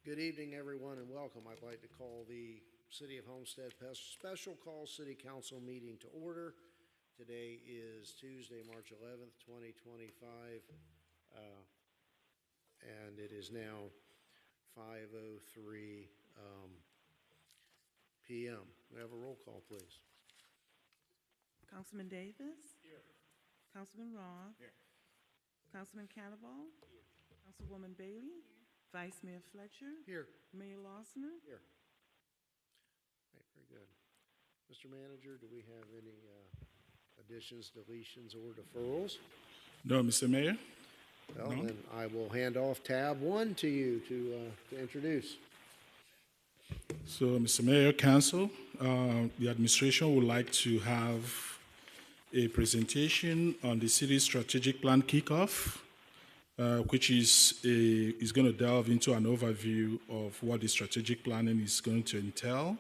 Good evening, everyone, and welcome. I'd like to call the City of Homestead Special Call City Council meeting to order. Today is Tuesday, March 11th, 2025, and it is now 5:03 p.m. We have a roll call, please. Councilman Davis? Here. Councilman Roth? Here. Councilman Cannavale? Here. Councilwoman Bailey? Here. Vice Mayor Fletcher? Here. Mayor Lawson? Here. All right, very good. Mr. Manager, do we have any additions, deletions, or deferrals? No, Mr. Mayor. Well, No. then I will hand off tab 1 to you to introduce. So, Mr. Mayor, Council, the administration would like to have a presentation on the city's strategic plan kickoff, which is going to delve into an overview of what the strategic planning is going to entail,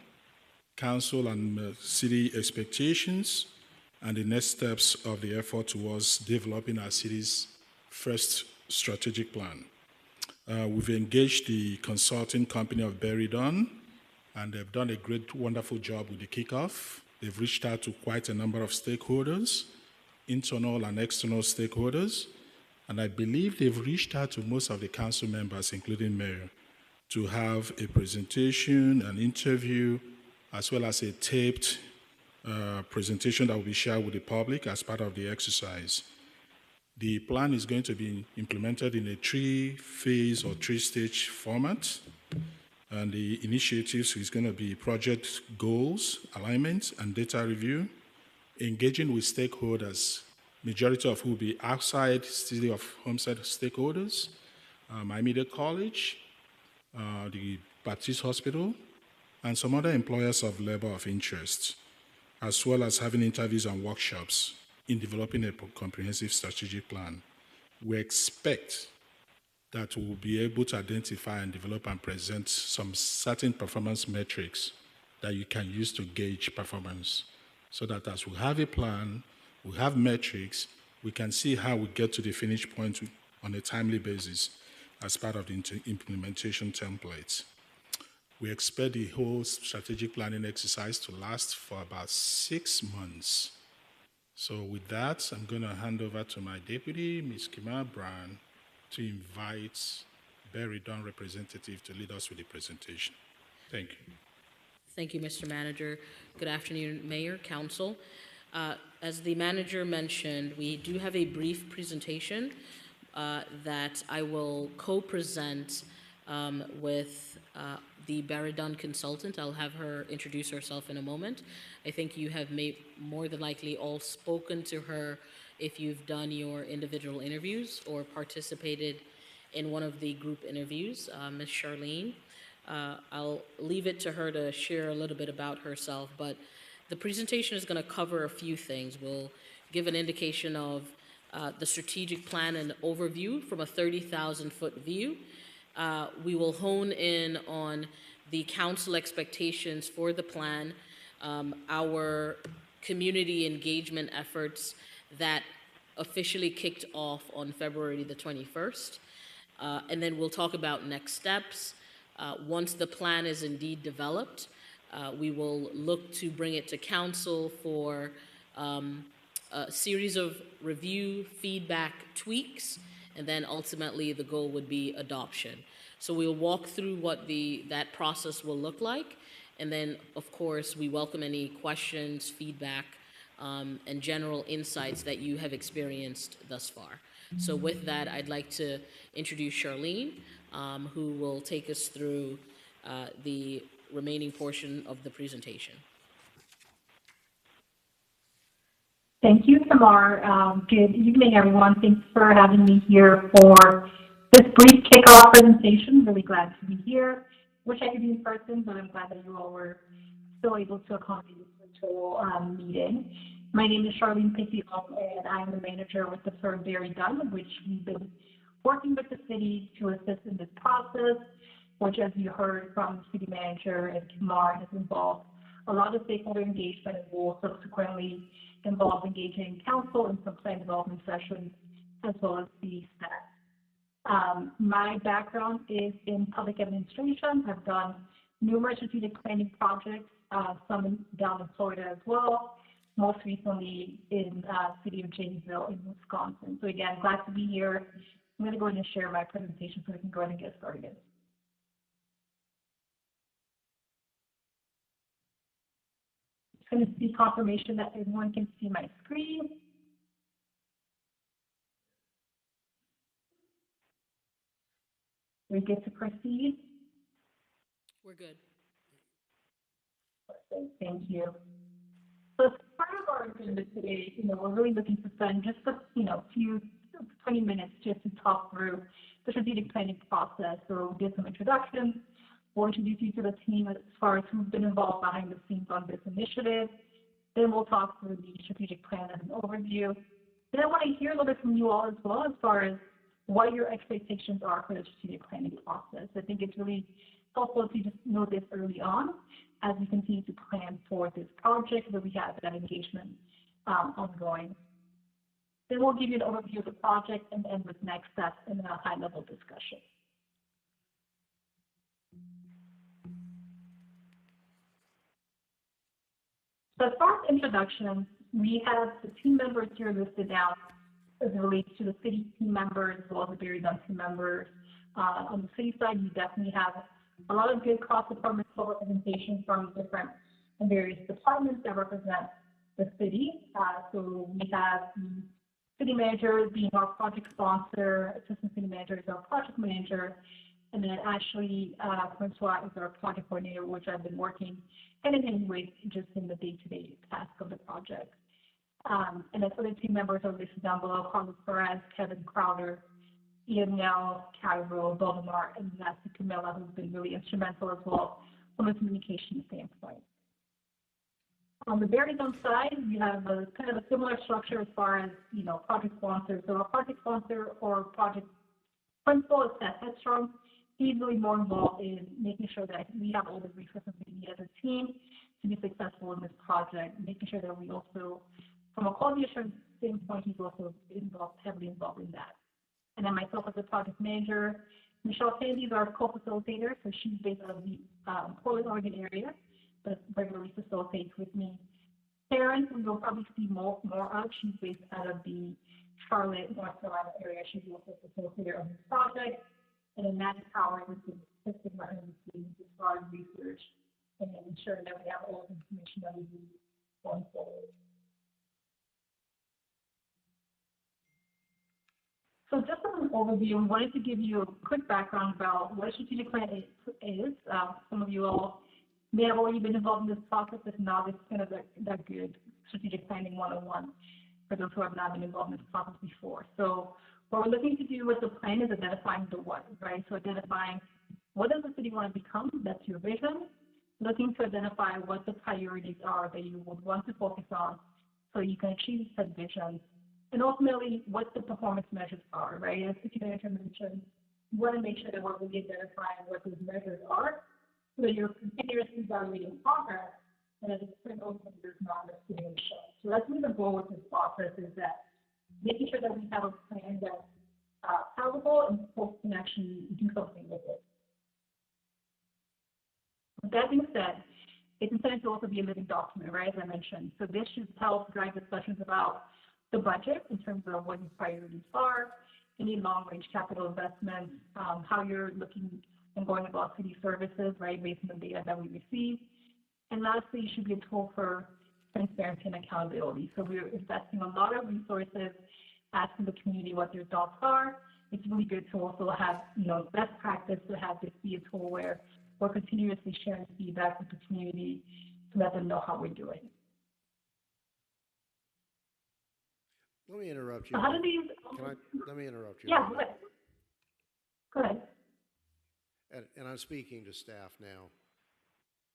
council and city expectations, and the next steps of the effort towards developing our city's first strategic plan. We've engaged the consulting company of Berry Dunn, and they've done a great, wonderful job with the kickoff. They've reached out to quite a number of stakeholders, internal and external stakeholders, and I believe they've reached out to most of the council members, including Mayor, to have a presentation, an interview, as well as a taped presentation that will be shared with the public as part of the exercise. The plan is going to be implemented in a 3-phase or 3-stage format. And the initiatives is going to be project goals, alignment, and data review, engaging with stakeholders, majority of who will be outside City of Homestead stakeholders, Miami-Dade College, the Baptist Hospital, and some other employers of labor of interest, as well as having interviews and workshops in developing a comprehensive strategic plan. We expect that we'll be able to identify and develop and present some certain performance metrics that you can use to gauge performance, so that as we have a plan, we have metrics, we can see how we get to the finish point on a timely basis as part of the implementation template. We expect the whole strategic planning exercise to last for about 6 months. So with that, I'm going to hand over to my deputy, Ms. Kima Brown, to invite Berry Dunn representative to lead us with the presentation. Thank you. Thank you, Mr. Manager. Good afternoon, Mayor, Council. As the manager mentioned, we do have a brief presentation that I will co-present with the Berry Dunn consultant. I'll have her introduce herself in a moment. I think you have more than likely all spoken to her if you've done your individual interviews or participated in one of the group interviews, Ms. Charlene. I'll leave it to her to share a little bit about herself, but the presentation is going to cover a few things. We'll give an indication of the strategic plan and overview from a 30,000-foot view. We will hone in on the council expectations for the plan, our community engagement efforts that officially kicked off on February the 21st. And then we'll talk about next steps. Once the plan is indeed developed, we will look to bring it to council for a series of review, feedback, tweaks, and then ultimately the goal would be adoption. So we'll walk through what that process will look like, and then of course we welcome any questions, feedback, and general insights that you have experienced thus far. So with that, I'd like to introduce Charlene, who will take us through the remaining portion of the presentation. Thank you, Tamar. Good evening, everyone. Thanks for having me here for this brief kickoff presentation. Really glad to be here. Wish I could be in person, but I'm glad that you all were still able to accommodate this virtual meeting. My name is Charlene Pétillon, and I'm the manager with the firm Berry Dunn, which we've been working with the city to assist in this process, which, as you heard from the city manager and Tamar, has involved a lot of stakeholder engagement and will subsequently involve engaging council in some plan development sessions, as well as the staff. My background is in public administration. I've done numerous strategic planning projects, down in Florida as well, most recently in city of Janesville in Wisconsin. So again, glad to be here. I'm going to go ahead and share my presentation so we can go ahead and get started. Just going to see confirmation that everyone can see my screen. We get to proceed. We're good. Thank you. So as part of our agenda today, we're really looking to spend just a few 20 minutes just to talk through the strategic planning process. So we'll get some introductions. We'll introduce you to the team as far as who's been involved behind the scenes on this initiative. Then we'll talk through the strategic plan as an overview. Then I want to hear a little bit from you all as well as far as what your expectations are for the strategic planning process. I think it's really helpful to just know this early on as we continue to plan for this project that we have that engagement ongoing. Then we'll give you an overview of the project and end with next steps and a high-level discussion. So as far as introduction, we have the team members here listed down as it relates to the city team members as well as the Berry Dunn team members. On the city side, you definitely have a lot of good cross-department representation from different and various departments that represent the city. So we have the city manager being our project sponsor, assistant city manager is our project manager, and then Ashley Francois is our project coordinator, which I've been working hand in hand with just in the day-to-day task of the project. And then other team members are listed down below: Carlos Perez, Kevin Crowder, Ian Nell, Cairo, Valdemar, and Nancy Camilla, who's been really instrumental as well from a communication standpoint. On the Berry Dunn side, we have a kind of a similar structure as far as, project sponsors. So our project sponsor or project principal is Seth Headstrong. He's really more involved in making sure that we have all the resources we need as a team to be successful in this project, making sure that we also, from a quality assurance standpoint, he's also heavily involved in that. And then myself as a project manager, Michelle Sandy is our co-facilitator, so she's based out of the Portland, Oregon area, but regularly facilitates with me. Karen, we will probably see more of. She's based out of the Charlotte, North Carolina area. She's also a facilitator of this project. And then Matt Power is assisting behind the scenes as far as research and ensuring that we have all the information that we need going forward. So just as an overview, I wanted to give you a quick background about what a strategic plan is. Some of you all may have already been involved in this process. If not, it's kind of that good strategic planning 101 for those who have not been involved in this process before. So what we're looking to do with the plan is identifying the what, right? So identifying what does the city want to become, that's your vision. Looking to identify what the priorities are that you would want to focus on so you can achieve said vision. And ultimately, what the performance measures are, right? As the manager mentioned, you want to make sure that we're really identifying what those measures are so that you're continuously evaluating progress and as a sprint open, there's not a sitting in the show. So that's really the goal with this process, is that making sure that we have a plan that's palatable and folks can actually do something with it. With that being said, it's intended to also be a living document, right, as I mentioned. So this should help drive discussions about the budget in terms of what your priorities are, any long-range capital investments, how you're looking and going about city services, right, based on the data that we receive. And lastly, it should be a tool for transparency and accountability. So we're investing a lot of resources, asking the community what their thoughts are. It's really good to also have, best practice to have this be a tool where we're continuously sharing feedback with the community to let them know how we're doing. Let me interrupt you. So how do these? Let me interrupt you. Yeah, go ahead. And I'm speaking to staff now.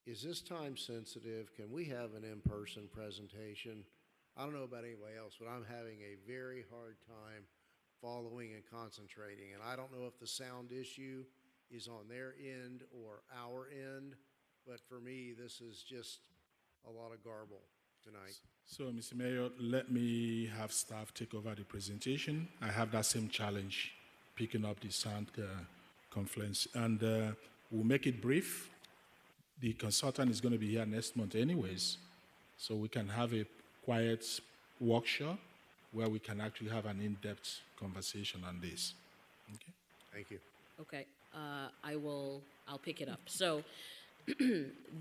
Is this time sensitive? Can we have an in-person presentation? I don't know about anybody else, but I'm having a very hard time following and concentrating. And I don't know if the sound issue is on their end or our end, but for me, this is just a lot of garble tonight. So, Mr. Mayor, let me have staff take over the presentation. I have that same challenge picking up the sound confluence. And we'll make it brief. The consultant is going to be here next month anyways, so we can have a quiet workshop where we can actually have an in-depth conversation on this. Okay? Thank you. Okay, I'll pick it up. So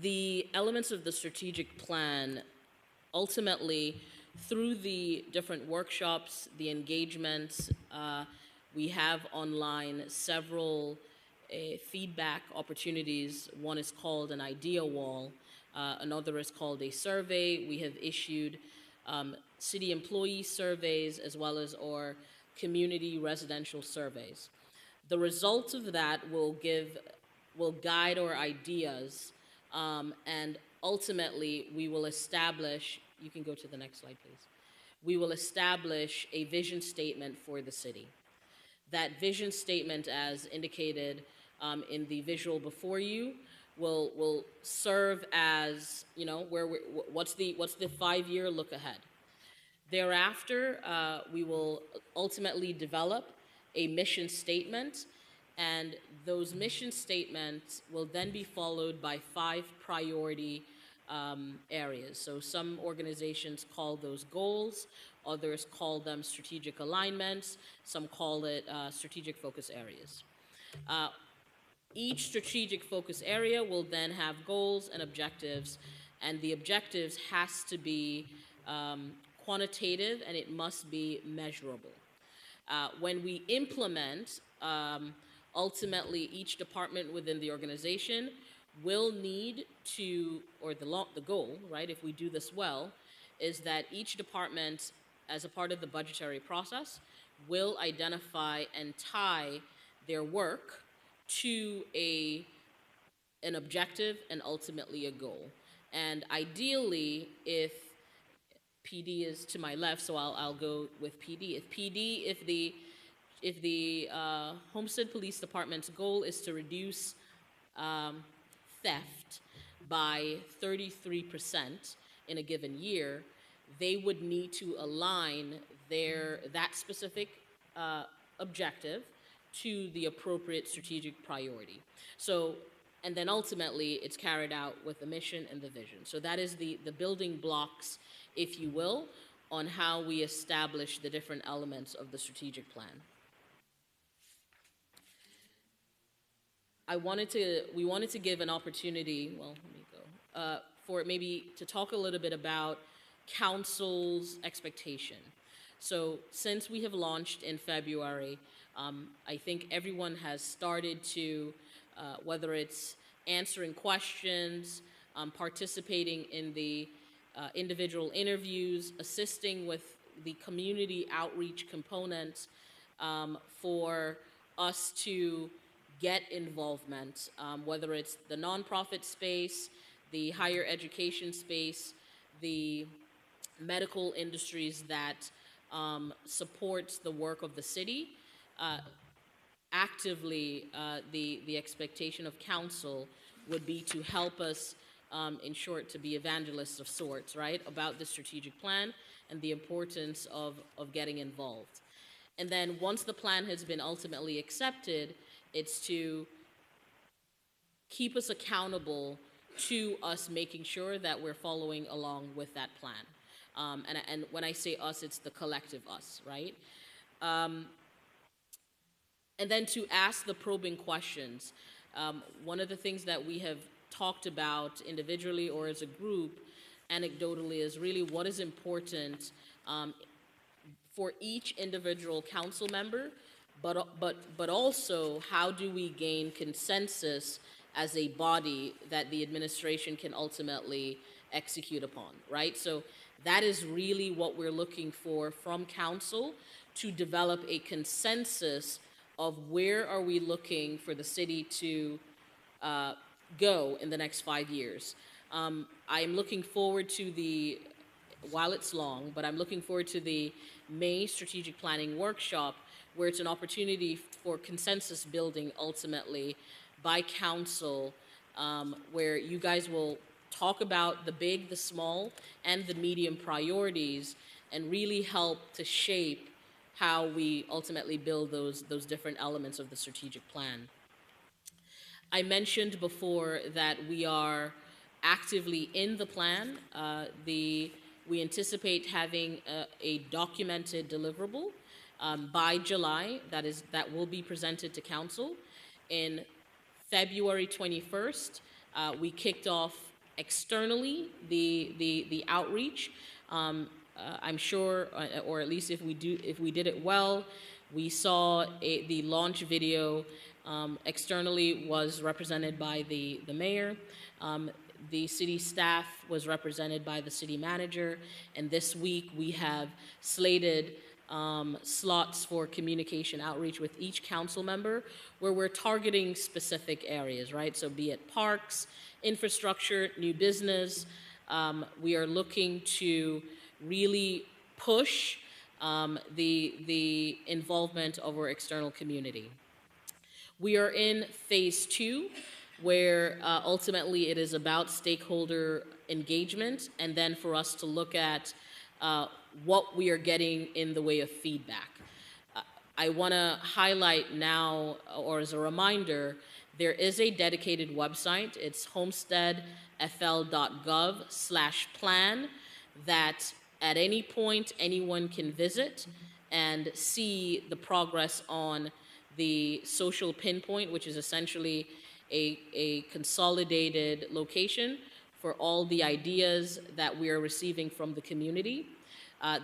the elements of the strategic plan, ultimately, through the different workshops, the engagements, we have online several feedback opportunities. One is called an idea wall. Another is called a survey. We have issued city employee surveys as well as our community residential surveys. The results of that will guide our ideas, and ultimately we will establish, you can go to the next slide, please. We will establish a vision statement for the city. That vision statement, as indicated in the visual before you, will serve as, you know, what's the 5-year look ahead. Thereafter, we will ultimately develop a mission statement, and those mission statements will then be followed by 5 priority areas. So some organizations call those goals, others call them strategic alignments, some call it strategic focus areas. Each strategic focus area will then have goals and objectives, and the objectives has to be quantitative and it must be measurable. When we implement, ultimately each department within the organization will need to, or the goal, right, if we do this well, is that each department, as a part of the budgetary process, will identify and tie their work to an objective and ultimately a goal. And ideally, if PD is to my left, so I'll go with PD. If the Homestead Police Department's goal is to reduce theft by 33% in a given year, they would need to align that specific objective to the appropriate strategic priority. So, and then ultimately it's carried out with the mission and the vision. So that is the building blocks, if you will, on how we establish the different elements of the strategic plan. We wanted to give an opportunity, well, let me go, for maybe to talk a little bit about council's expectation. So since we have launched in February, I think everyone has started to, whether it's answering questions, participating in the individual interviews, assisting with the community outreach component for us to get involvement, whether it's the nonprofit space, the higher education space, the medical industries that supports the work of the city. Actively, the expectation of council would be to help us, in short, to be evangelists of sorts, right, about the strategic plan and the importance of getting involved. And then once the plan has been ultimately accepted, it's to keep us accountable to us making sure that we're following along with that plan. And when I say us, it's the collective us, right? And then to ask the probing questions. One of the things that we have talked about individually or as a group, anecdotally, is really what is important for each individual council member, but also how do we gain consensus as a body that the administration can ultimately execute upon, right? So that is really what we're looking for from council, to develop a consensus of where are we looking for the city to go in the next 5 years. I'm looking forward to while it's long, but I'm looking forward to the May strategic planning workshop, where it's an opportunity for consensus building ultimately by council, where you guys will talk about the big, the small, and the medium priorities, and really help to shape how we ultimately build those different elements of the strategic plan. I mentioned before that we are actively in the plan. We anticipate having a documented deliverable by July that will be presented to council. In February 21st, we kicked off externally the outreach. I'm sure, or at least if we did it well, we saw the launch video externally was represented by the mayor. The city staff was represented by the city manager, and this week we have slated slots for communication outreach with each council member where we're targeting specific areas, right? So be it parks, infrastructure, new business. We are looking to really push the involvement of our external community. We are in phase 2, where ultimately it is about stakeholder engagement, and then for us to look at what we are getting in the way of feedback. I want to highlight now, or as a reminder, there is a dedicated website. It's homesteadfl.gov/plan that at any point anyone can visit and see the progress on the social pinpoint, which is essentially a consolidated location for all the ideas that we are receiving from the community.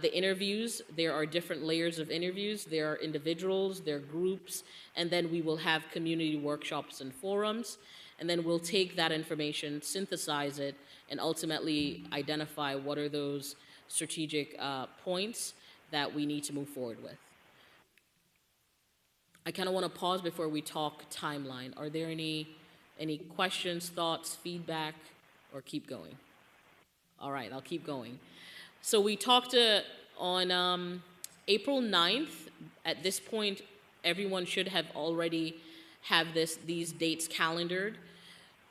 The interviews, there are different layers of interviews. There are individuals, there are groups, and then we will have community workshops and forums. And then we'll take that information, synthesize it, and ultimately identify what are those strategic points that we need to move forward with. I kind of want to pause before we talk timeline. Are there any questions, thoughts, feedback, or keep going? All right, I'll keep going. So we talked on April 9th. At this point, everyone should have already have these dates calendared.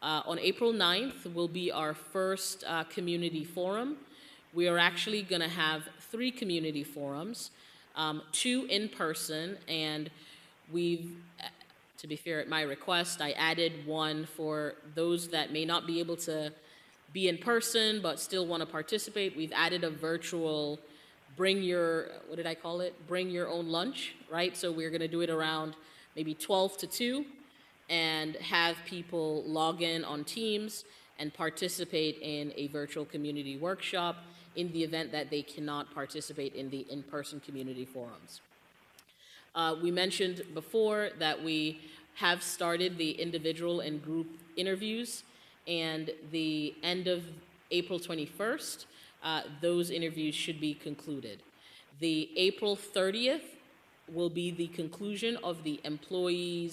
On April 9th will be our first community forum. We are actually going to have 3 community forums, 2 in person, and to be fair, at my request, I added one for those that may not be able to be in person but still want to participate. We've added a virtual bring your own lunch, right? So we're going to do it around maybe 12 to 2 and have people log in on Teams and participate in a virtual community workshop in the event that they cannot participate in the in-person community forums. We mentioned before that we have started the individual and group interviews, and the end of April 21st, those interviews should be concluded. The April 30th will be the conclusion of the employee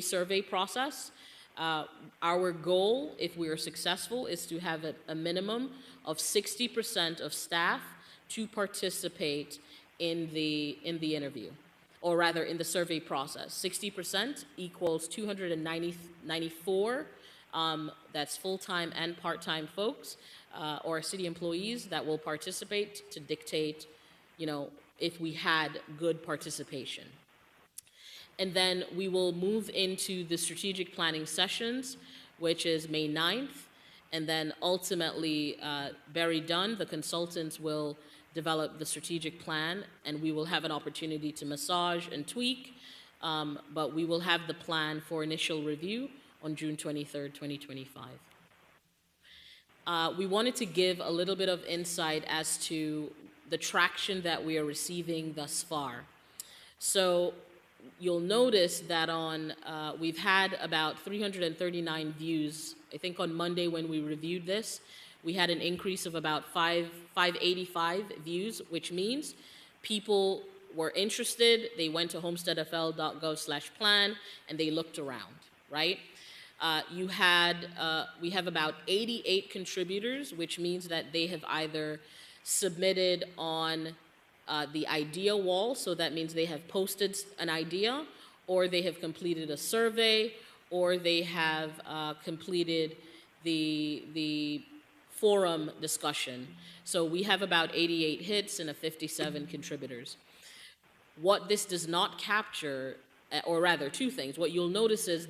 survey process. Our goal, if we are successful, is to have a minimum of 60% of staff to participate in the interview, or rather in the survey process. 60% equals 294. That's full-time and part-time folks or city employees that will participate to dictate, if we had good participation. And then we will move into the strategic planning sessions, which is May 9th. And then ultimately, Barry Dunn, the consultants, will develop the strategic plan, and we will have an opportunity to massage and tweak, but we will have the plan for initial review on June 23rd, 2025. We wanted to give a little bit of insight as to the traction that we are receiving thus far. So you'll notice that we've had about 339 views. I think on Monday when we reviewed this, we had an increase of about 585 views, which means people were interested. They went to homesteadfl.gov/plan and they looked around, right? We have about 88 contributors, which means that they have either submitted on the idea wall, so that means they have posted an idea, or they have completed a survey, or they have completed the forum discussion. So we have about 88 hits and 57 contributors. What this does not capture, or rather two things, what you'll notice is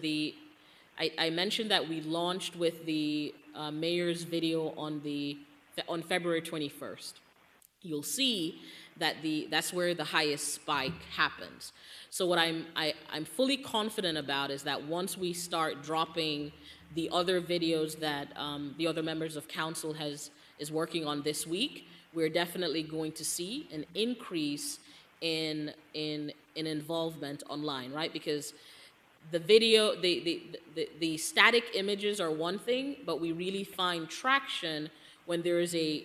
I mentioned that we launched with the mayor's video on February 21st. You'll see that that's where the highest spike happens. So what I'm fully confident about is that once we start dropping the other videos that the other members of council is working on this week, we're definitely going to see an increase in involvement online, right? Because the video, the static images are one thing, but we really find traction when there is a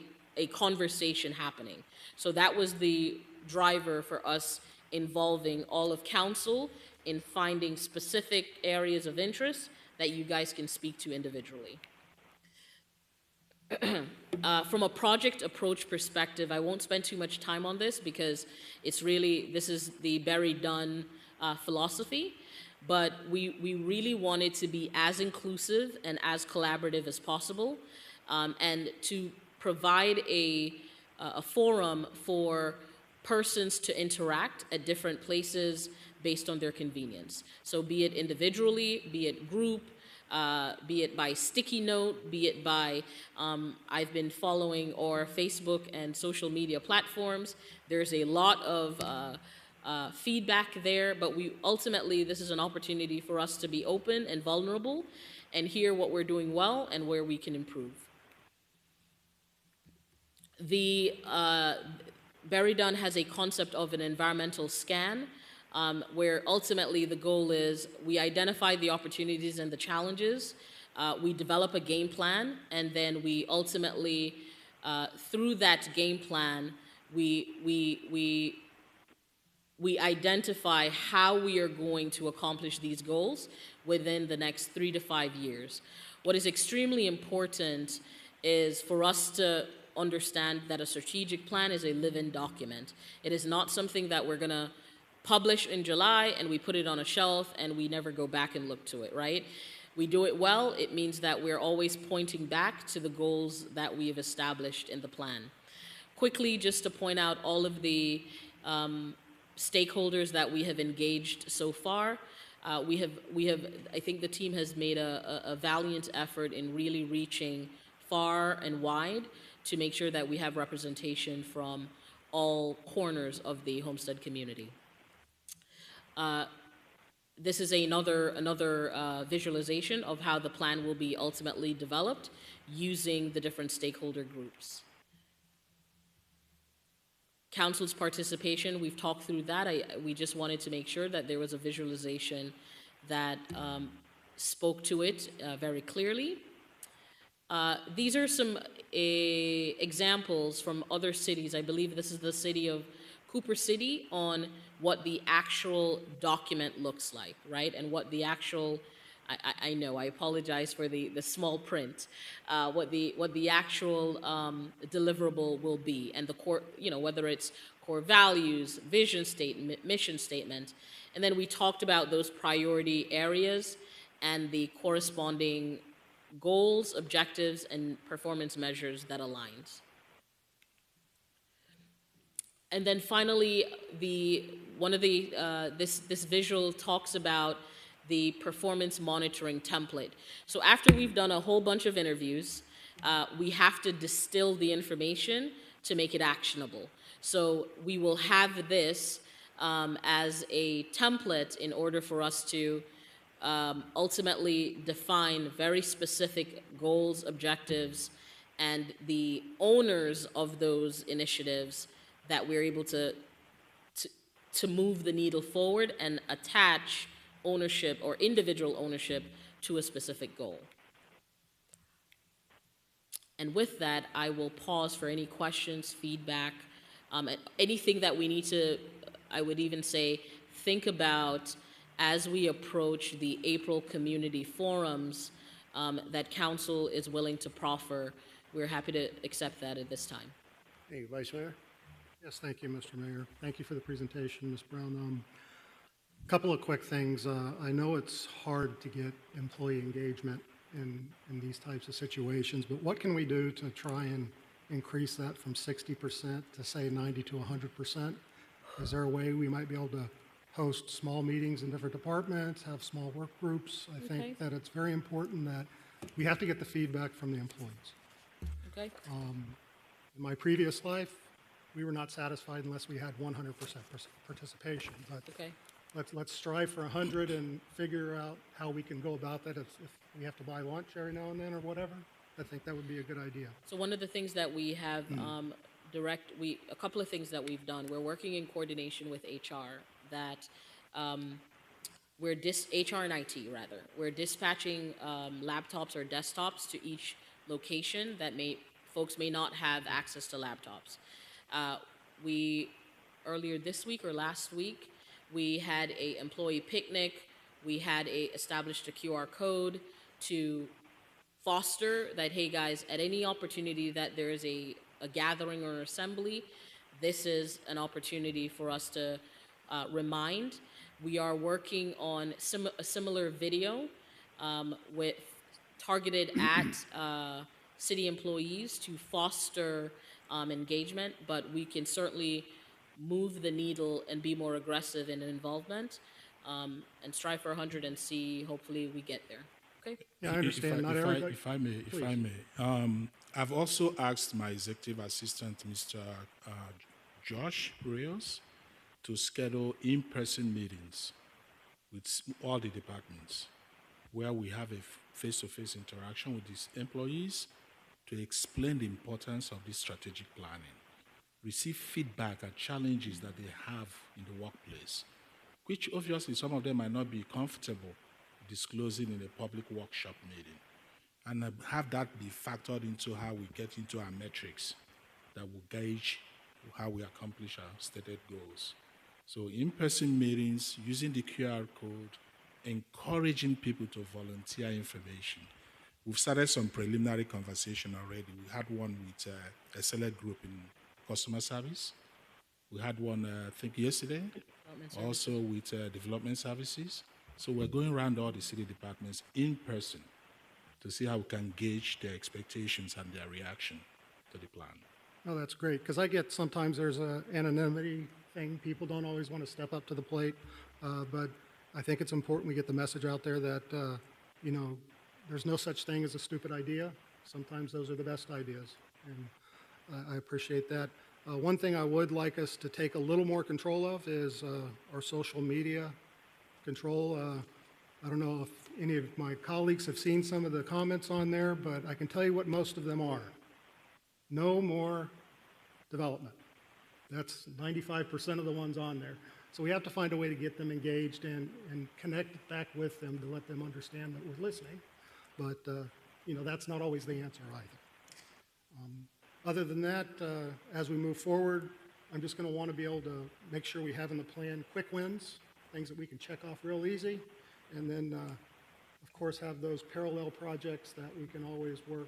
conversation happening. So that was the driver for us involving all of council in finding specific areas of interest that you guys can speak to individually. From a project approach perspective, I won't spend too much time on this because this is the Barry Dunn philosophy, but we really wanted to be as inclusive and as collaborative as possible, and to provide a forum for persons to interact at different places based on their convenience. So be it individually, be it group, be it by sticky note, be it by, I've been following or Facebook and social media platforms. There's a lot of feedback there, but ultimately this is an opportunity for us to be open and vulnerable and hear what we're doing well and where we can improve. Barry Dunn has a concept of an environmental scan, where ultimately the goal is we identify the opportunities and the challenges, we develop a game plan, and then we ultimately, through that game plan, we identify how we are going to accomplish these goals within the next 3 to 5 years. What is extremely important is for us to understand that a strategic plan is a living document. It is not something that we're gonna publish in July and we put it on a shelf and we never go back and look to it, right? We do it well, it means that we're always pointing back to the goals that we have established in the plan. Quickly, just to point out all of the stakeholders that we have engaged so far. I think the team has made a valiant effort in really reaching far and wide to make sure that we have representation from all corners of the Homestead community. This is another visualization of how the plan will be ultimately developed using the different stakeholder groups. Council's participation, we've talked through that. We just wanted to make sure that there was a visualization that spoke to it very clearly. These are some examples from other cities. I believe this is the city of Cooper City on what the actual document looks like, right? And what the actual, I know, I apologize for the small print, what the actual deliverable will be, and the core, whether it's core values, vision statement, mission statement, and then we talked about those priority areas and the corresponding goals, objectives, and performance measures that aligns. And then finally, this visual talks about the performance monitoring template. So after we've done a whole bunch of interviews, we have to distill the information to make it actionable. So we will have this as a template in order for us to ultimately define very specific goals, objectives, and the owners of those initiatives that we're able to move the needle forward and attach ownership or individual ownership to a specific goal. And with that, I will pause for any questions, feedback, anything that we need to, I would even say, think about as we approach the April community forums that council is willing to proffer. We're happy to accept that at this time. Hey, Vice Mayor? Yes, thank you, Mr. Mayor. Thank you for the presentation, Ms. Brown. A couple of quick things. I know it's hard to get employee engagement in these types of situations, but what can we do to try and increase that from 60% to say 90 to 100%? Is there a way we might be able to host small meetings in different departments, have small work groups? I Okay. think that it's very important that we have to get the feedback from the employees. Okay, In my previous life, we were not satisfied unless we had 100% participation. But okay. let's strive for 100 and figure out how we can go about that. If we have to buy lunch every now and then or whatever, I think that would be a good idea. So one of the things that we have a couple of things that we've done, we're working in coordination with HR that HR and IT rather, we're dispatching laptops or desktops to each location that folks may not have access to laptops. Earlier this week or last week, we had a employee picnic. We had established a QR code to foster that, hey guys, at any opportunity that there is a gathering or assembly, this is an opportunity for us to remind. We are working on a similar video with targeted at city employees to foster engagement, but we can certainly move the needle and be more aggressive in involvement and strive for 100 and see, hopefully we get there. Okay? Yeah, I understand. Not everybody. If I may, I've also asked my executive assistant, Mr. Josh Rios, to schedule in-person meetings with all the departments where we have a face-to-face interaction with these employees to explain the importance of this strategic planning, receive feedback and challenges that they have in the workplace, which obviously some of them might not be comfortable disclosing in a public workshop meeting, and have that be factored into how we get into our metrics that will gauge how we accomplish our stated goals. So in-person meetings, using the QR code, encouraging people to volunteer information. We've started some preliminary conversation already. We had one with a select group in customer service. We had one, I think, yesterday, also with development services. So we're going around all the city departments in person to see how we can gauge their expectations and their reaction to the plan. Oh, that's great, because I get sometimes there's an anonymity thing. People don't always want to step up to the plate, but I think it's important we get the message out there that, there's no such thing as a stupid idea. Sometimes those are the best ideas, and I appreciate that. One thing I would like us to take a little more control of is our social media control. I don't know if any of my colleagues have seen some of the comments on there, but I can tell you what most of them are. No more development. That's 95% of the ones on there. So we have to find a way to get them engaged and connect back with them to let them understand that we're listening. But, that's not always the answer either. Other than that, as we move forward, I'm just going to want to be able to make sure we have in the plan quick wins, things that we can check off real easy, and then, of course, have those parallel projects that we can always work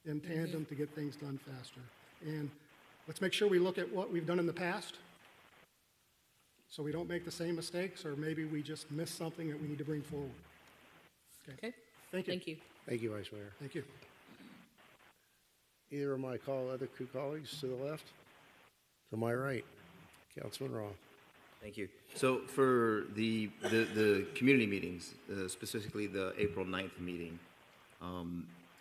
in tandem to get things done faster. And let's make sure we look at what we've done in the past so we don't make the same mistakes, or maybe we just miss something that we need to bring forward. Okay? Thank you. Thank you. Thank you, Vice Mayor. Thank you. Either of my other two colleagues to the left? To my right, Councilman Roth. Thank you. So for the community meetings, specifically the April 9th meeting,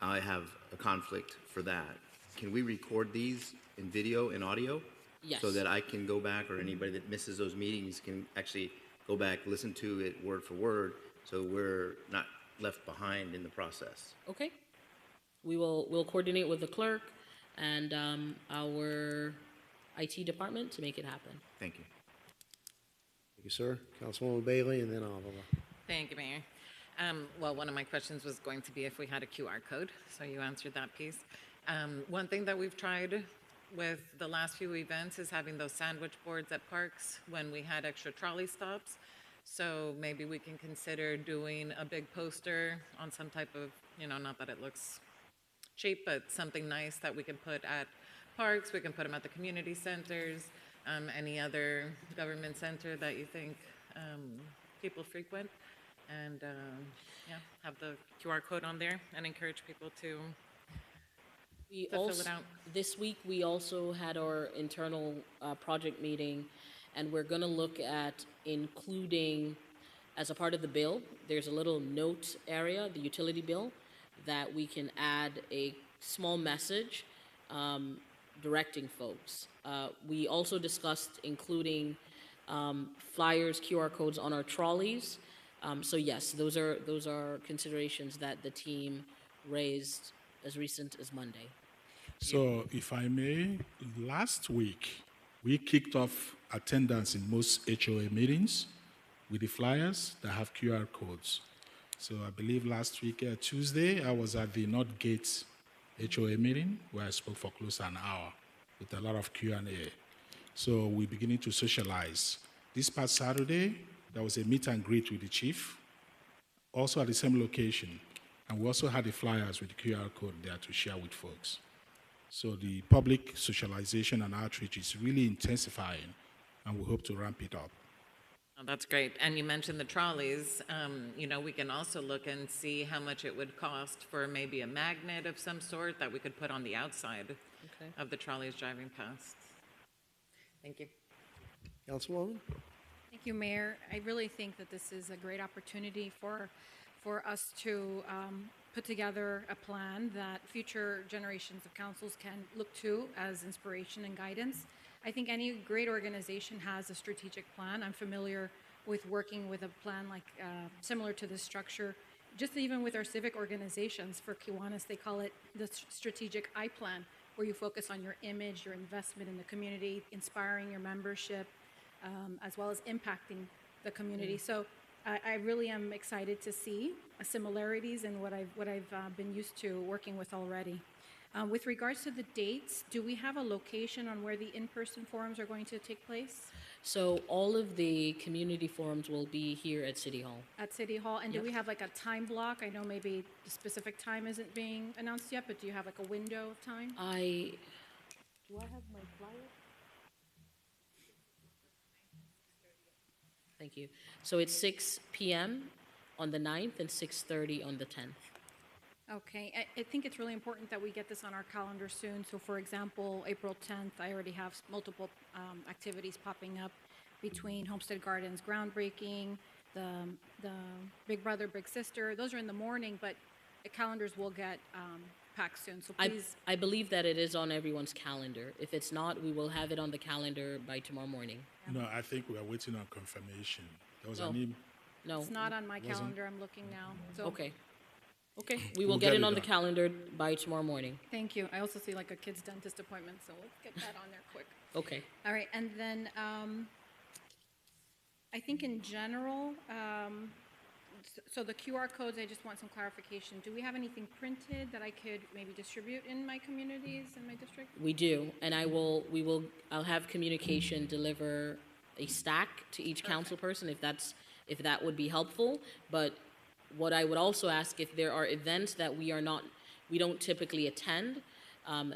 I have a conflict for that. Can we record these in video and audio? Yes. So that I can go back, or anybody that misses those meetings can actually go back, listen to it word for word, so we're not left behind in the process. Okay. We'll coordinate with the clerk and our IT department to make it happen. Thank you. Thank you, sir. Councilwoman Bailey, and then Avila. Thank you, Mayor. Well, one of my questions was going to be if we had a QR code, so you answered that piece. One thing that we've tried with the last few events is having those sandwich boards at parks when we had extra trolley stops. So maybe we can consider doing a big poster on some type of, not that it looks cheap, but something nice that we can put at parks. We can put them at the community centers, any other government center that you think people frequent, and have the QR code on there and encourage people to fill it out. This week, we also had our internal project meeting, and we're going to look at including, as a part of the bill, there's a little note area, the utility bill, that we can add a small message directing folks. We also discussed including flyers, QR codes on our trolleys. So yes, those are considerations that the team raised as recent as Monday. So, if I may, last week we kicked off attendance in most HOA meetings with the flyers that have QR codes. So, I believe last week, Tuesday, I was at the North Gate HOA meeting where I spoke for close to an hour with a lot of Q&A. So, we're beginning to socialize. This past Saturday, there was a meet and greet with the chief, also at the same location. And we also had the flyers with the QR code there to share with folks. So the public socialization and outreach is really intensifying, and we hope to ramp it up. Oh, that's great. And you mentioned the trolleys. We can also look and see how much it would cost for maybe a magnet of some sort that we could put on the outside of the trolleys driving past. Thank you. Councilwoman? Thank you, Mayor. I really think that this is a great opportunity for us to put together a plan that future generations of councils can look to as inspiration and guidance. I think any great organization has a strategic plan. I'm familiar with working with a plan like similar to this structure, just even with our civic organizations. For Kiwanis, they call it the strategic I plan, where you focus on your image, your investment in the community, inspiring your membership, as well as impacting the community. So I really am excited to see similarities in what I've been used to working with already. With regards to the dates, do we have a location on where the in-person forums are going to take place? So all of the community forums will be here at City Hall. At City Hall, and Yep. do we have like a time block? I know maybe the specific time isn't being announced yet, but do you have like a window of time? Do I have my flyer? Thank you. So it's 6 p.m. on the 9th and 6:30 on the 10th. Okay, I think it's really important that we get this on our calendar soon. So for example, April 10th, I already have multiple activities popping up between Homestead Gardens groundbreaking, the Big Brother, Big Sister. Those are in the morning, but the calendars will get packed soon, so please. I believe that it is on everyone's calendar. If it's not, we will have it on the calendar by tomorrow morning. No, I think we are waiting on confirmation. There was No. No. It's not on my Wasn't- calendar, I'm looking now. So Okay. Okay, we will We'll get get it it on the done. calendar by tomorrow morning. Thank you. I also see like a kid's dentist appointment, so let's get that on there quick. Okay. All right, and then I think in general, so the QR codes, I just want some clarification. Do we have anything printed that I could maybe distribute in my communities, in my district? We do, and I'll have communication deliver a stack to each council person if that would be helpful. But what I would also ask, if there are events that we don't typically attend,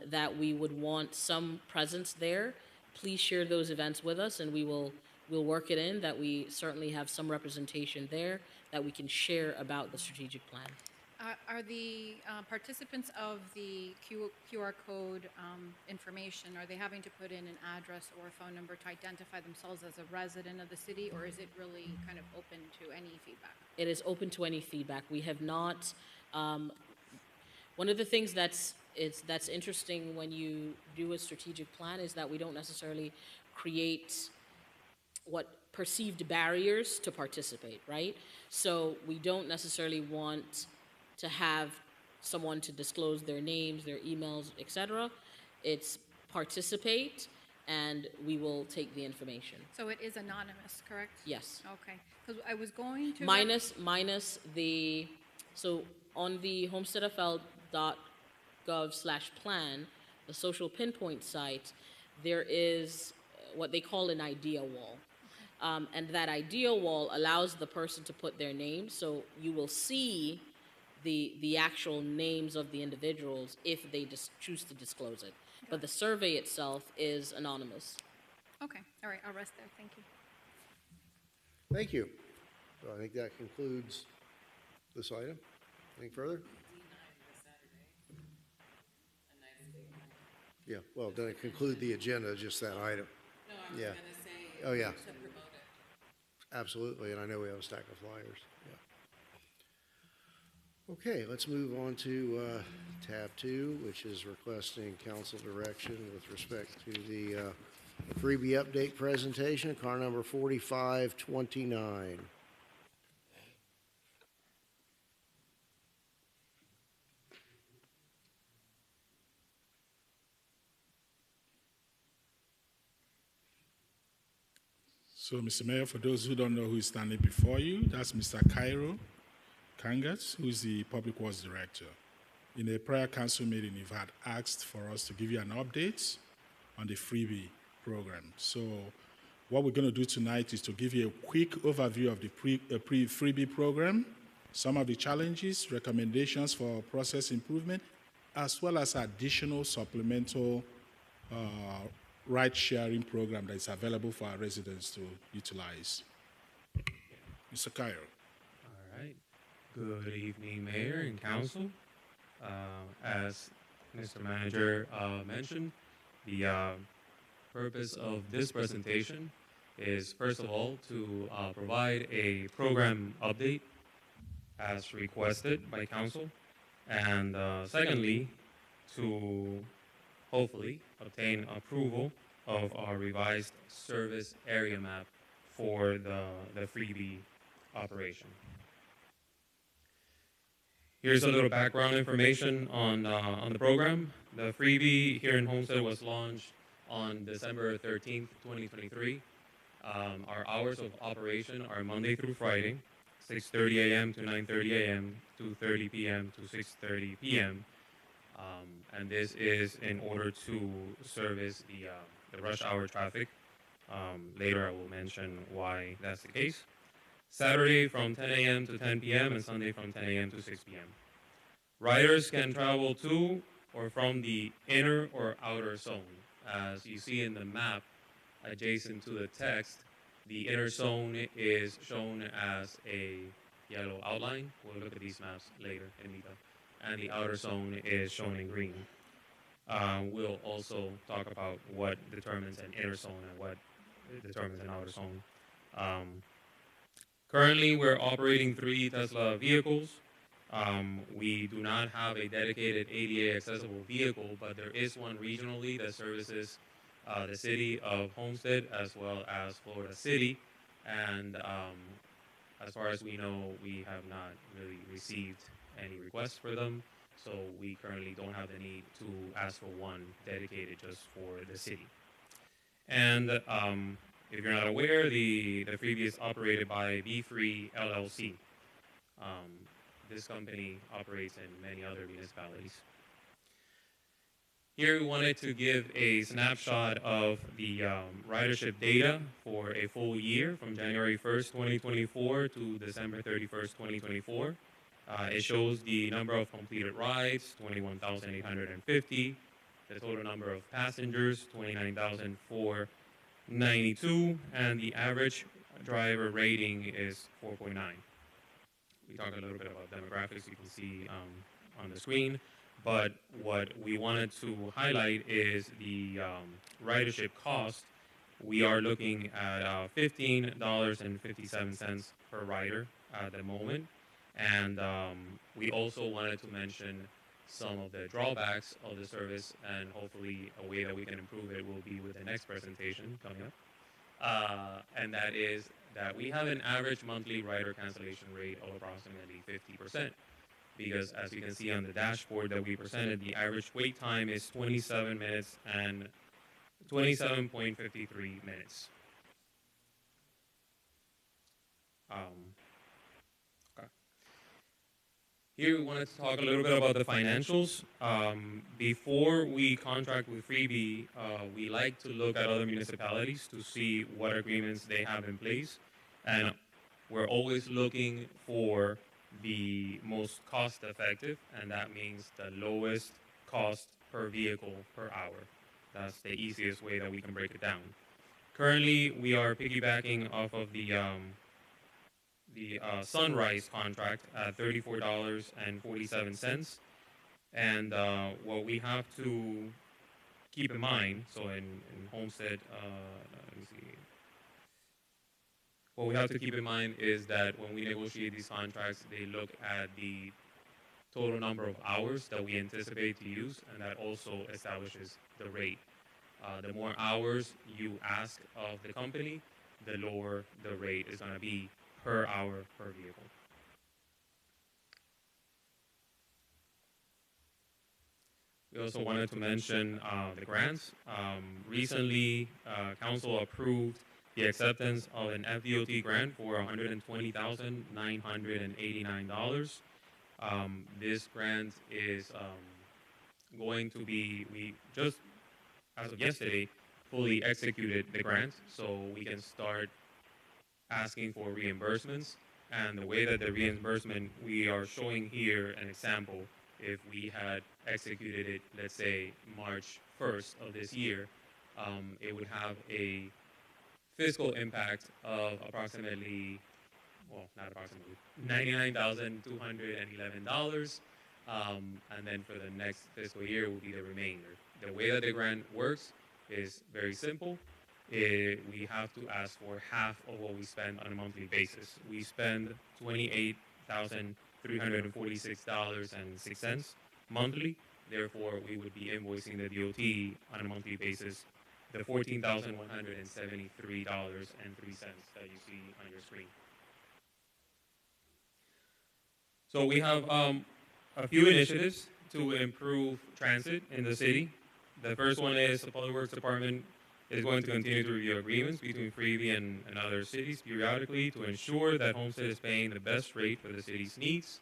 that we would want some presence there, please share those events with us, and we'll work it in that we certainly have some representation there that we can share about the strategic plan. Are the participants of the QR code information, are they having to put in an address or a phone number to identify themselves as a resident of the city, or is it really kind of open to any feedback? It is open to any feedback. We have not, one of the things that's interesting when you do a strategic plan is that we don't necessarily create what perceived barriers to participate, right? So we don't necessarily want to have someone to disclose their names, their emails, etc. It's participate, and we will take the information. So it is anonymous, correct? Yes. Okay, because I was going to. Minus the, so on the homesteadfl.gov/plan, the social pinpoint site, there is what they call an idea wall. And that idea wall allows the person to put their name, so you will see the actual names of the individuals if they choose to disclose it. But the survey itself is anonymous. Okay, all right, I'll rest there, thank you. Thank you. So I think that concludes this item. Anything further? Yeah, well, doesn't conclude the agenda, just that item. No, I was Yeah. going to say, Oh, yeah. Absolutely, and I know we have a stack of flyers, yeah. Okay, let's move on to tab 2, which is requesting council direction with respect to the freebie update presentation, car number 4529. So, Mr. Mayor, for those who don't know who is standing before you, that's Mr. Cairo Kangas, who is the Public Works Director. In a prior council meeting, you've had asked for us to give you an update on the freebie program. So what we're going to do tonight is to give you a quick overview of the freebie program, some of the challenges, recommendations for process improvement, as well as additional supplemental ride-sharing program that is available for our residents to utilize. Mr. Cairo. All right. Good evening, Mayor and Council. As Mr. Manager mentioned, the purpose of this presentation is, first of all, to provide a program update as requested by Council, and secondly, to hopefully obtain approval of our revised service area map for the freebie operation. Here's a little background information on the program. The freebie here in Homestead was launched on December 13th, 2023. Our hours of operation are Monday through Friday, 6:30 a.m. to 9:30 a.m., 2:30 p.m. to 6:30 p.m. And this is in order to service the rush hour traffic. Later I will mention why that's the case. Saturday from 10 a.m. to 10 p.m. and Sunday from 10 a.m. to 6 p.m. Riders can travel to or from the inner or outer zone. As you see in the map adjacent to the text, the inner zone is shown as a yellow outline. We'll look at these maps later in detail. And the outer zone is shown in green. We'll also talk about what determines an inner zone and what determines an outer zone. Currently, we're operating 3 Tesla vehicles. We do not have a dedicated ADA accessible vehicle, but there is one regionally that services the city of Homestead as well as Florida City. And as far as we know, we have not really received any requests for them. So we currently don't have the need to ask for one dedicated just for the city. And if you're not aware, the freebie is operated by B3 LLC. This company operates in many other municipalities. Here we wanted to give a snapshot of the ridership data for a full year from January 1st, 2024 to December 31st, 2024. It shows the number of completed rides, 21,850. The total number of passengers, 29,492. And the average driver rating is 4.9. We talked a little bit about demographics, you can see on the screen. But what we wanted to highlight is the ridership cost. We are looking at $15.57 per rider at the moment. And we also wanted to mention some of the drawbacks of the service, and hopefully a way that we can improve it will be with the next presentation coming up. And that is that we have an average monthly rider cancellation rate of approximately 50%. Because as you can see on the dashboard that we presented, the average wait time is 27 minutes and 27.53 minutes. Okay. Here we wanted to talk a little bit about the financials. Before we contract with Freebie, we like to look at other municipalities to see what agreements they have in place. And we're always looking for the most cost effective, and that means the lowest cost per vehicle per hour. That's the easiest way that we can break it down. Currently, we are piggybacking off of the Sunrise contract at $34.47. And what we have to keep in mind, so in Homestead, let me see, what we have to keep in mind is that when we negotiate these contracts, they look at the total number of hours that we anticipate to use, and that also establishes the rate. The more hours you ask of the company, the lower the rate is going to be per hour per vehicle. We also wanted to mention the grants. Recently, Council approved the acceptance of an FDOT grant for $120,989. This grant is going to be, we just, as of yesterday, fully executed the grant, so we can start asking for reimbursements. And the way that the reimbursement, we are showing here an example. If we had executed it, let's say March 1st of this year, it would have a fiscal impact of approximately, well, not approximately, $99,211. And then for the next fiscal year will be the remainder. The way that the grant works is very simple. We have to ask for half of what we spend on a monthly basis. We spend $28,346.06 monthly. Therefore, we would be invoicing the DOT on a monthly basis the $14,173.03 that you see on your screen. So we have a few initiatives to improve transit in the city. The first one is the Public Works Department is going to continue to review agreements between Freebie and other cities periodically to ensure that Homestead is paying the best rate for the city's needs.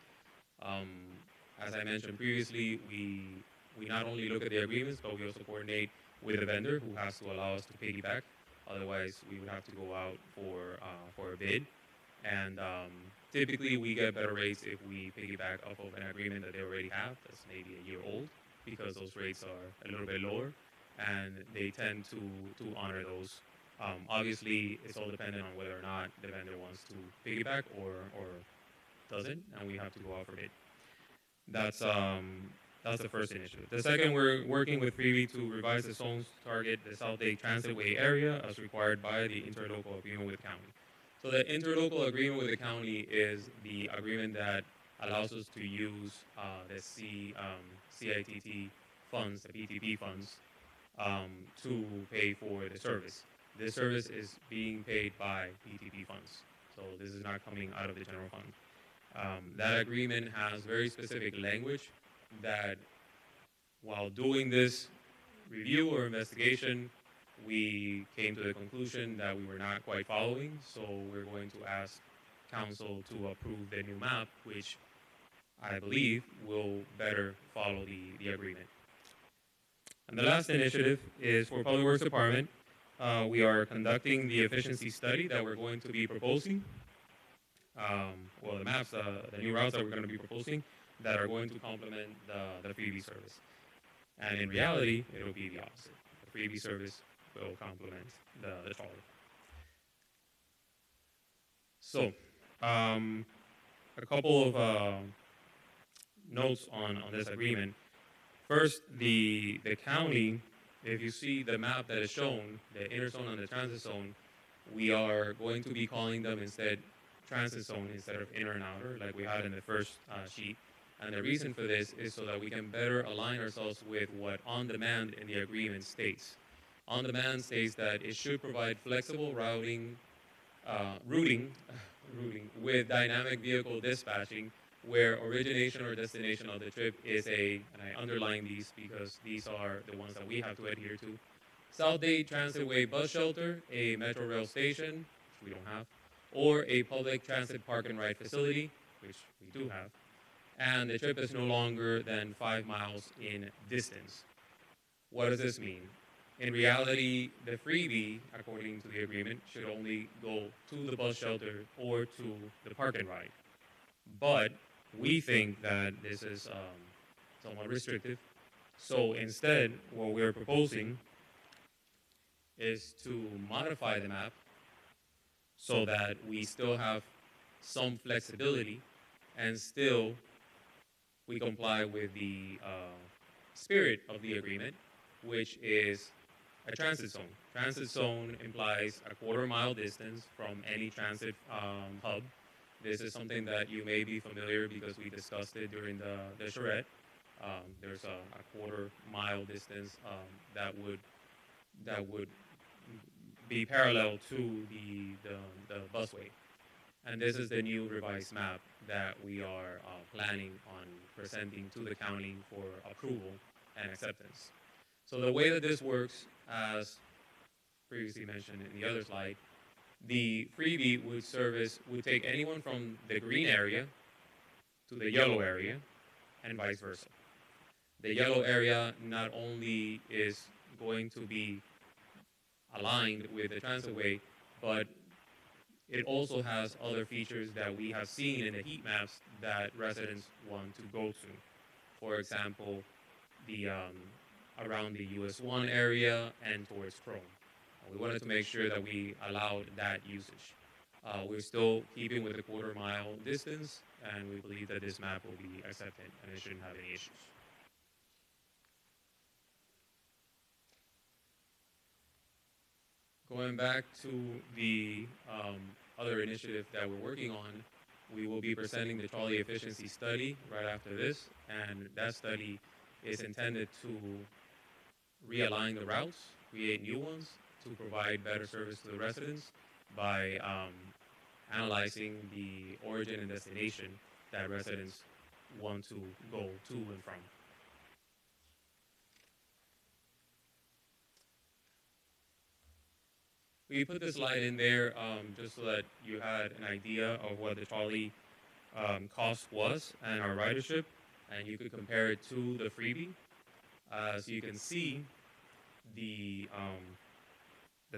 As I mentioned previously, we not only look at the agreements, but we also coordinate with the vendor who has to allow us to piggyback. Otherwise, we would have to go out for a bid. And typically, we get better rates if we piggyback off of an agreement that they already have that's maybe a year old, because those rates are a little bit lower, and they tend to honor those. Obviously, it's all dependent on whether or not the vendor wants to piggyback or doesn't, and we have to go out for bid. That's the first initiative. The second, we're working with Freebie to revise the zones to target the South Lake Transitway area as required by the interlocal agreement with the county. So the interlocal agreement with the county is the agreement that allows us to use the CITT funds, the PTP funds, to pay for the service. This service is being paid by PTP funds, so this is not coming out of the general fund. That agreement has very specific language that while doing this review or investigation, we came to the conclusion that we were not quite following, so we're going to ask council to approve the new map, which I believe will better follow the agreement. And the last initiative is for Public Works Department. We are conducting the efficiency study that we're going to be proposing. Well, the maps, the new routes that we're going to be proposing that are going to complement the Freebie service. And in reality, it'll be the opposite. The Freebie service will complement the trolley. So, a couple of notes on this agreement. First, the county, if you see the map that is shown, the inner zone and the transit zone, we are going to be calling them instead transit zone instead of inner and outer, like we had in the first sheet. And the reason for this is so that we can better align ourselves with what on-demand in the agreement states. On-demand states that it should provide flexible routing with dynamic vehicle dispatching, where origination or destination of the trip is and I underline these because these are the ones that we have to adhere to, South Dade Transitway Bus Shelter, a Metro Rail station, which we don't have, or a public transit park and ride facility, which we do have, and the trip is no longer than 5 miles in distance. What does this mean? In reality, the Freebie, according to the agreement, should only go to the bus shelter or to the park and ride. But we think that this is somewhat restrictive. So instead, what we're proposing is to modify the map so that we still have some flexibility and still we comply with the spirit of the agreement, which is a transit zone. Transit zone implies a quarter-mile distance from any transit hub. This is something that you may be familiar because we discussed it during the charrette. There's a quarter-mile distance that would be parallel to the busway. And this is the new revised map that we are planning on presenting to the county for approval and acceptance. So the way that this works, as previously mentioned in the other slide, the freebie would take anyone from the green area to the yellow area and vice versa. The yellow area not only is going to be aligned with the transitway, but it also has other features that we have seen in the heat maps that residents want to go to. For example, the around the US 1 area and towards Chrome. We wanted to make sure that we allowed that usage. We're still keeping with the quarter-mile distance, and we believe that this map will be accepted and it shouldn't have any issues. Going back to the other initiative that we're working on, we will be presenting the trolley efficiency study right after this, and that study is intended to realign the routes, create new ones, to provide better service to the residents by analyzing the origin and destination that residents want to go to and from. We put this slide in there just so that you had an idea of what the trolley cost was and our ridership, and you could compare it to the freebie. As you can see, the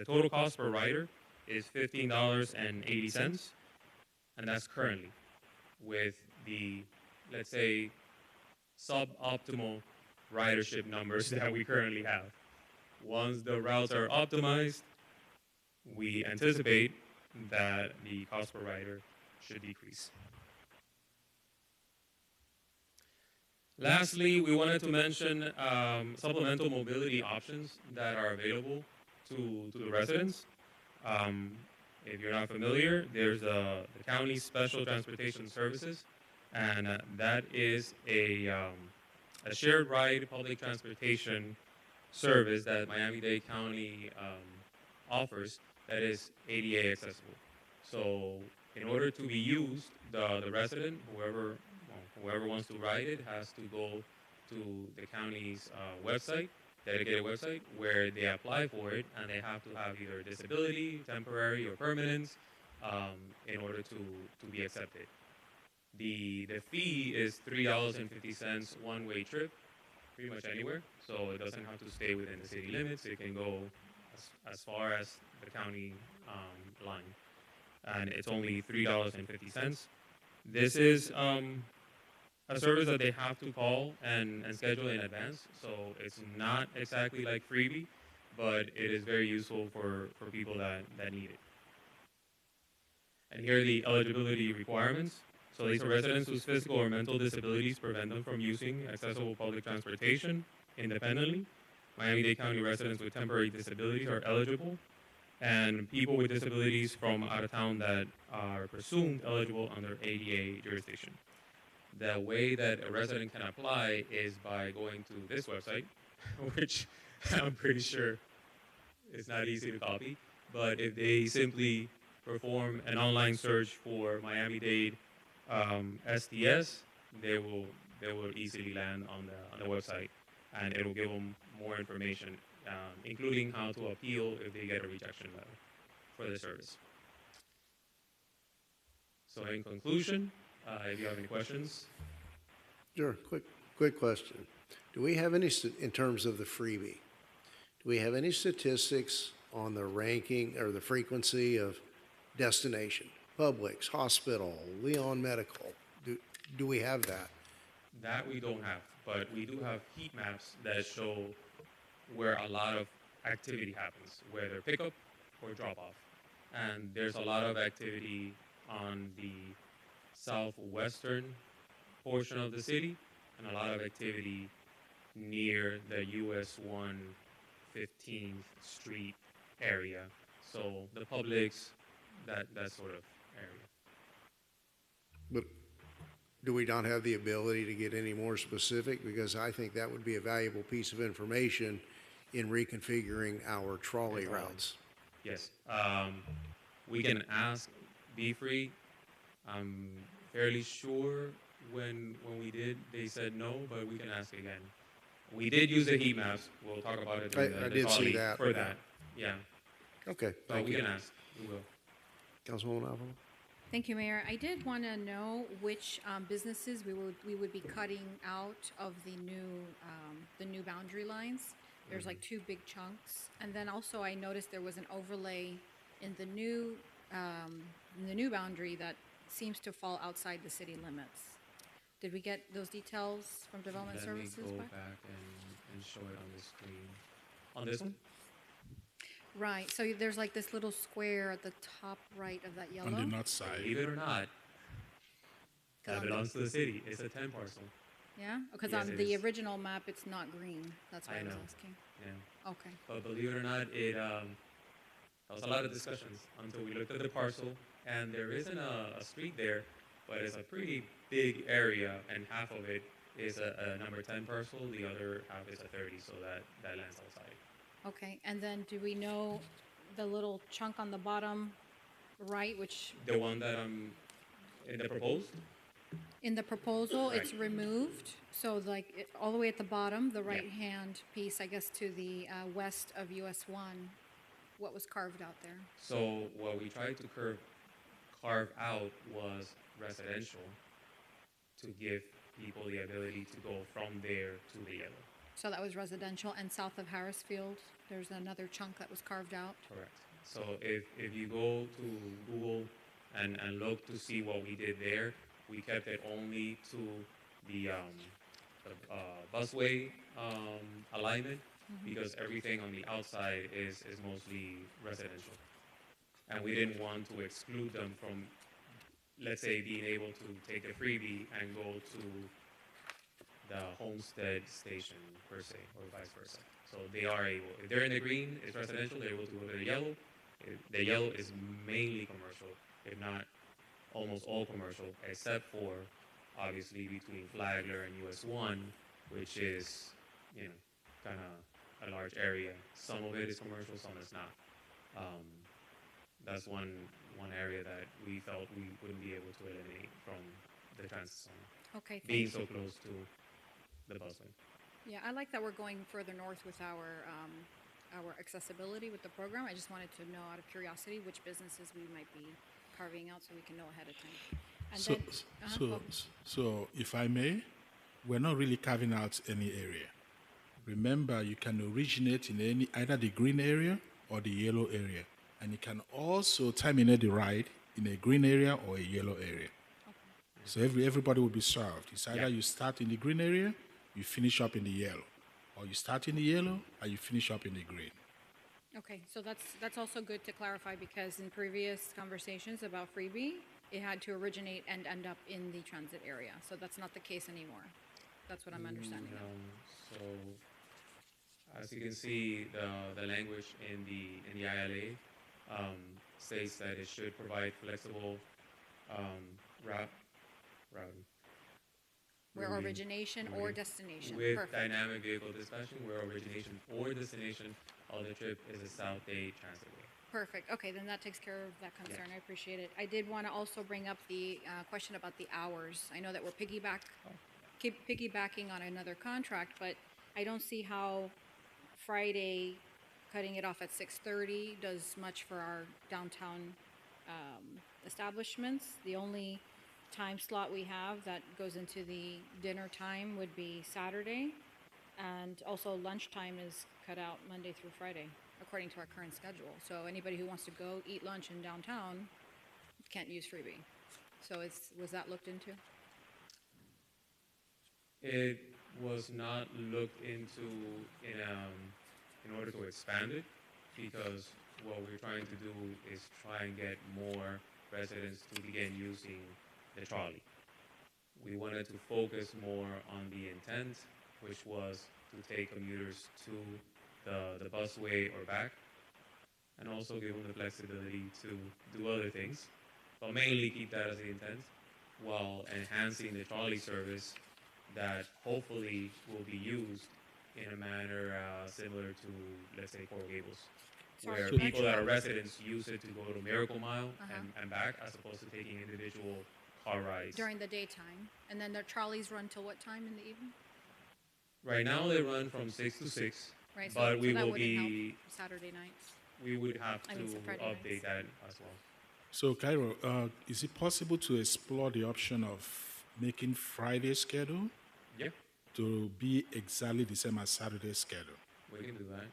total cost per rider is $15.80, and that's currently with the, let's say, suboptimal ridership numbers that we currently have. Once the routes are optimized, we anticipate that the cost per rider should decrease. Lastly, we wanted to mention supplemental mobility options that are available to the residents. If you're not familiar, there's the County Special Transportation Services, and that is a shared ride public transportation service that Miami-Dade County offers that is ADA accessible. So in order to be used, the resident, whoever wants to ride it, has to go to the county's website, dedicated website, where they apply for it, and they have to have either disability, temporary, or permanent, in order to be accepted. The fee is $3.50 one-way trip, pretty much anywhere, so it doesn't have to stay within the city limits. It can go as far as the county line, and it's only $3.50. This is a service that they have to call and schedule in advance, so it's not exactly like freebie, but it is very useful for people that need it. And here are the eligibility requirements. So these are residents whose physical or mental disabilities prevent them from using accessible public transportation independently. Miami-Dade County residents with temporary disabilities are eligible, and people with disabilities from out of town that are presumed eligible under ADA jurisdiction. The way that a resident can apply is by going to this website, which I'm pretty sure is not easy to copy, but if they simply perform an online search for Miami-Dade STS, they will easily land on the website, and it will give them more information, including how to appeal if they get a rejection letter for the service. So in conclusion, if you have any questions. Sure, quick question. Do we have any, in terms of the freebie, do we have any statistics on the ranking or the frequency of destination? Publix, hospital, Leon Medical, do we have that? That we don't have, but we do have heat maps that show where a lot of activity happens, whether pickup or drop off. And there's a lot of activity on the southwestern portion of the city, and a lot of activity near the US 1 15th Street area. So the Publix, that sort of area. But do we not have the ability to get any more specific? Because I think that would be a valuable piece of information in reconfiguring our trolley routes. Yes, we can ask Be Free. I'm fairly sure when we did, they said no, but we can ask again. We did use the heat maps. We'll talk about it in I the did see trolley that. for that. Yeah, Okay, so thank we you. can ask. We will. Councilwoman Alvarado? Thank you, Mayor. I did want to know which businesses we would be cutting out of the new boundary lines. There's like two big chunks, and then also I noticed there was an overlay in the new boundary that seems to fall outside the city limits. Did we get those details from Development Let Services? me go back? back and show it on the screen. On this one? Right. So there's like this little square at the top right of that yellow. On the north side. Believe it or not, that on the- belongs to the city. It's a 10 parcel. Yeah. Because Yes, on it the is. original map, it's not green. That's why I I was know. asking. Yeah. Okay. But believe it or not, there was a lot of discussions until we looked at the parcel, and there isn't a street there, but it's a pretty big area, and half of it is a number 10 parcel, the other half is a 30, so that lands outside. Okay. And then do we know the little chunk on the bottom right, which The one that in the proposed, in the proposal, it's Right. removed? So like all the way at the bottom, the right-hand piece, I guess, to the west of US 1, what was carved out there? so what we tried to carve out was residential to give people the ability to go from there to the yellow. So that was residential, and south of Harrisfield, there's another chunk that was carved out. Correct. So if you go to Google and look to see what we did there, we kept it only to the busway alignment because everything on the outside is mostly residential. And we didn't want to exclude them from, let's say, being able to take the freebie and go to the Homestead station per se, or vice versa. So they are able, if they're in the green, it's residential, they're able to go to the yellow. The yellow is mainly commercial, if not almost all commercial, except for obviously between Flagler and US 1, which is, kind of a large area. Some of it is commercial, some is not. That's one area that we felt we wouldn't be able to eliminate from the transit zone, Okay, being thank you. so close to the busway. Yeah, I like that we're going further north with our accessibility with the program. I just wanted to know out of curiosity which businesses we might be carving out so we can know ahead of time. And So, then, so, go. so if I may, we're not really carving out any area. Remember, you can originate in either the green area or the yellow area, and you can also terminate the ride in a green area or a yellow area. So everybody will be served. It's either you start in the green area, you finish up in the yellow, or you start in the yellow and you finish up in the green. Okay, so that's also good to clarify because in previous conversations about freebie, it had to originate and end up in the transit area. So that's not the case anymore. That's what I'm understanding. So, as you can see, the language in the ILA states that it should provide flexible routing. Where Routing. origination or destination. With Perfect. dynamic vehicle dispatching, where origination or destination of the trip is a South Day Transitway. Perfect. Okay, then that takes care of that concern. I appreciate it. I did want to also bring up the question about the hours. I know that we're piggybacking on another contract, but I don't see how Friday cutting it off at 6:30 does much for our downtown establishments. The only time slot we have that goes into the dinner time would be Saturday, and also lunchtime is cut out Monday through Friday, according to our current schedule. So anybody who wants to go eat lunch in downtown can't use freebie. So was that looked into? It was not looked into in order to expand it, because what we're trying to do is try and get more residents to begin using the trolley. We wanted to focus more on the intent, which was to take commuters to the busway or back, and also give them the flexibility to do other things, but mainly keep that as the intent, while enhancing the trolley service that hopefully will be used in a manner similar to, let's say, Coral Gables, Sorry, where can I people that are try- residents use it to go to Miracle Mile and back, as opposed to taking individual car rides. During the daytime, and then the trolleys run till what time in the evening? Right now, they run from 6 to 6, Right, but we that will wouldn't help be, Saturday nights. we would have I to mean, Friday update nights. that as well. So, Cairo, is it possible to explore the option of making Friday schedule Yeah, to be exactly the same as Saturday schedule? we can do that.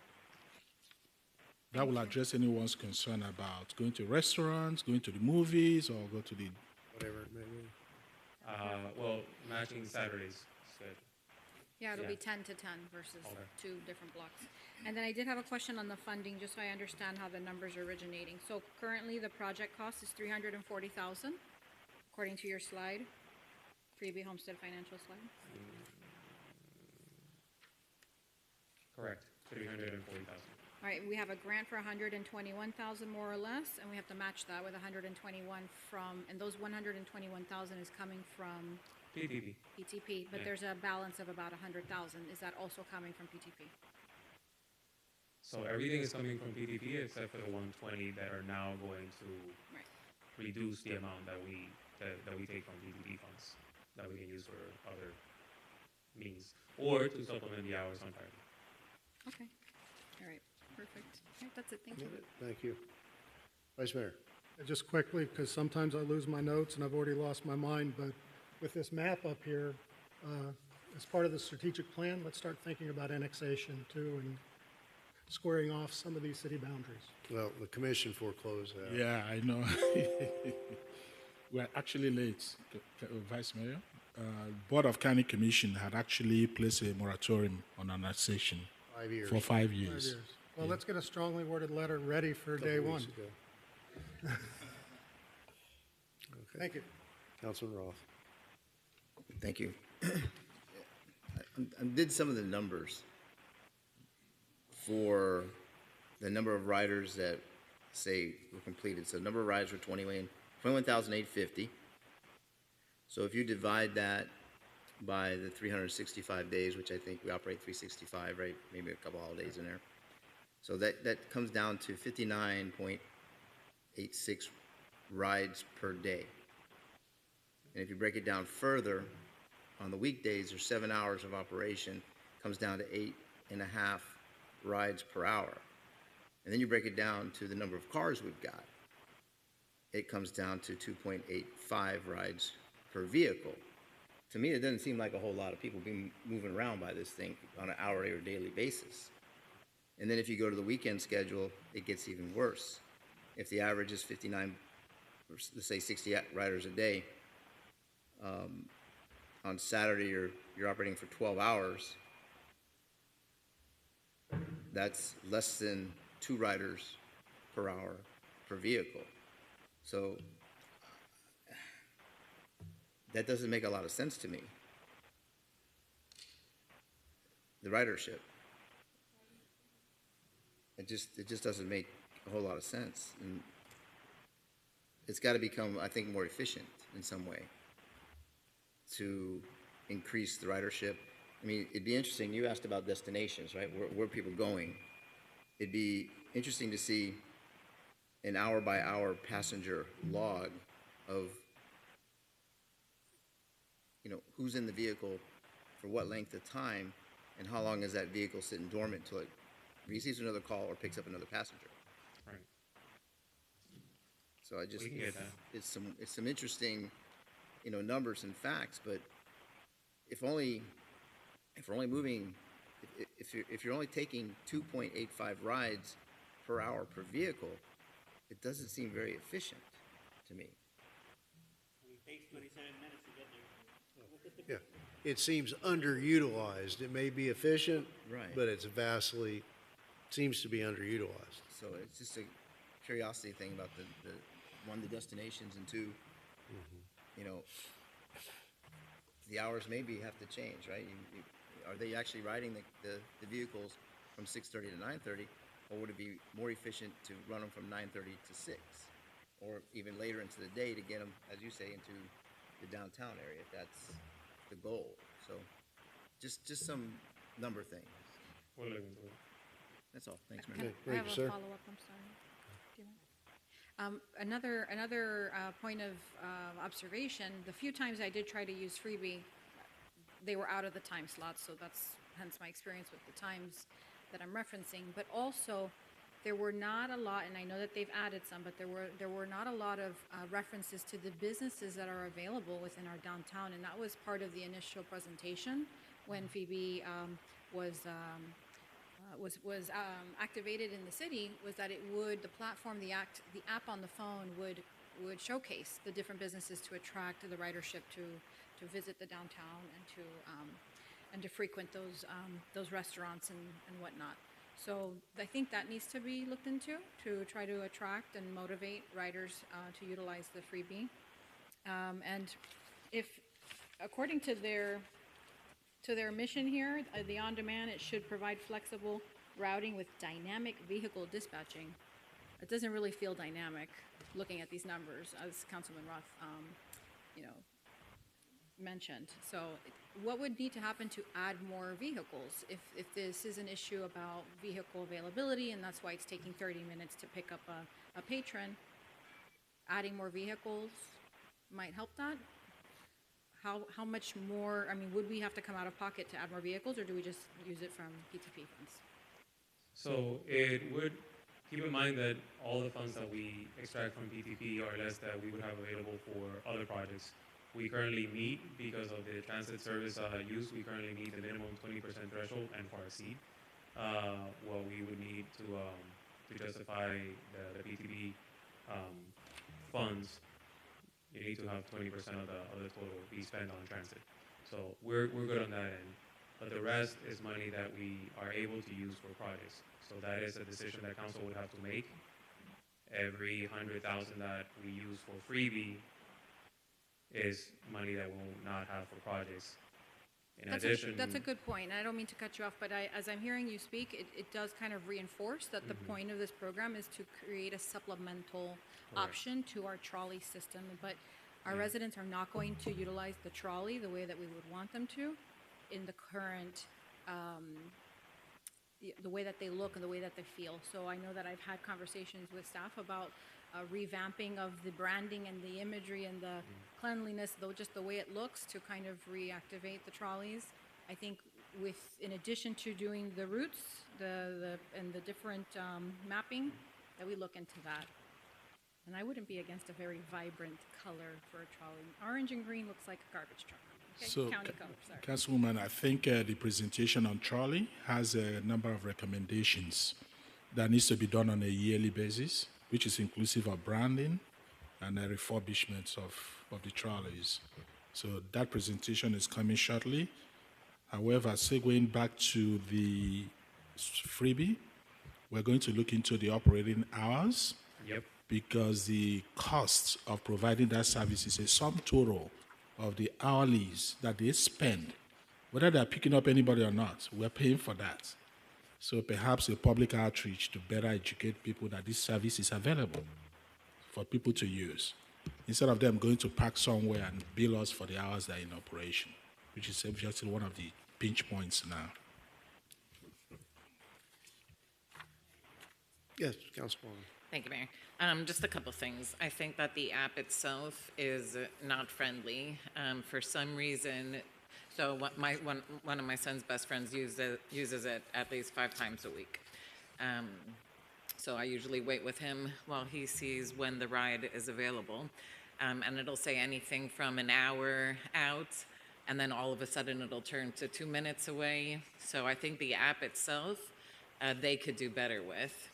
That will address anyone's concern about going to restaurants, going to the movies, or go to the. Whatever it may be. Well, matching Saturdays schedule. Yeah, it'll Yeah. be 10 to 10 versus Okay. 2 different blocks. And then I did have a question on the funding, just so I understand how the numbers are originating. So currently, the project cost is 340,000, according to your slide, Freebie Homestead financial slide. Correct, 340,000. All right, we have a grant for 121,000 more or less, and we have to match that with 121 from, and those 121,000 is coming from PTP. PTP, but Yeah. there's a balance of about 100,000. Is that also coming from PTP? So everything is coming from PTP except for the 120 that are now going to Right. reduce the amount that we take from PTP funds that we can use for other means, or to supplement the hours on Friday. Okay, all right, perfect. All right, that's it, thank you. Thank you. Vice Mayor. Just quickly, because sometimes I lose my notes and I've already lost my mind, but with this map up here, as part of the strategic plan, let's start thinking about annexation too and squaring off some of these city boundaries. Well, the commission foreclosed that. Yeah, I know. We're actually late, Vice Mayor. Board of County Commission had actually placed a moratorium on annexation 5 years. for 5 5 years. years. Well, let's get a strongly worded letter ready for Couple day weeks one. ago. Okay. Thank you. Councilman Roth. Thank you. I did some of the numbers for the number of riders that say were completed. So number of riders were 21,850. So if you divide that by the 365 days, which I think we operate 365, right? Maybe a couple holidays in there. So that comes down to 59.86 rides per day. And if you break it down further, on the weekdays, there's 7 hours of operation, comes down to 8.5 rides per hour. And then you break it down to the number of cars we've got. It comes down to 2.85 rides per vehicle. To me, it doesn't seem like a whole lot of people being moving around by this thing on an hourly or daily basis. And then if you go to the weekend schedule, it gets even worse. If the average is 59, or let's say 60 riders a day, on Saturday you're operating for 12 hours. That's less than 2 riders per hour per vehicle. So that doesn't make a lot of sense to me. The ridership. It just doesn't make a whole lot of sense. And it's got to become, I think, more efficient in some way to increase the ridership. I mean, it'd be interesting, you asked about destinations, right? Where are people going? It'd be interesting to see an hour-by-hour passenger log of, who's in the vehicle for what length of time, and how long is that vehicle sitting dormant till it receives another call or picks up another passenger. Right. So I just, We can get that. it's some interesting, numbers and facts, but if we're only moving, if you're only taking 2.85 rides per hour per vehicle, it doesn't seem very efficient to me. Yeah, it seems underutilized. It may be efficient. Right. But it's vastly, seems to be underutilized. So it's just a curiosity thing about the one, the destinations, and two, the hours maybe have to change, right? Are they actually riding the vehicles from 6:30 to 9:30, or would it be more efficient to run them from 9:30 to 6, or even later into the day to get them, as you say, into the downtown area, if that's the goal? So, just some number things. We'll look into it. That's all. Thanks, Can Mayor. Okay, I thank have you, a sir. follow-up? I'm sorry. Do you mind? Another point of observation, the few times I did try to use Freebie, they were out of the time slots, so that's hence my experience with the times that I'm referencing. But also, there were not a lot, and I know that they've added some, but there were not a lot of references to the businesses that are available within our downtown, and that was part of the initial presentation when Phoebe was activated in the city, was that it would, the platform, the app on the phone would showcase the different businesses to attract the ridership to visit the downtown and to frequent those restaurants and whatnot. So I think that needs to be looked into to try to attract and motivate riders to utilize the freebie. And if, according to their mission here, the on-demand, it should provide flexible routing with dynamic vehicle dispatching. It doesn't really feel dynamic looking at these numbers, as Councilman Roth, mentioned. So what would need to happen to add more vehicles? If this is an issue about vehicle availability, and that's why it's taking 30 minutes to pick up a patron, adding more vehicles might help that? How much more, I mean, would we have to come out of pocket to add more vehicles, or do we just use it from PTP funds? So it would, keep in mind that all the funds that we extract from PTP are less that we would have available for other projects. We currently meet, because of the transit service use, we currently meet the minimum 20% threshold and far exceed what we would need to justify the PTP funds. You need to have 20% of the total be spent on transit. So we're good on that end. But the rest is money that we are able to use for projects. So that is a decision that council would have to make. Every 100,000 that we use for freebie is money that we'll not have for projects. In addition, That's a good point. I don't mean to cut you off, but as I'm hearing you speak, it does kind of reinforce that the point of this program is to create a supplemental option to our trolley system. But our residents are not going to utilize the trolley the way that we would want them to in the current, the way that they look and the way that they feel. So I know that I've had conversations with staff about revamping of the branding and the imagery and the cleanliness, though just the way it looks, to kind of reactivate the trolleys. I think in addition to doing the routes, and the different mapping, that we look into that. And I wouldn't be against a very vibrant color for a trolley. Orange and green looks like a garbage truck. Okay? So, County color, sorry. Councilwoman, I think the presentation on trolley has a number of recommendations that needs to be done on a yearly basis, which is inclusive of branding and refurbishments of the trolleys. So that presentation is coming shortly. However, segueing back to the freebie, we're going to look into the operating hours. Yep. Because the cost of providing that service is a sum total of the hourlies that they spend. Whether they're picking up anybody or not, we're paying for that. So perhaps a public outreach to better educate people that this service is available for people to use, instead of them going to park somewhere and bill us for the hours they're in operation, which is just one of the pinch points now. Yes, Councilwoman. Thank you, Mayor. Just a couple things. I think that the app itself is not friendly. For some reason, so one of my son's best friends uses it at least 5 times a week. So I usually wait with him while he sees when the ride is available. And it'll say anything from an hour out, and then all of a sudden it'll turn to 2 minutes away. So I think the app itself, they could do better with.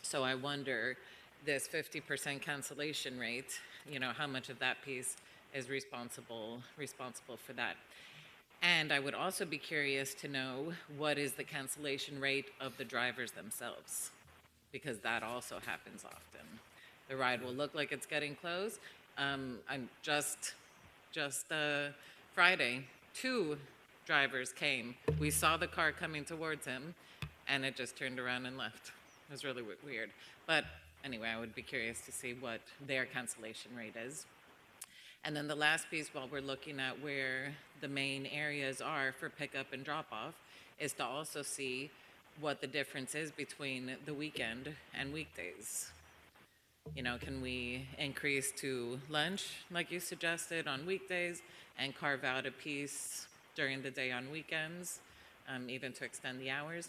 So I wonder, this 50% cancellation rate, how much of that piece is responsible for that? And I would also be curious to know, what is the cancellation rate of the drivers themselves? Because that also happens often. The ride will look like it's getting close. I'm just Friday, 2 drivers came. We saw the car coming towards him, and it just turned around and left. It was really weird. But anyway, I would be curious to see what their cancellation rate is. And then the last piece, while we're looking at where the main areas are for pickup and drop-off, is to also see what the difference is between the weekend and weekdays. You know, can we increase to lunch, like you suggested, on weekdays, and carve out a piece during the day on weekends, even to extend the hours?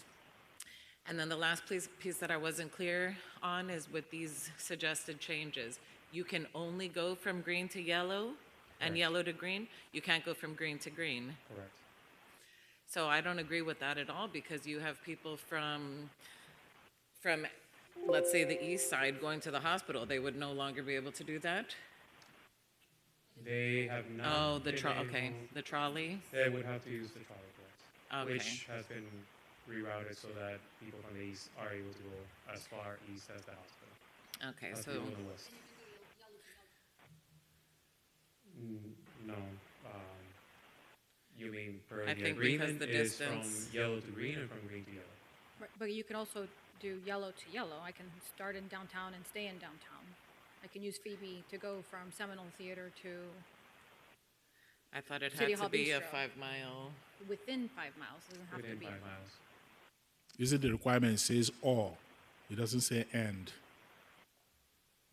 And then the last piece that I wasn't clear on is with these suggested changes. You can only go from green to yellow and yellow to green. You can't go from green to green. Correct. So I don't agree with that at all, because you have people from let's say the east side going to the hospital. They would no longer be able to do that. They have not. Oh, the been okay, able- the trolley. They would have to use the trolley, correct? Okay. Which has been rerouted so that people from the east are able to go as far east as the hospital. Okay, As so people in the west. No. You mean per I the think because agreement the is from distance- yellow to green or from green to yellow? Right, but you can also do yellow to yellow. I can start in downtown and stay in downtown. I can use Phoebe to go from Seminole Theater to I thought it City had to Hall be a Bistro. 5-mile. within 5 miles. It doesn't have Within to be. 5 miles. Is it the requirement says or? It doesn't say and.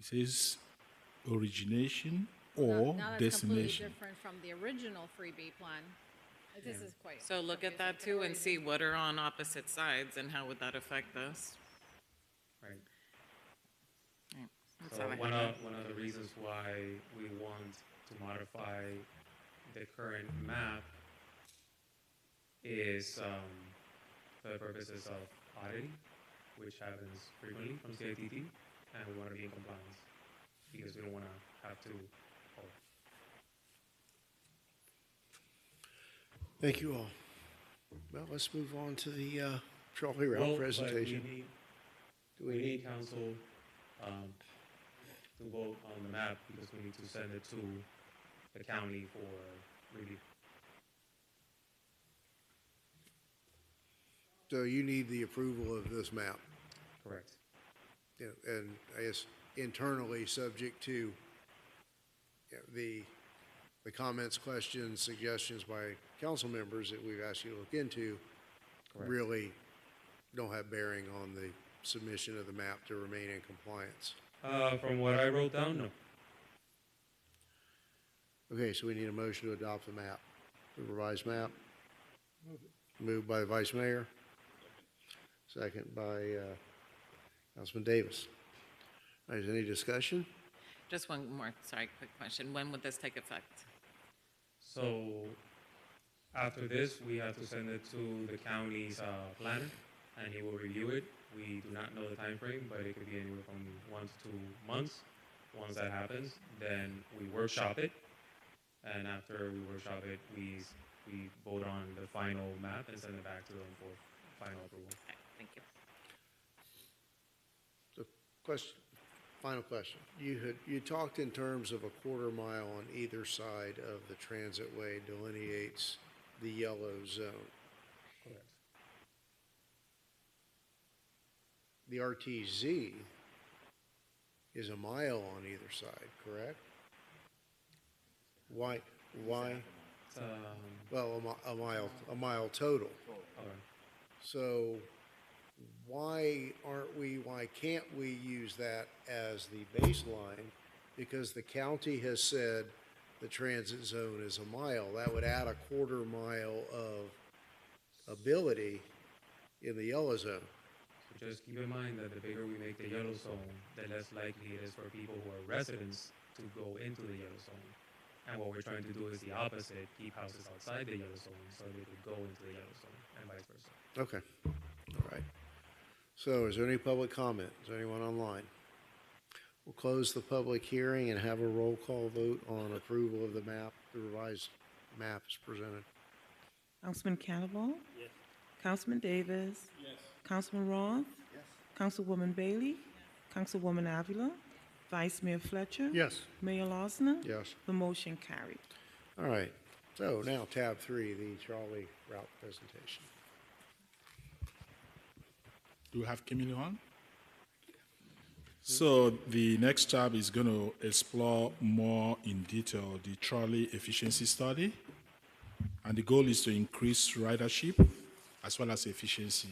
It says origination or Now that's completely destination. different from the original freebie plan. This is quite. So look at that too and see what are on opposite sides and how would that affect us. Right. That's So all I one have. of the reasons why we want to modify the current map is for the purposes of auditing, which happens frequently from CITT, and we want to be in compliance because we don't want to have to. Thank you all. Well, let's move on to the trolley route Well, but presentation. we need council to vote on the map because we need to send it to the county for review. So you need the approval of this map. Correct. Yeah, and I guess internally, subject to the comments, questions, suggestions by council members that we've asked you to look into Correct. really don't have bearing on the submission of the map to remain in compliance. From what I wrote down, no. Okay, so we need a motion to adopt the map, the revised map. Moved by the Vice Mayor. Second by Councilman Davis. All right, is any discussion? Just one more, sorry, quick question. When would this take effect? So after this, we have to send it to the county's planner, and he will review it. We do not know the time frame, but it could be anywhere from 1 to 2 months. Once that happens, then we workshop it, and after we workshop it, we vote on the final map and send it back to them for final approval. Okay, thank you. Question, final question. You talked in terms of a quarter mile on either side of the transit way delineates the yellow zone. Correct. The RTZ is a mile on either side, correct? Why, It's, well, a mile total. okay. So why can't we use that as the baseline? Because the county has said the transit zone is a mile. That would add a quarter mile of ability in the yellow zone. So just keep in mind that the bigger we make the yellow zone, the less likely it is for people who are residents to go into the yellow zone. And what we're trying to do is the opposite, keep houses outside the yellow zone so they could go into the yellow zone and vice versa. Okay, all right. So is there any public comment? Is there anyone online? We'll close the public hearing and have a roll call vote on approval of the map, the revised map is presented. Councilman Cannavale? Yes. Councilman Davis? Yes. Councilman Roth? Yes. Councilwoman Bailey? Councilwoman Avila? Vice Mayor Fletcher? Yes. Mayor Losner? Yes. The motion carried. All right, so now tab 3, the trolley route presentation. Do we have Kimberly on? So the next tab is going to explore more in detail the trolley efficiency study. And the goal is to increase ridership as well as efficiency.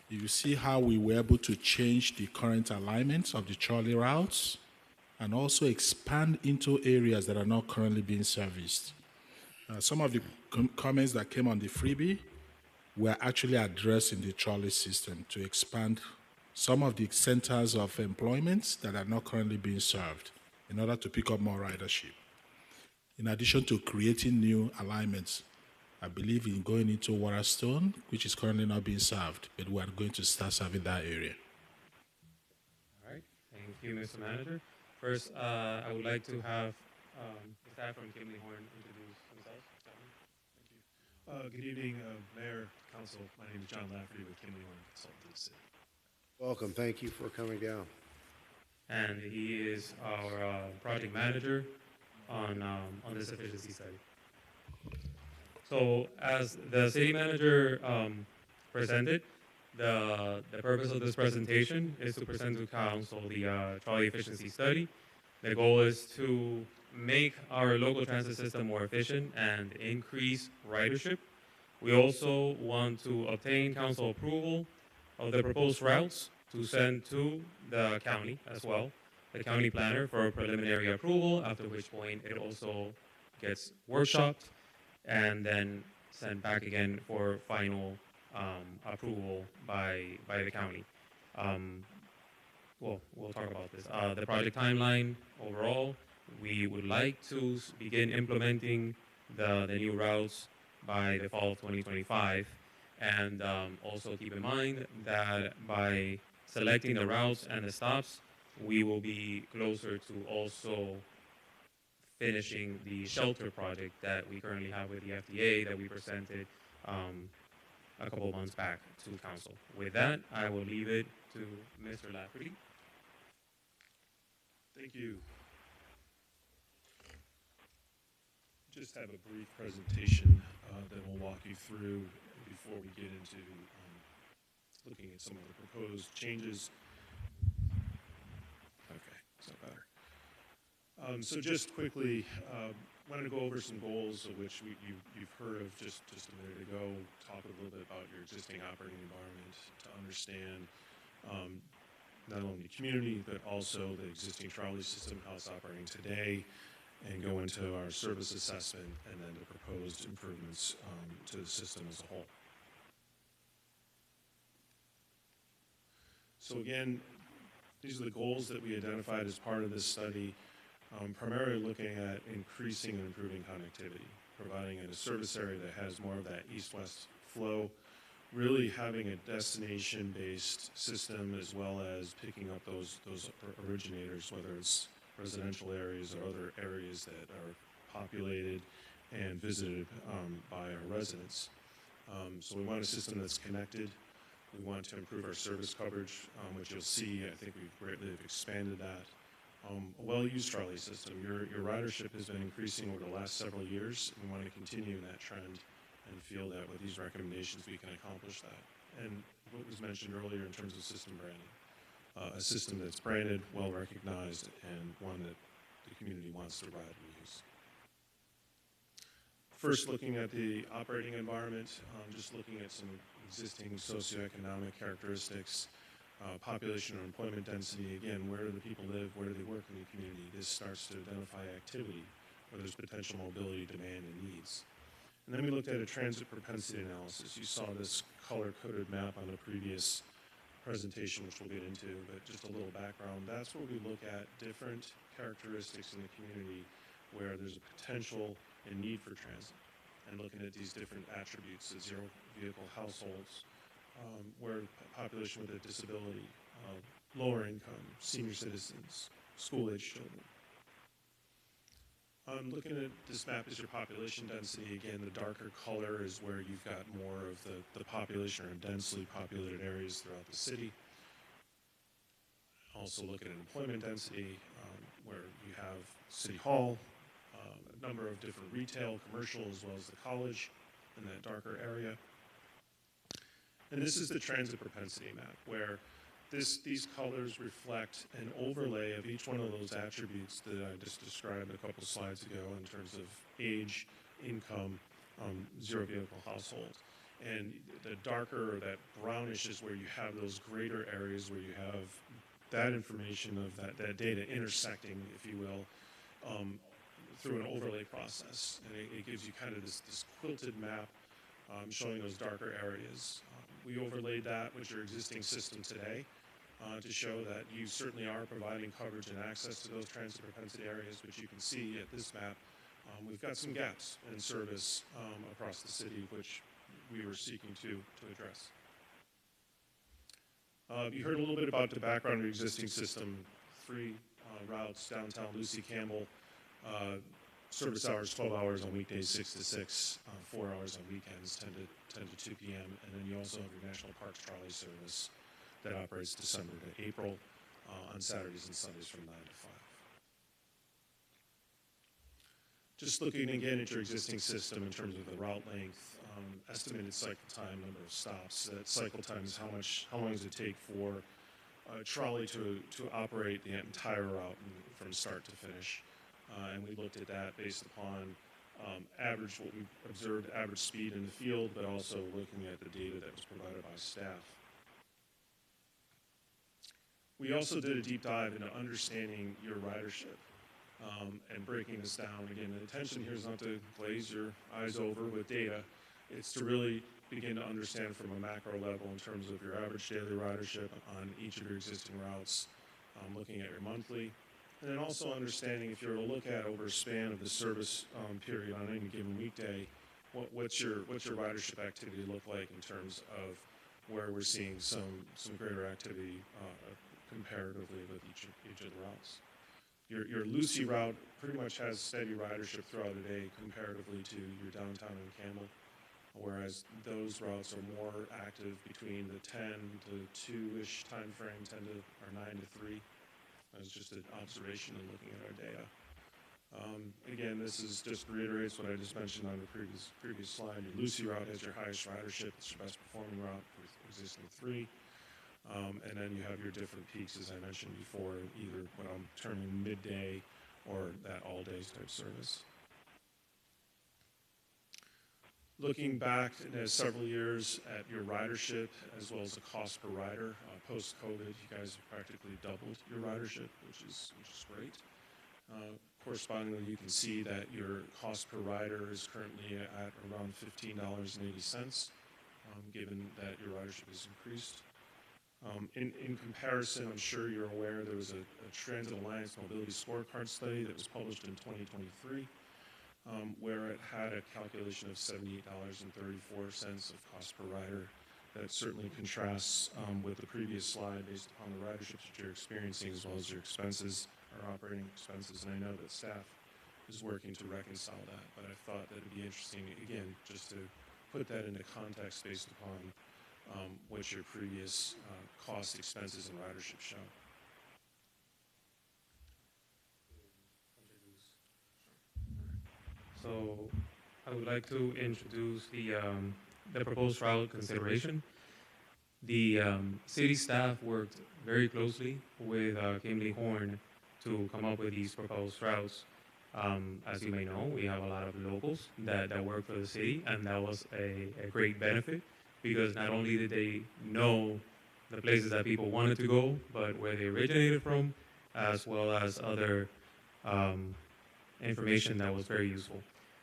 You see how we were able to change the current alignment of the trolley routes and also expand into areas that are not currently being serviced. Some of the comments that came on the freebie were actually addressed in the trolley system to expand some of the centers of employment that are not currently being served in order to pick up more ridership. In addition to creating new alignments, I believe in going into Waterstone, which is currently not being served, but we are going to start serving that area. All right, thank you, Mr. Manager. First, I would like to have the staff from Kimley Horn introduce themselves. Good evening, Mayor, Council. My name is John Lafferty with Kimley Horn Consultants City. Welcome. Thank you for coming down. And he is our project manager on this efficiency study. So as the city manager presented, the purpose of this presentation is to present to council the trolley efficiency study. The goal is to make our local transit system more efficient and increase ridership. We also want to obtain council approval of the proposed routes to send to the county as well, the county planner for preliminary approval, after which point it also gets workshopped and then sent back again for final approval by the county. Well, we'll talk about this. The project timeline overall, we would like to begin implementing the new routes by the fall of 2025. And also keep in mind that by selecting the routes and the stops, we will be closer to also finishing the shelter project that we currently have with the FDA that we presented a couple months back to council. With that, I will leave it to Mr. Lafferty. Thank you. Just have a brief presentation that we'll walk you through before we get into looking at some of the proposed changes. Okay, is that better? So just quickly, wanted to go over some goals of which you've heard of just a minute ago. Talk a little bit about your existing operating environment to understand not only the community but also the existing trolley system, how it's operating today, and go into our service assessment and then the proposed improvements to the system as a whole. So again, these are the goals that we identified as part of this study, primarily looking at increasing and improving connectivity, providing a service area that has more of that east-west flow, really having a destination-based system as well as picking up those originators, whether it's residential areas or other areas that are populated and visited by our residents. So we want a system that's connected. We want to improve our service coverage, which you'll see, I think we've greatly expanded that. A well-used trolley system. Your ridership has been increasing over the last several years. We want to continue that trend and feel that with these recommendations we can accomplish that. And what was mentioned earlier in terms of system branding. A system that's branded, well-recognized, and one that the community wants to ride and use. First, looking at the operating environment, just looking at some existing socioeconomic characteristics, population or employment density. Again, where do the people live? Where do they work in the community? This starts to identify activity where there's potential mobility, demand, and needs. And then we looked at a transit propensity analysis. You saw this color-coded map on the previous presentation, which we'll get into, but just a little background. That's where we look at different characteristics in the community where there's a potential and need for transit, and looking at these different attributes, the zero vehicle households, where population with a disability, lower income, senior citizens, school-age children. Looking at this map is your population density. Again, the darker color is where you've got more of the population or densely populated areas throughout the city. Also looking at employment density, where you have City Hall, a number of different retail, commercial, as well as the college in that darker area. And this is the transit propensity map, where these colors reflect an overlay of each one of those attributes that I just described a couple slides ago in terms of age, income, zero vehicle household. And the darker or that brownish is where you have those greater areas where you have that information of that data intersecting, if you will, through an overlay process. And it gives you kind of this quilted map showing those darker areas. We overlaid that with your existing system today to show that you certainly are providing coverage and access to those transit propensity areas, but you can see at this map, we've got some gaps in service across the city, which we were seeking to address. You heard a little bit about the background of the existing system. 3 routes, downtown Lucy Campbell, service hours 12 hours on weekdays, 6 to 6, 4 hours on weekends, 10 to 2 p.m. And then you also have your National Parks trolley service that operates December to April on Saturdays and Sundays from 9 to 5. Just looking again at your existing system in terms of the route length, estimated cycle time, number of stops. That cycle time is how long does it take for a trolley to operate the entire route from start to finish. And we looked at that based upon average, what we observed, average speed in the field, but also looking at the data that was provided by staff. We also did a deep dive into understanding your ridership and breaking this down. Again, the intention here is not to glaze your eyes over with data. It's to really begin to understand from a macro level in terms of your average daily ridership on each of your existing routes, looking at your monthly, and then also understanding if you're to look at over a span of the service period on any given weekday, what's your ridership activity look like in terms of where we're seeing some greater activity comparatively with each of the routes. Your Lucy route pretty much has steady ridership throughout the day comparatively to your downtown and Campbell, whereas those routes are more active between the 10 to 2-ish time frame, 9 to 3. That's just an observation in looking at our data. Again, this is just reiterates what I just mentioned on the previous slide. Your Lucy route has your highest ridership. It's your best performing route with existing 3. And then you have your different peaks, as I mentioned before, either what I'm terming midday or that all days type service. Looking back several years at your ridership as well as the cost per rider, post-COVID, you guys have practically doubled your ridership, which is great. Correspondingly, you can see that your cost per rider is currently at around $15.80, given that your ridership has increased. In comparison, I'm sure you're aware there was a Transit Alliance Mobility Scorecard study that was published in 2023, where it had a calculation of $78.34 of cost per rider. That certainly contrasts with the previous slide based upon the riderships that you're experiencing as well as your expenses, or operating expenses, and I know that staff is working to reconcile that, but I thought that it'd be interesting, again, just to put that into context based upon what your previous cost, expenses, and ridership show. So I would like to introduce the proposed route consideration. The city staff worked very closely with Kimberly Horn to come up with these proposed routes. As you may know, we have a lot of locals that work for the city, and that was a great benefit because not only did they know the places that people wanted to go, but where they originated from, as well as other information that was very useful.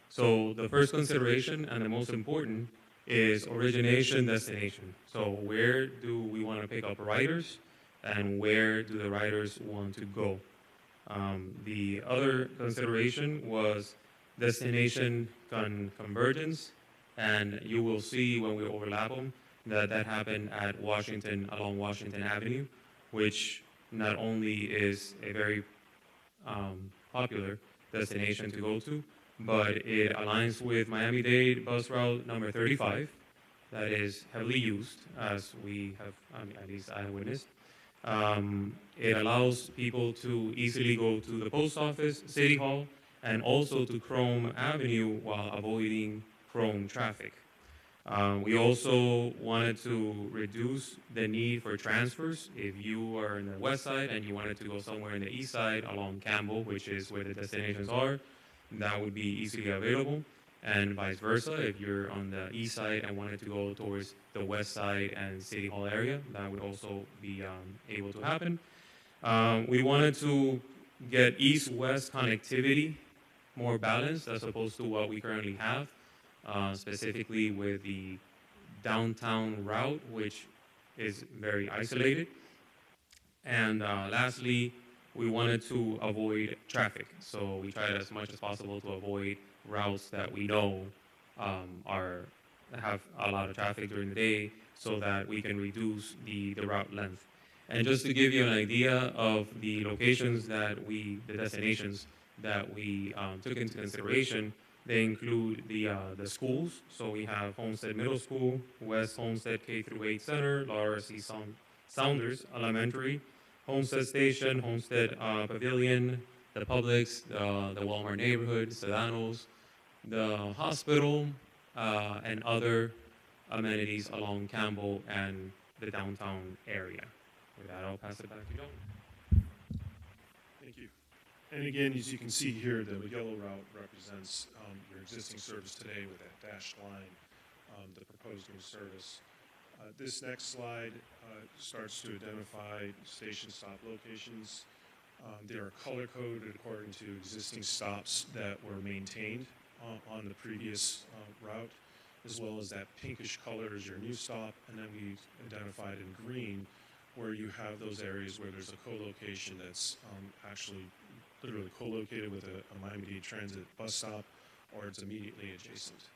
So the first consideration and the most important is origination destination. So where do we want to pick up riders and where do the riders want to go? The other consideration was destination convergence, and you will see when we overlap them that happened at Washington, along Washington Avenue, which not only is a very popular destination to go to, but it aligns with Miami-Dade bus route number 35 that is heavily used, as we have, at least I witnessed. It allows people to easily go to the post office, City Hall, and also to Chrome Avenue while avoiding Chrome traffic. We also wanted to reduce the need for transfers. If you are in the west side and you wanted to go somewhere in the east side along Campbell, which is where the destinations are, that would be easily available. And vice versa, if you're on the east side and wanted to go towards the west side and City Hall area, that would also be able to happen. We wanted to get east-west connectivity more balanced as opposed to what we currently have, specifically with the downtown route, which is very isolated. And lastly, we wanted to avoid traffic. So we tried as much as possible to avoid routes that we know have a lot of traffic during the day so that we can reduce the route length. And just to give you an idea of the locations the destinations that we took into consideration, they include the schools. So we have Homestead Middle School, West Homestead K-8 Center, Laura C. Saunders Elementary, Homestead Station, Homestead Pavilion, the Publix, the Walmart neighborhood, Sedanos, the hospital, and other amenities along Campbell and the downtown area. With that, I'll pass it back to John. Thank you. And again, as you can see here, the yellow route represents your existing service today with that dashed line, the proposed new service. This next slide starts to identify station stop locations. They are color coded according to existing stops that were maintained on the previous route, as well as that pinkish color is your new stop, and then we identified in green where you have those areas where there's a co-location that's actually literally co-located with a Miami-Dade Transit bus stop, or it's immediately adjacent.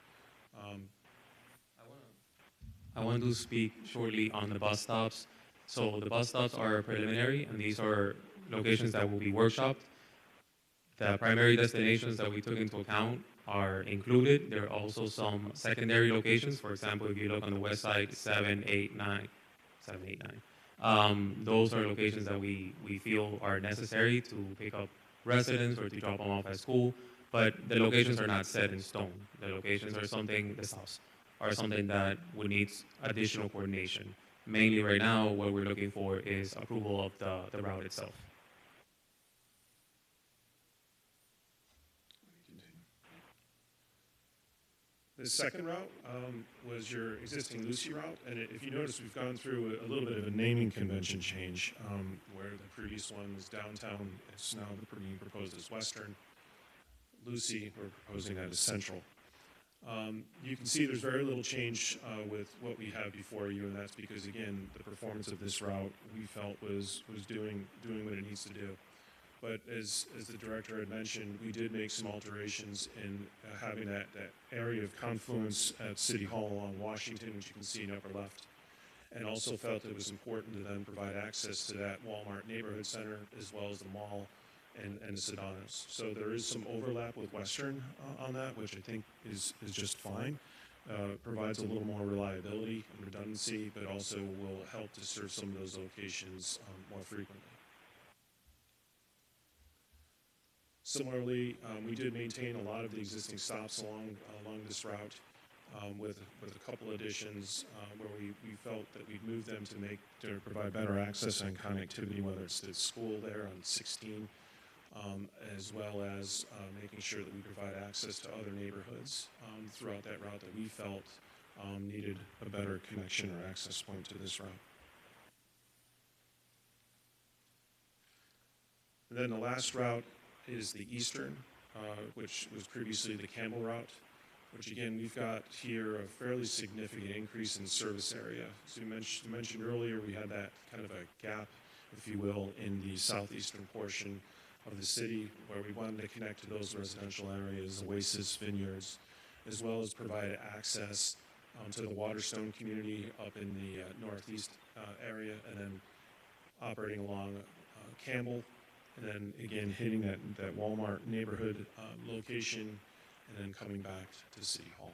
I want to speak shortly on the bus stops. So the bus stops are preliminary, and these are locations that will be workshopped. The primary destinations that we took into account are included. There are also some secondary locations. For example, if you look on the west side, 789. Those are locations that we feel are necessary to pick up residents or to drop them off at school, but the locations are not set in stone. The locations are something, the stops are something that would need additional coordination. Mainly right now, what we're looking for is approval of the route itself. The second route was your existing Lucy route, and if you notice, we've gone through a little bit of a naming convention change, where the previous one was downtown, it's now being proposed as Western. Lucy, we're proposing that as Central. You can see there's very little change with what we have before you, and that's because, again, the performance of this route we felt was doing what it needs to do. But as the director had mentioned, we did make some alterations in having that area of confluence at City Hall along Washington, which you can see in upper left, and also felt it was important to then provide access to that Walmart neighborhood center as well as the mall and the Sedanos. So there is some overlap with Western on that, which I think is just fine. Provides a little more reliability and redundancy, but also will help to serve some of those locations more frequently. Similarly, we did maintain a lot of the existing stops along this route with a couple additions where we felt that we'd move them to provide better access and connectivity, whether it's the school there on 16, as well as making sure that we provide access to other neighborhoods throughout that route that we felt needed a better connection or access point to this route. And then the last route is the Eastern, which was previously the Campbell route, which again, we've got here a fairly significant increase in service area. As you mentioned earlier, we had that kind of a gap, if you will, in the southeastern portion of the city where we wanted to connect to those residential areas, Oasis, Vineyards, as well as provide access to the Waterstone community up in the northeast area, and then operating along Campbell, and then again hitting that Walmart neighborhood location, and then coming back to City Hall.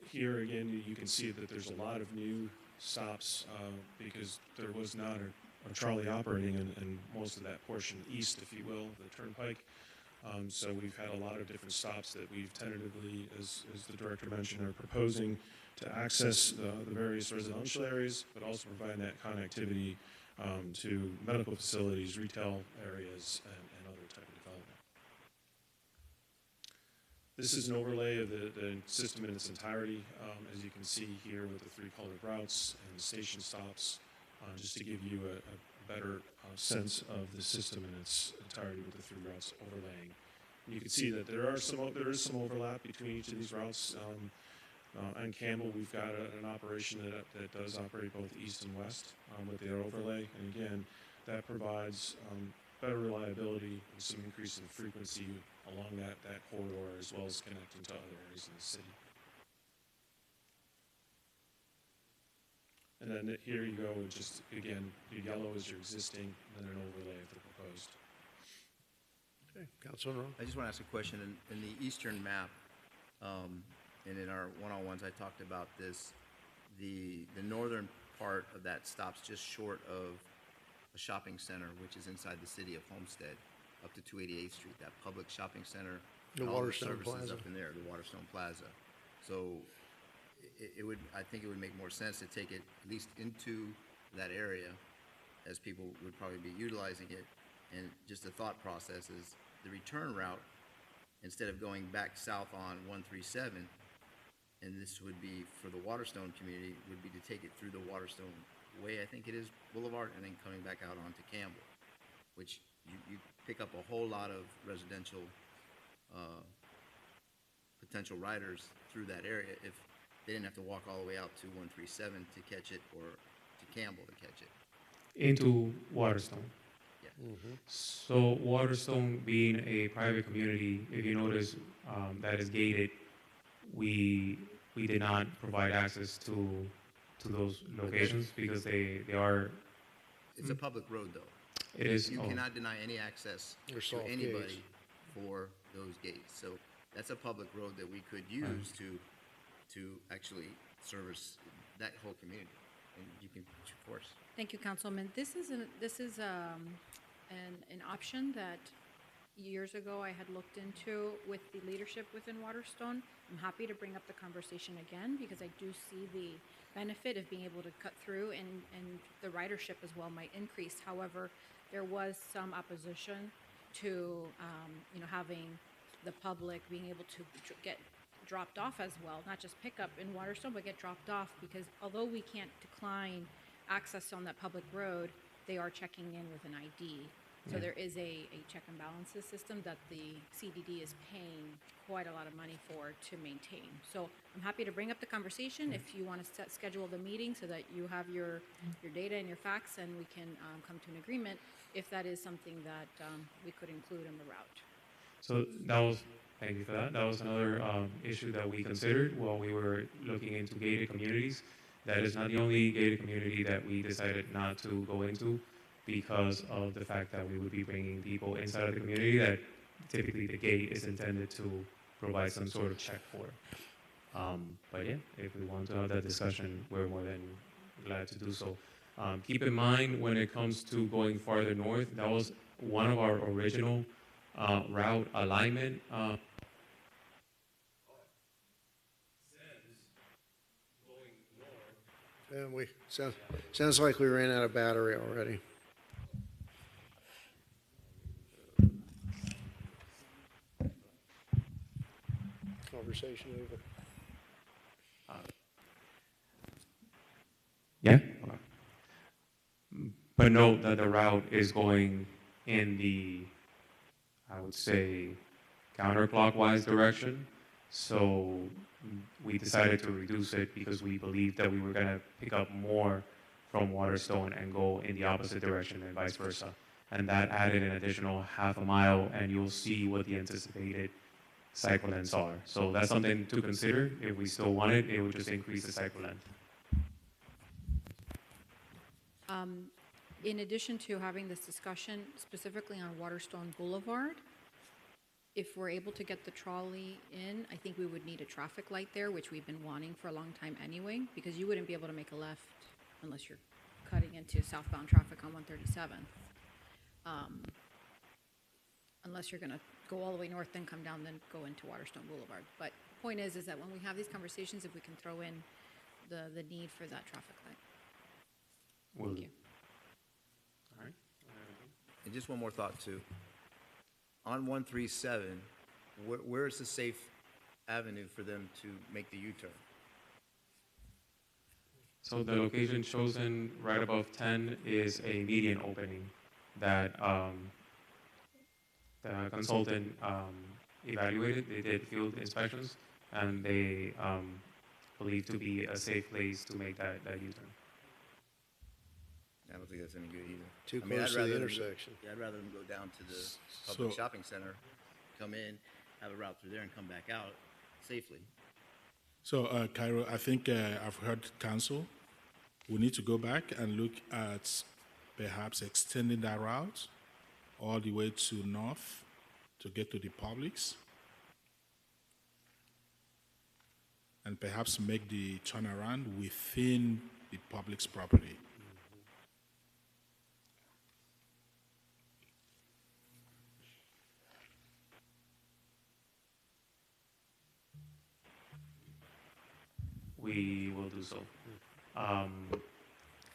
Here again, you can see that there's a lot of new stops because there was not a trolley operating in most of that portion east, if you will, the turnpike. So we've had a lot of different stops that we've tentatively, as the director mentioned, are proposing to access the various residential areas, but also provide that connectivity to medical facilities, retail areas, and other type of development. This is an overlay of the system in its entirety, as you can see here with the 3 colored routes and the station stops, just to give you a better sense of the system in its entirety with the 3 routes overlaying. And you can see that there is some overlap between each of these routes. On Campbell, we've got an operation that does operate both east and west with their overlay. And again, that provides better reliability and some increase in frequency along that corridor, as well as connecting to other areas in the city. And then here you go, with just, again, your yellow is your existing, and then an overlay of the proposed. Okay, Councilman Roth? I just want to ask a question. In the eastern map, and in our one-on-ones, I talked about this. The northern part of that stops just short of a shopping center, which is inside the city of Homestead, up to 288th Street, that public shopping center. The and all Waterstone services Plaza. up in there, the Waterstone Plaza. So I think it would make more sense to take it at least into that area, as people would probably be utilizing it. And just the thought process is the return route, instead of going back south on 137, and this would be for the Waterstone community, would be to take it through the Waterstone Way, I think it is, Boulevard, and then coming back out onto Campbell, which you pick up a whole lot of residential potential riders through that area if they didn't have to walk all the way out to 137 to catch it, or to Campbell to catch it. Into Waterstone. Yeah. So Waterstone being a private community, if you notice, that is gated, we did not provide access to those locations because they are. It's a public road, though. It is. You cannot deny any access They're to soft anybody gates. for those gates. So that's a public road that we could use to actually service that whole community. And you can, of course. Thank you, Councilman. This is an option that years ago I had looked into with the leadership within Waterstone. I'm happy to bring up the conversation again because I do see the benefit of being able to cut through, and the ridership as well might increase. However, there was some opposition to having the public being able to get dropped off as well, not just pick up in Waterstone, but get dropped off, because although we can't decline access on that public road, they are checking in with an ID. So there is a check and balances system that the CDD is paying quite a lot of money for to maintain. So I'm happy to bring up the conversation if you want to schedule the meeting so that you have your data and your facts, and we can come to an agreement if that is something that we could include in the route. So thank you for that. That was another issue that we considered while we were looking into gated communities. That is not the only gated community that we decided not to go into, because of the fact that we would be bringing people inside of the community that typically the gate is intended to provide some sort of check for. But yeah, if we want to have that discussion, we're more than glad to do so. Keep in mind, when it comes to going farther north, that was one of our original route alignment. And sounds like we ran out of battery already. Conversation over. Yeah. But note that the route is going in the, I would say, counterclockwise direction. So we decided to reduce it because we believed that we were going to pick up more from Waterstone and go in the opposite direction and vice versa. And that added an additional half a mile, and you'll see what the anticipated cycle lengths are. So that's something to consider. If we still want it, it would just increase the cycle length. In addition to having this discussion specifically on Waterstone Boulevard, if we're able to get the trolley in, I think we would need a traffic light there, which we've been wanting for a long time anyway, because you wouldn't be able to make a left unless you're cutting into southbound traffic on 137. Unless you're going to go all the way north, then come down, then go into Waterstone Boulevard. But point is that when we have these conversations, if we can throw in the need for that traffic light. Will do. you. All right. And just one more thought too. On 137, where is the safe avenue for them to make the U-turn? So the location chosen right above 10 is a median opening that the consultant evaluated. They did field inspections, and they believe to be a safe place to make that U-turn. I don't think that's any good either. Too I mean, close I'd to the rather them go- intersection. Yeah, I'd rather them go down to the public So- shopping center, come in, have a route through there and come back out safely. So, Cairo, I think I've heard council. We need to go back and look at perhaps extending that route all the way to north to get to the Publix, and perhaps make the turnaround within the Publix property. We will do so.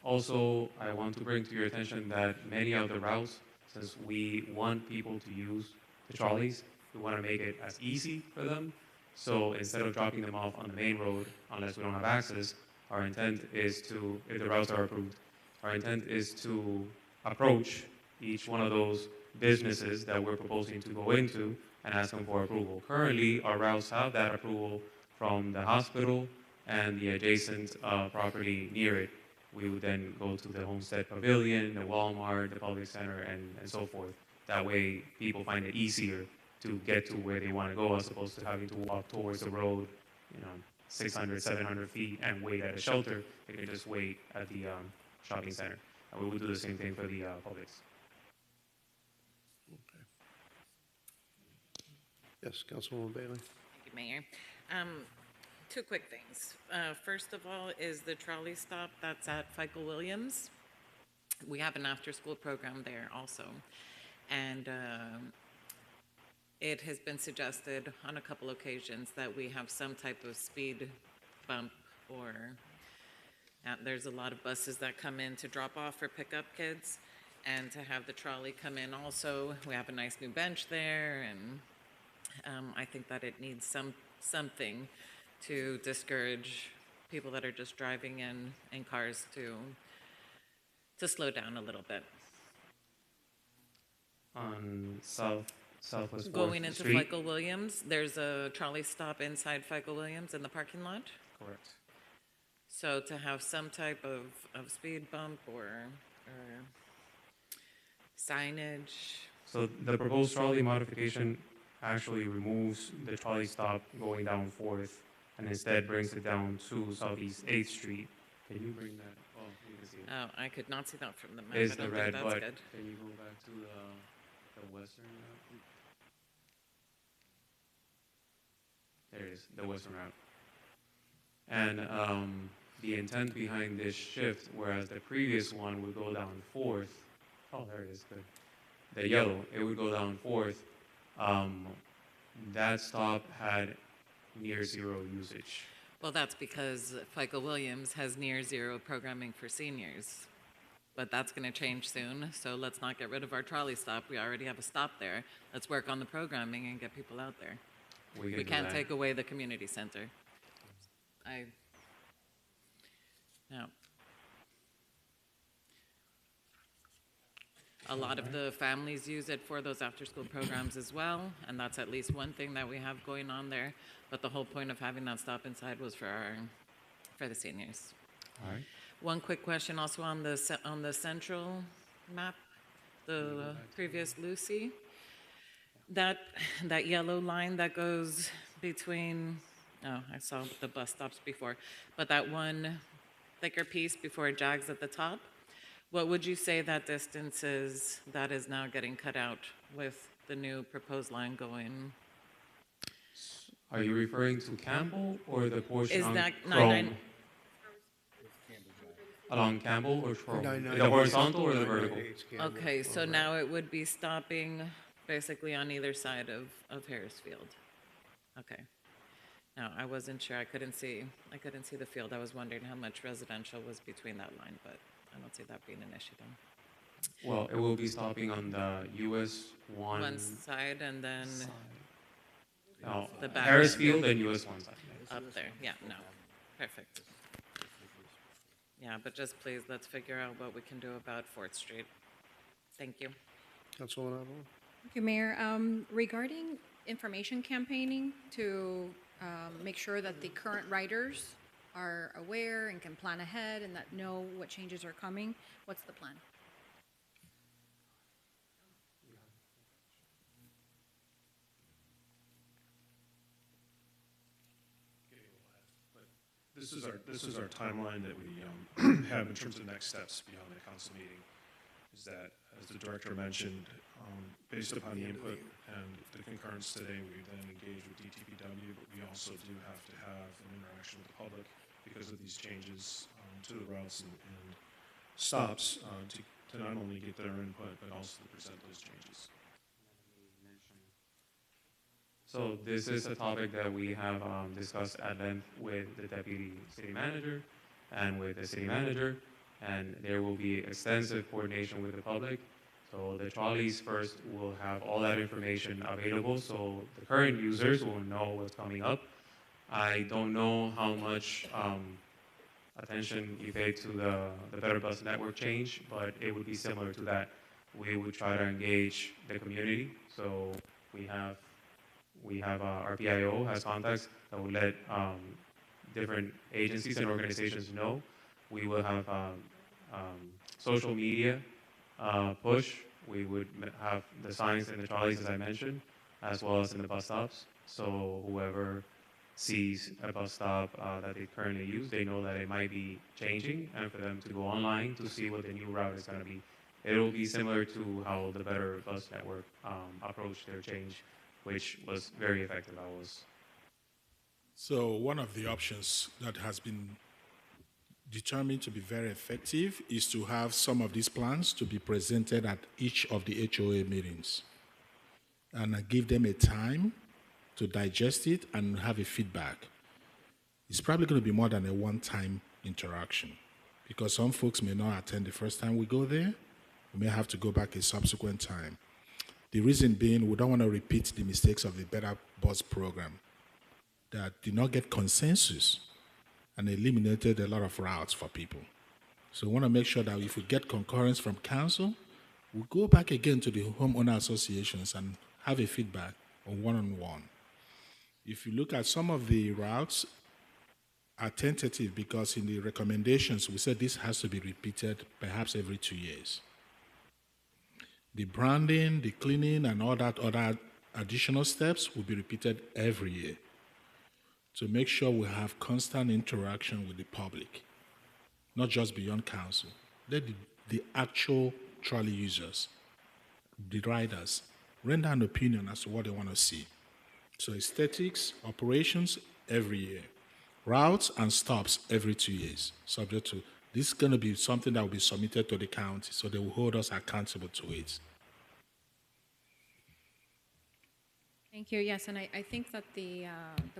Also, I want to bring to your attention that many of the routes, since we want people to use the trolleys, we want to make it as easy for them. So instead of dropping them off on the main road, unless we don't have access, our intent is to, if the routes are approved, our intent is to approach each one of those businesses that we're proposing to go into and ask them for approval. Currently, our routes have that approval from the hospital and the adjacent property near it. We would then go to the Homestead Pavilion, the Walmart, the Public Center, and so forth. That way, people find it easier to get to where they want to go as opposed to having to walk towards the road, 600, 700 feet and wait at a shelter. They can just wait at the shopping center. And we would do the same thing for the Publix. Yes, Councilwoman Bailey? Thank you, Mayor. Two quick things. First of all is the trolley stop that's at Michael Williams. We have an after-school program there also. And it has been suggested on a couple occasions that we have some type of speed bump or there's a lot of buses that come in to drop off or pick up kids, and to have the trolley come in also. We have a nice new bench there, and I think that it needs something to discourage people that are just driving in cars to slow down a little bit. On Southwest 4th Going into Street. Michael Williams, there's a trolley stop inside Michael Williams in the parking lot. Correct. So to have some type of speed bump or signage. So the proposed trolley modification actually removes the trolley stop going down 4th and instead brings it down to Southeast 8th Street. Can you bring that? Oh, you can see it. Oh, I could not see that from the map. It's I the don't red, think that's but good. can you go back to the western route? There it is, the western route. And the intent behind this shift, whereas the previous one would go down 4th, oh, there it is, good. The yellow, it would go down 4th. That stop had near zero usage. Well, that's because Michael Williams has near zero programming for seniors. But that's going to change soon, so let's not get rid of our trolley stop. We already have a stop there. Let's work on the programming and get people out there. We can We do can't that. take away the community center. No. A lot of the families use it for those after-school programs as well, and that's at least one thing that we have going on there. But the whole point of having that stop inside was for the seniors. All right. One quick question also on the central map, the previous Lucy. That yellow line that goes between, oh, I saw the bus stops before, but that one thicker piece before it jags at the top, what would you say that distance is that is now getting cut out with the new proposed line going? Are you referring to Campbell or the portion Is on that Chrome? 99? Along Campbell or Chrome? 99. The horizontal or the vertical? It's Campbell. Okay, so now it would be stopping basically on either side of Harris Field. Okay. No, I wasn't sure. I couldn't see the field. I was wondering how much residential was between that line, but I don't see that being an issue then. Well, it will be stopping on the US 1 One side and then side. No, the back Harris end. Field and US 1 side. Up there, yeah, no, perfect. Yeah, but just please, let's figure out what we can do about Fourth Street. Thank you. Councilwoman Avalon? Thank you, Mayor. Regarding information campaigning to make sure that the current writers are aware and can plan ahead and that know what changes are coming, what's the plan? This is our timeline that we have in terms of next steps beyond the council meeting. Is that, as the director mentioned, based upon the input and the concurrence today, we then engage with DTPW, but we also do have to have an interaction with the public because of these changes to the routes and stops to not only get their input, but also to present those changes. So this is a topic that we have discussed at length with the deputy city manager and with the city manager, and there will be extensive coordination with the public. So the trolleys first will have all that information available, so the current users will know what's coming up. I don't know how much attention you pay to the Better Bus Network change, but it would be similar to that. We would try to engage the community, so we have our PIO has contacts that will let different agencies and organizations know. We will have social media push. We would have the signs in the trolleys, as I mentioned, as well as in the bus stops. So whoever sees a bus stop that they currently use, they know that it might be changing, and for them to go online to see what the new route is going to be. It will be similar to how the Better Bus Network approached their change, which was very effective. So one of the options that has been determined to be very effective is to have some of these plans to be presented at each of the HOA meetings and give them a time to digest it and have a feedback. It's probably going to be more than a one-time interaction because some folks may not attend the first time we go there. We may have to go back a subsequent time. The reason being, we don't want to repeat the mistakes of the Better Bus program that did not get consensus and eliminated a lot of routes for people. So we want to make sure that if we get concurrence from council, we'll go back again to the homeowner associations and have a feedback on one-on-one. If you look at some of the routes are tentative because in the recommendations, we said this has to be repeated perhaps every 2 years. The branding, the cleaning, and all that other additional steps will be repeated every year to make sure we have constant interaction with the public, not just beyond council. Let the actual trolley users, the riders, render an opinion as to what they want to see. So aesthetics, operations, every year. Routes and stops every 2 years, subject to, this is going to be something that will be submitted to the county, so they will hold us accountable to it. Thank you. Yes, and I think that the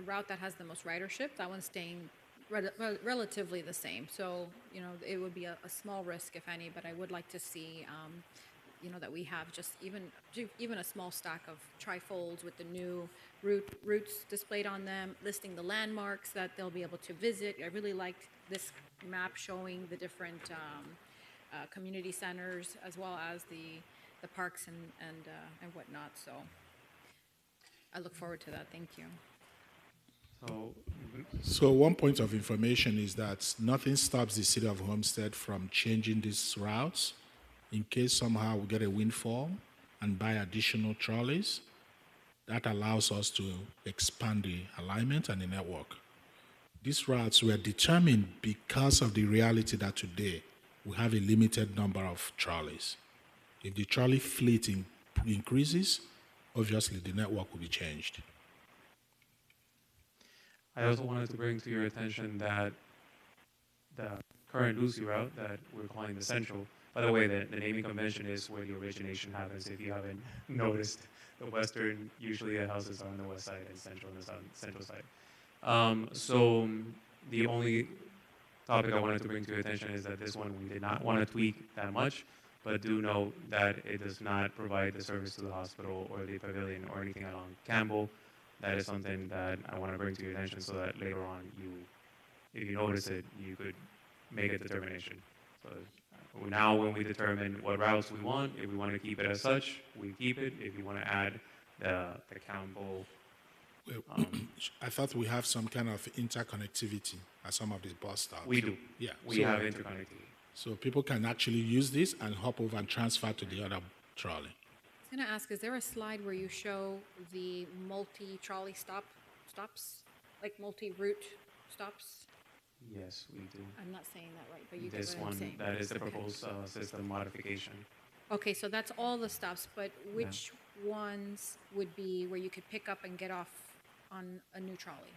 route that has the most ridership, that one's staying relatively the same. So, you know, it would be a small risk, if any, but I would like to see, you know, that we have just even a small stack of trifolds with the new routes displayed on them, listing the landmarks that they'll be able to visit. I really liked this map showing the different community centers as well as the parks and whatnot. So I look forward to that. Thank you. So one point of information is that nothing stops the city of Homestead from changing these routes in case somehow we get a windfall and buy additional trolleys. That allows us to expand the alignment and the network. These routes were determined because of the reality that today we have a limited number of trolleys. If the trolley fleet increases, obviously the network will be changed. I also wanted to bring to your attention that the current Lucy route that we're calling the Central, By the way, the naming convention is where the origination happens. If you haven't noticed, the western, usually the houses are on the west side and central on the central side. So the only topic I wanted to bring to your attention is that this one we did not want to tweak that much, but do note that it does not provide the service to the hospital or the pavilion or anything along Campbell. That is something that I want to bring to your attention so that later on if you notice it, you could make a determination. So now when we determine what routes we want, if we want to keep it as such, we keep it. If you want to add the Campbell, I thought we have some kind of interconnectivity at some of these bus stops. we do. Yeah. We have interconnectivity. So people can actually use this and hop over and transfer to the other trolley. I was going to ask, is there a slide where you show the multi-trolley stops, like multi-route stops? Yes, we do. I'm not saying that right, but you get This what I'm one, saying. that is the Okay. proposed system modification. Okay, so that's all the stops, but which ones would be where you could pick up and get off on a new trolley?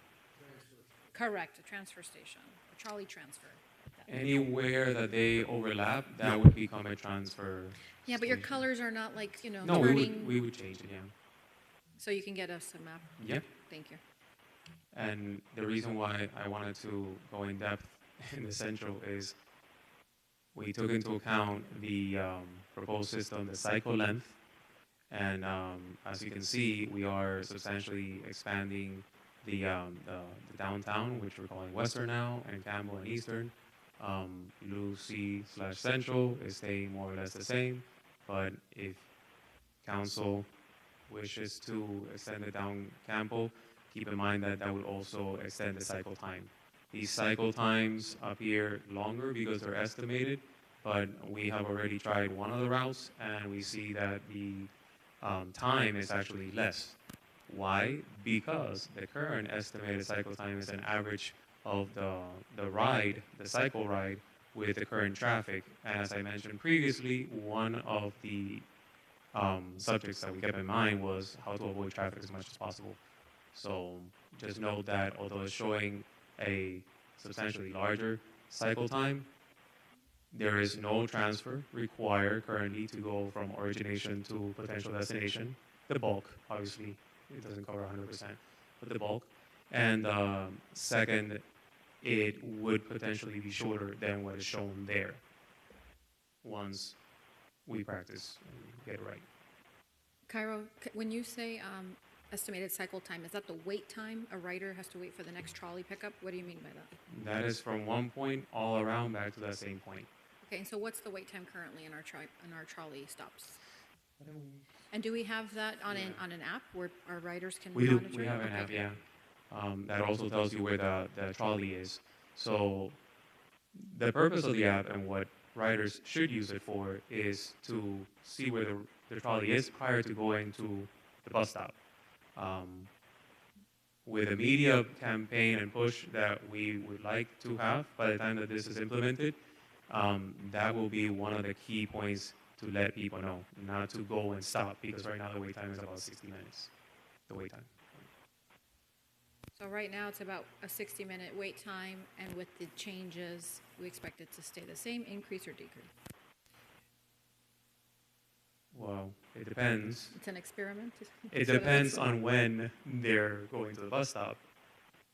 Correct, a transfer station, a trolley transfer. like that. Anywhere that they overlap, that would become a transfer. Yeah, but your station. colors are not like, No, turning, we would change it, yeah. so you can get us a map. Yeah. Thank you. And the reason why I wanted to go in depth in the central is we took into account the proposed system, the cycle length, and as you can see, we are substantially expanding the downtown, which we're calling Western now, and Campbell and Eastern. Lucy/Central is staying more or less the same, but if council wishes to extend it down Campbell, keep in mind that that would also extend the cycle time. These cycle times appear longer because they're estimated, but we have already tried one of the routes and we see that the time is actually less. Why? Because the current estimated cycle time is an average of the ride, the cycle ride, with the current traffic. And as I mentioned previously, one of the subjects that we kept in mind was how to avoid traffic as much as possible. So just note that although it's showing a substantially larger cycle time, there is no transfer required currently to go from origination to potential destination. The bulk, obviously, it doesn't cover 100%, but the bulk. And second, it would potentially be shorter than what is shown there once we practice and get it right. Cairo, when you say estimated cycle time, is that the wait time a rider has to wait for the next trolley pickup? What do you mean by that? That is from one point all around back to that same point. Okay, and so what's the wait time currently in our trolley stops? And do we have that on an app where our riders can We do. monitor? We have an Okay. app, yeah. That also tells you where the trolley is. So the purpose of the app and what riders should use it for is to see where the trolley is prior to going to the bus stop. With a media campaign and push that we would like to have by the time that this is implemented, that will be one of the key points to let people know, not to go and stop, because right now the wait time is about 60 minutes, the wait time. So right now, it's about a 60-minute wait time, and with the changes, we expect it to stay the same, increase, or decrease? Well, it depends. It's an experiment? It depends on when they're going to the bus stop.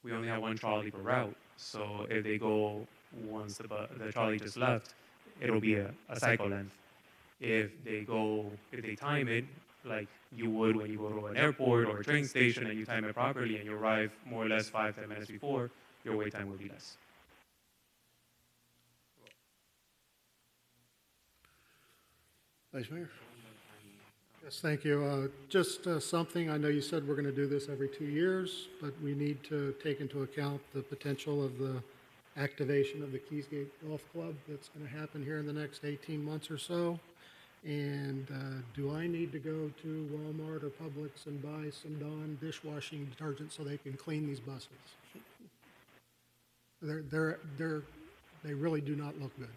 We only have one trolley per route, so if they go once the trolley just left, it'll be a cycle length. If they time it like you would when you go to an airport or a train station and you time it properly and you arrive more or less 5-10 minutes before, your wait time will be less. Vice Mayor? Yes, thank you. Just something, I know you said we're going to do this every 2 years, but we need to take into account the potential of the activation of the Keysgate Golf Club that's going to happen here in the next 18 months or so. And do I need to go to Walmart or Publix and buy some Dawn dishwashing detergent so they can clean these buses? They really do not look good.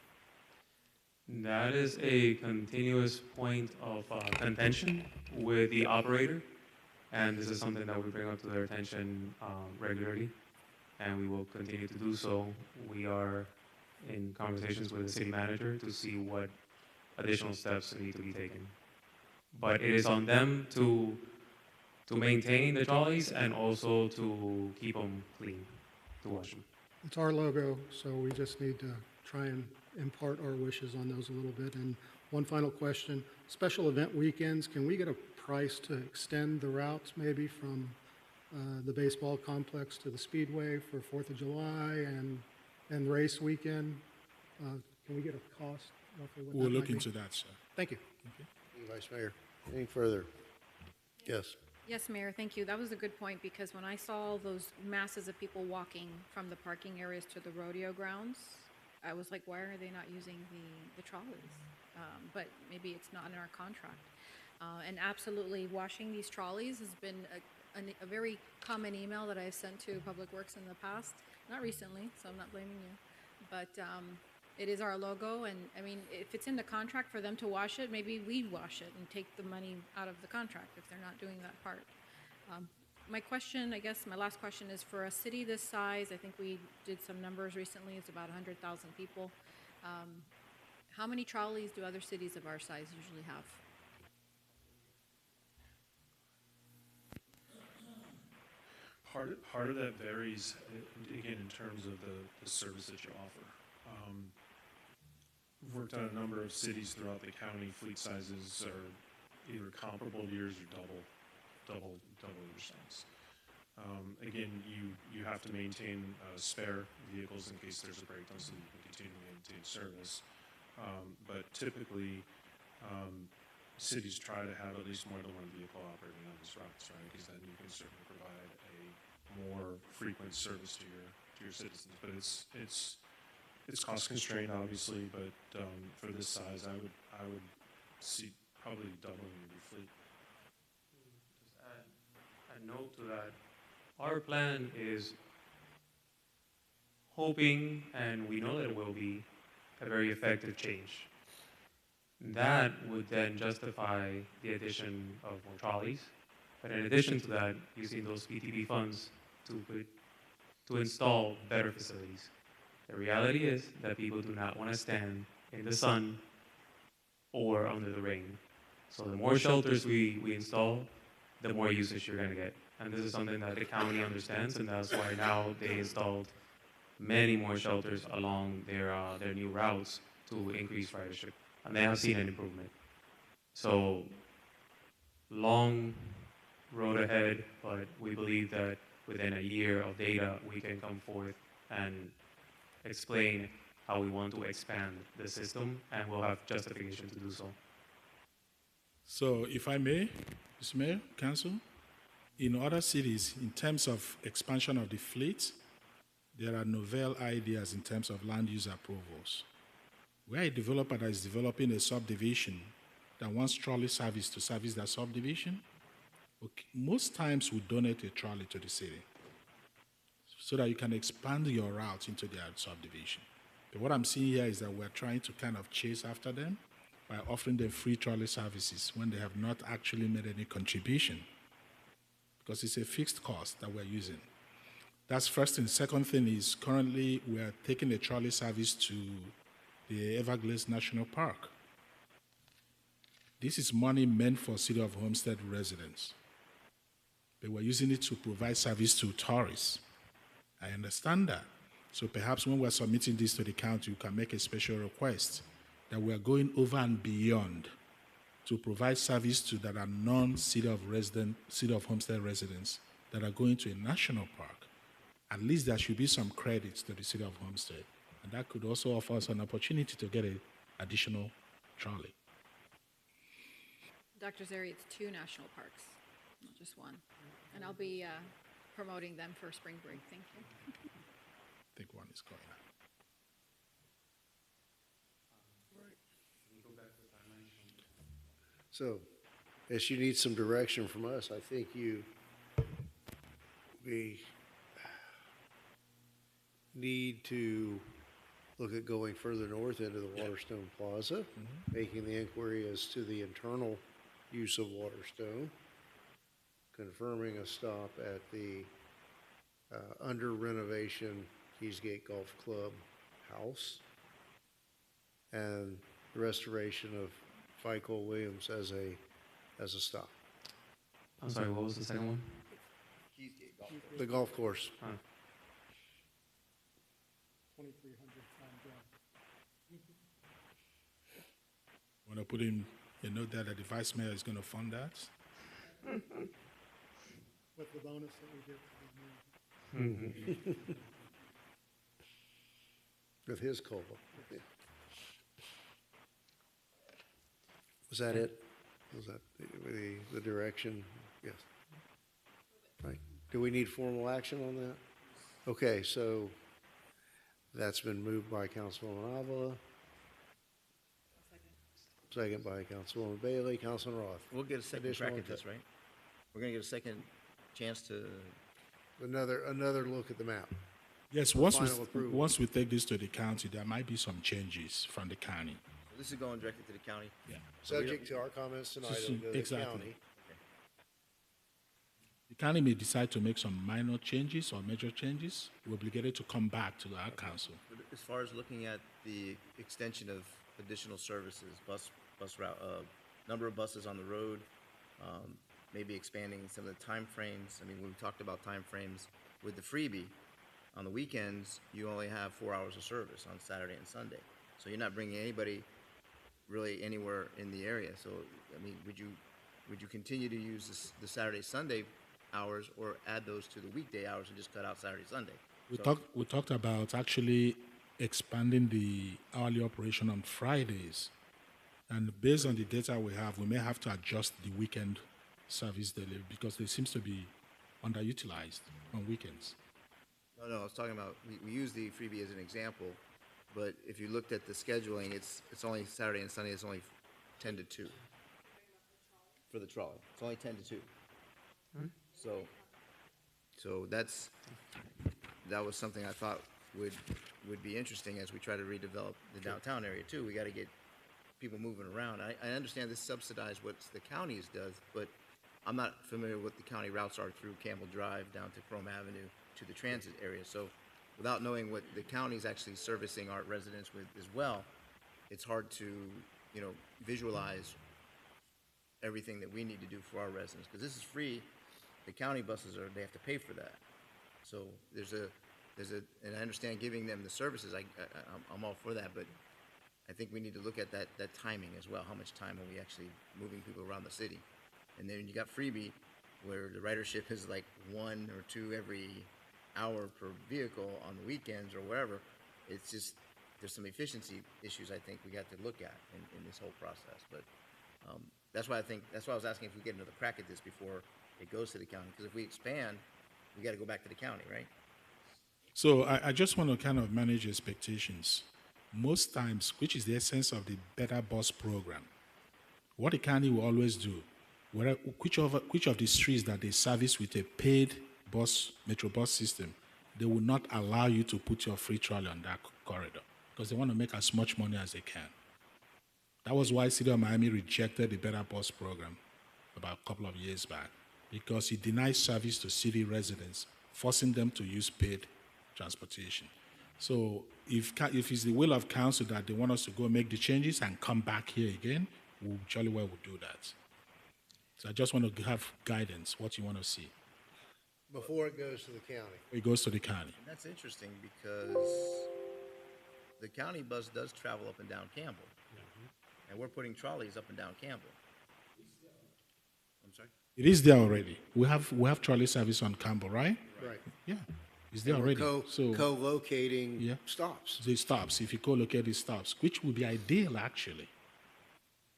That is a continuous point of contention with the operator, and this is something that we bring up to their attention regularly, and we will continue to do so. We are in conversations with the city manager to see what additional steps need to be taken. But it is on them to maintain the trolleys and also to keep them clean, to wash them. It's our logo, so we just need to try and impart our wishes on those a little bit. And one final question, special event weekends, can we get a price to extend the routes maybe from the baseball complex to the Speedway for 4th of July and race weekend? Can we get a cost roughly what that We'll might look be? into that, sir. Thank you. Vice Mayor, any further? Yes. Yes, Mayor, thank you. That was a good point, because when I saw those masses of people walking from the parking areas to the rodeo grounds, I was like, why are they not using the trolleys? But maybe it's not in our contract. And absolutely, washing these trolleys has been a very common email that I've sent to Public Works in the past, not recently, so I'm not blaming you. But it is our logo, and I mean, if it's in the contract for them to wash it, maybe we wash it and take the money out of the contract if they're not doing that part. My question, I guess, my last question is, for a city this size, I think we did some numbers recently, it's about 100,000 people. How many trolleys do other cities of our size usually have? Part of that varies, again, in terms of the service that you offer. We've worked on a number of cities throughout the county. Fleet sizes are either comparable to yours or double your size. Again, you have to maintain spare vehicles in case there's a breakdown so that you can continue to maintain service. But typically, cities try to have at least more than one vehicle operating on these routes, right? Because then you can certainly provide a more frequent service to your citizens. But it's cost constrained, obviously. But for this size, I would see probably doubling your fleet. Just add a note to that. Our plan is hoping, and we know that it will be, a very effective change. That would then justify the addition of more trolleys. But in addition to that, using those PTP funds to install better facilities. The reality is that people do not want to stand in the sun or under the rain. So the more shelters we install, the more usage you're going to get. And this is something that the county understands, and that's why now they installed many more shelters along their new routes to increase ridership. And they have seen an improvement. So long road ahead, but we believe that within a year of data, we can come forth and explain how we want to expand the system, and we'll have justification to do so. So, if I may, Mr. Mayor, Council, in other cities, in terms of expansion of the fleet, there are novel ideas in terms of land use approvals. Where a developer that is developing a subdivision that wants trolley service to service that subdivision, most times we donate a trolley to the city so that you can expand your route into their subdivision. But what I'm seeing here is that we're trying to kind of chase after them by offering them free trolley services when they have not actually made any contribution, because it's a fixed cost that we're using. That's first thing. Second thing is currently we're taking a trolley service to the Everglades National Park. This is money meant for City of Homestead residents, but we're using it to provide service to tourists. I understand that. So perhaps when we're submitting this to the county, we can make a special request that we're going over and beyond to provide service to that are non-City of Homestead residents that are going to a national park. At least there should be some credits to the City of Homestead. And that could also offer us an opportunity to get an additional trolley. Dr. Zeri, it's 2 national parks, not just one. And I'll be promoting them for spring break. Thank you. I think one is going on. So, as you need some direction from us, I think we need to look at going further north into the Waterstone Plaza, making the inquiry as to the internal use of Waterstone, confirming a stop at the under renovation Keys Gate Golf Club house, and the restoration of Michael Williams as a stop. I'm sorry, what was the second one? The golf course. Huh. 2,300 Tom Drive. Want to put in a note there that the vice mayor is going to fund that? With the bonus that we give to the mayor. With his COLA. Yeah. Was that it? Was that the direction? Yes. Right. Do we need formal action on that? Okay, so that's been moved by Councilwoman Avila. Second by Councilwoman Bailey. Councilman Roth. We'll get a second Additional crack at this, right? We're gonna get a second chance to, Another look at the map. Yes, Final approval. once we take this to the county, there might be some changes from the county. this is going directly to the county? Yeah. Subject to our comments tonight, Just- it'll go to the exactly. county. The county may decide to make some minor changes or major changes. We're obligated to come back to our council. But as far as looking at the extension of additional services, bus route, number of buses on the road, maybe expanding some of the timeframes. I mean, we talked about timeframes with the freebie. On the weekends, you only have 4 hours of service on Saturday and Sunday. So you're not bringing anybody really anywhere in the area. So, I mean, would you continue to use the Saturday, Sunday hours, or add those to the weekday hours and just cut out Saturday, Sunday? We talked about actually expanding the hourly operation on Fridays. And based on the data we have, we may have to adjust the weekend service delivery because it seems to be underutilized on weekends. No, I was talking about, we use the freebie as an example, but if you looked at the scheduling, it's only Saturday and Sunday, it's only 10 to 2. For the trolley, it's only 10 to 2. So that was something I thought would be interesting as we try to redevelop the downtown area too. We gotta get people moving around. I understand this subsidized what the counties does, but I'm not familiar with the county routes are through Campbell Drive down to Chrome Avenue to the transit area. So without knowing what the county's actually servicing our residents with as well, it's hard to, visualize everything that we need to do for our residents. Because this is free. The county buses they have to pay for that. So and I understand giving them the services, I'm all for that, but I think we need to look at that timing as well. How much time are we actually moving people around the city? And then you got freebie, where the ridership is like 1 or 2 every hour per vehicle on the weekends or wherever. It's just, there's some efficiency issues I think we got to look at in this whole process. But that's why I was asking if we get another crack at this before it goes to the county. Because if we expand, we got to go back to the county, right? So I just want to kind of manage expectations. Most times, which is the essence of the Better Bus program, what the county will always do, which of the streets that they service with a paid bus, metro bus system, they will not allow you to put your free trolley on that corridor because they want to make as much money as they can. That was why City of Miami rejected the Better Bus program about a couple of years back because it denies service to city residents, forcing them to use paid transportation. So if it's the will of council that they want us to go make the changes and come back here again, we jolly well will do that. So I just want to have guidance, what you want to see. Before it goes to the county. It goes to the county. And that's interesting because the county bus does travel up and down Campbell. And we're putting trolleys up and down Campbell. I'm sorry? It is there already. We have trolley service on Campbell, right? Right. Yeah, it's there And already. we're So co-locating Yeah. stops. the stops, if you co-locate the stops, which would be ideal actually.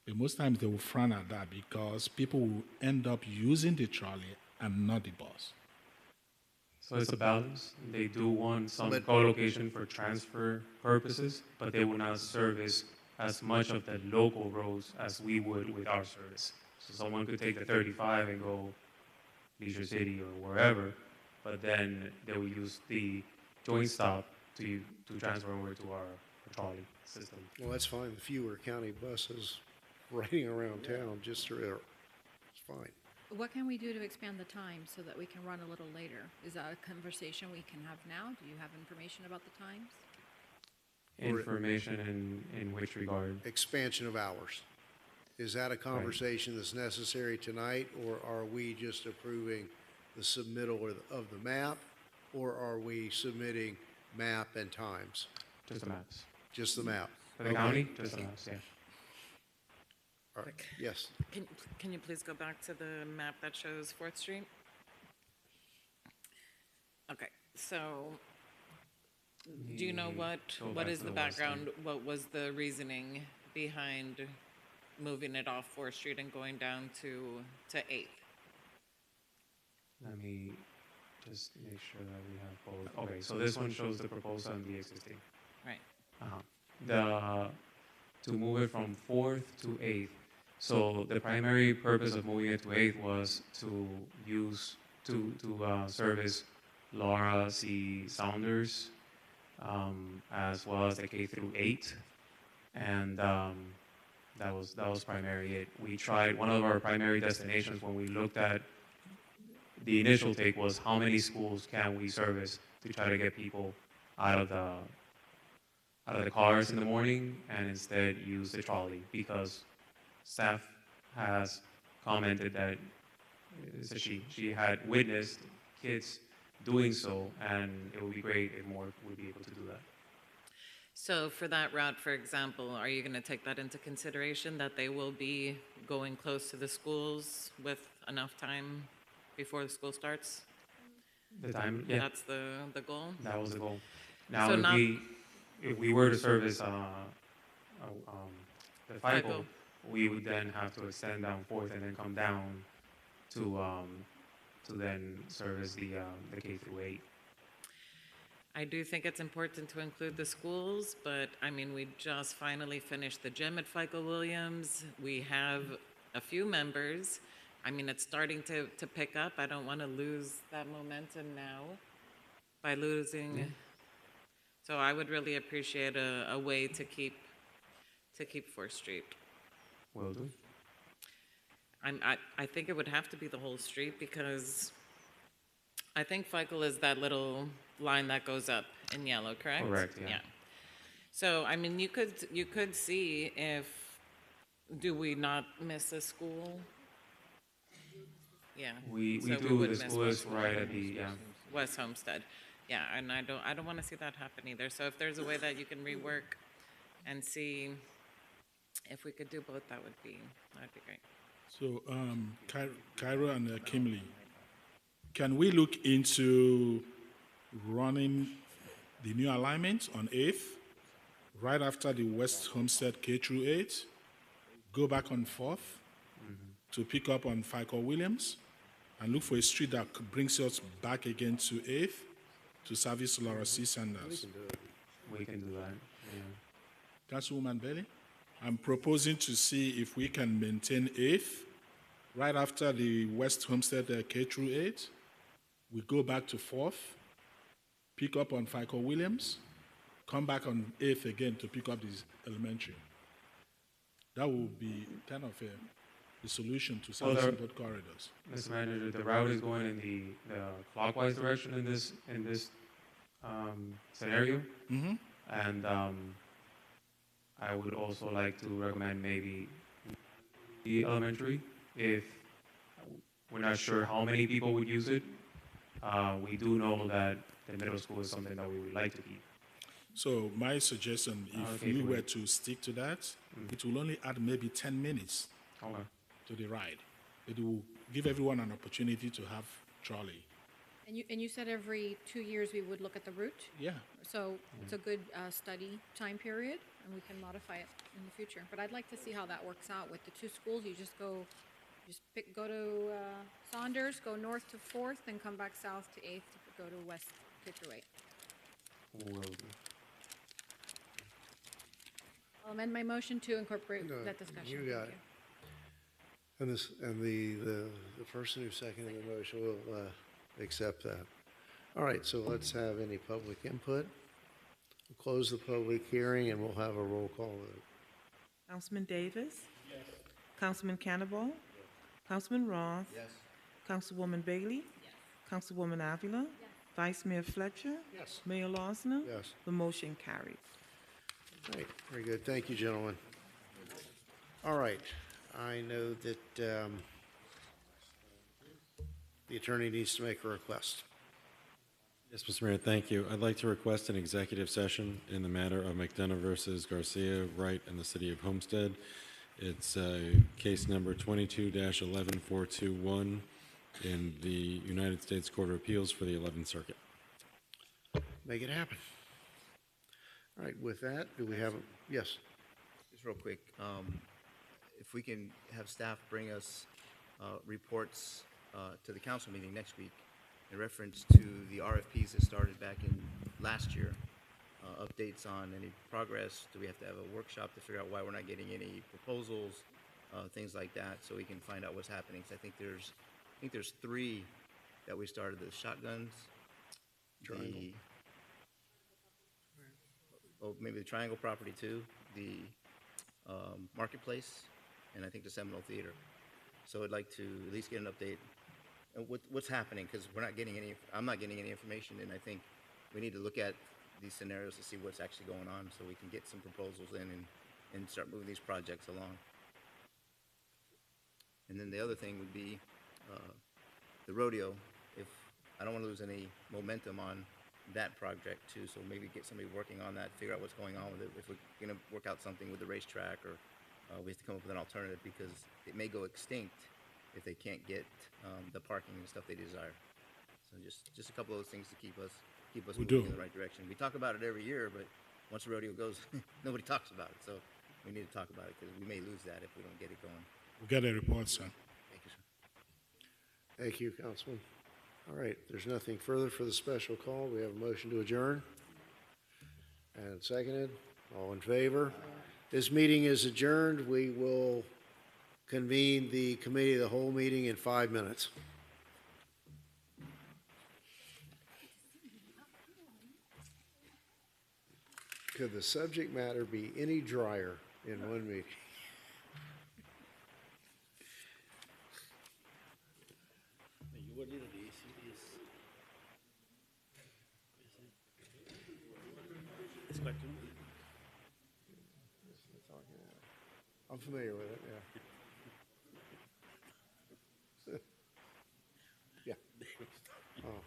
But most times they will frown at that because people will end up using the trolley and not the bus. So it's a balance. They do want some But- co-location for transfer purposes, but they will not service as much of the local roads as we would with our service. So someone could take the 35 and go Leisure City or wherever, but then they will use the joint stop to transfer over to our trolley system. Well, that's fine. The fewer county buses riding around town, it's fine. What can we do to expand the time so that we can run a little later? Is that a conversation we can have now? Do you have information about the times? Information in which regard? Expansion of hours. Is that a conversation that's necessary tonight, or are we just approving the submittal of the map, or are we submitting map and times? Just the maps. Just the map? For the Okay. county, just the maps, yeah. All right, yes. Can you please go back to the map that shows Fourth Street? Okay, so do you know what back is to the the west background? What was the reasoning behind moving it off Fourth Street and going down to Eighth? Let me just make sure that we have both. Okay, so this one shows the proposal and the existing. Right. To move it from 4th to 8th. So the primary purpose of moving it to 8th was to service Laura C. Saunders, as well as the K through 8, and that was primarily it. We tried one of our primary destinations when we looked at the initial take was how many schools can we service to try to get people out of the cars in the morning and instead use the trolley, because staff has commented that she had witnessed kids doing so, and it would be great if more would be able to do that. So for that route, for example, are you going to take that into consideration, that they will be going close to the schools with enough time before the school starts? The time, yeah, That's the goal? that was the goal. Now, So if we were to service the FICO, FICO. we would then have to extend down 4th and then come down to then service the K through 8. I do think it's important to include the schools, but I mean, we just finally finished the gym at FICO Williams. We have a few members. I mean, it's starting to pick up. I don't want to lose that momentum now by losing. Yeah. So I would really appreciate a way to keep 4th Street. Will do. I think it would have to be the whole street, because I think FICO is that little line that goes up in yellow, correct? Correct, yeah. So, I mean, you could see if, do we not miss a school? Yeah. We So do, would the miss school is West right at the, yeah. West Homestead. Yeah, and I don't want to see that happen either. So if there's a way that you can rework and see if we could do both, that would be great. So, Cairo and Kimberly, can we look into running the new alignment on 8th, right after the West Homestead K through 8, go back on 4th to pick up on FICO Williams, and look for a street that brings us back again to 8th to service Laura C. Sanders? We can do that, yeah. Councilwoman Bailey, I'm proposing to see if we can maintain 8th right after the West Homestead K through 8. We go back to 4th, pick up on FICO Williams, come back on 8th again to pick up this elementary. That will be kind of the solution to servicing both corridors. Mr. Manager, the route is going in the clockwise direction in this scenario. Mm-hmm. And I would also like to recommend maybe the elementary, if we're not sure how many people would use it. We do know that the middle school is something that we would like to keep. So my suggestion, if Okay, we were great. to stick to that, it will only add maybe 10 minutes Okay. to the ride. It will give everyone an opportunity to have trolley. And you said every 2 years we would look at the route? Yeah. So it's a good study time period, and we can modify it in the future. But I'd like to see how that works out with the two schools. You just go to Saunders, go north to 4th, and come back south to 8th to go to West K through 8. Will do. I'll amend my motion to incorporate No, that discussion. you Thank got it. And the person who seconded the motion will accept that. All right, so let's have any public input. We'll close the public hearing and we'll have a roll call vote. Councilman Davis? Yes. Councilman Cannibal? Councilman Roth? Yes. Councilwoman Bailey? Councilwoman Avila? Vice Mayor Fletcher? Yes. Mayor Losner? Yes. The motion carries. All right, very good. Thank you, gentlemen. All right, I know that the attorney needs to make a request. Yes, Mr. Mayor, thank you. I'd like to request an executive session in the matter of McDonough versus Garcia, Wright, and the City of Homestead. It's case number 22-11421 in the United States Court of Appeals for the 11th Circuit. Make it happen. All right, with that, do we have, yes? Just real quick, if we can have staff bring us reports to the council meeting next week in reference to the RFPs that started back in last year, updates on any progress. Do we have to have a workshop to figure out why we're not getting any proposals, things like that, so we can find out what's happening. 'Cause I think there's 3 that we started: the shotguns, maybe the Triangle property too, the Marketplace, and I think the Seminole Theater. So I'd like to at least get an update on what's happening, because I'm not getting any information, and I think we need to look at these scenarios to see what's actually going on so we can get some proposals in and start moving these projects along. And then the other thing would be the rodeo. If I don't want to lose any momentum on that project too, so maybe get somebody working on that, figure out what's going on with it. If we're going to work out something with the racetrack, or we have to come up with an alternative, because it may go extinct if they can't get the parking and stuff they desire. So just a couple of those things to keep us moving in the right direction. We talk about it every year, but once the rodeo goes, nobody talks about it. So we need to talk about it, because we may lose that if we don't get it going. We'll get a report, sir. Thank you, sir. Thank you, Councilman. All right, there's nothing further for the special call. We have a motion to adjourn. And seconded. All in favor? This meeting is adjourned. We will convene the committee of the whole meeting in 5 minutes. Could the subject matter be any drier in one meeting? I'm familiar with it, yeah. Yeah. Oh.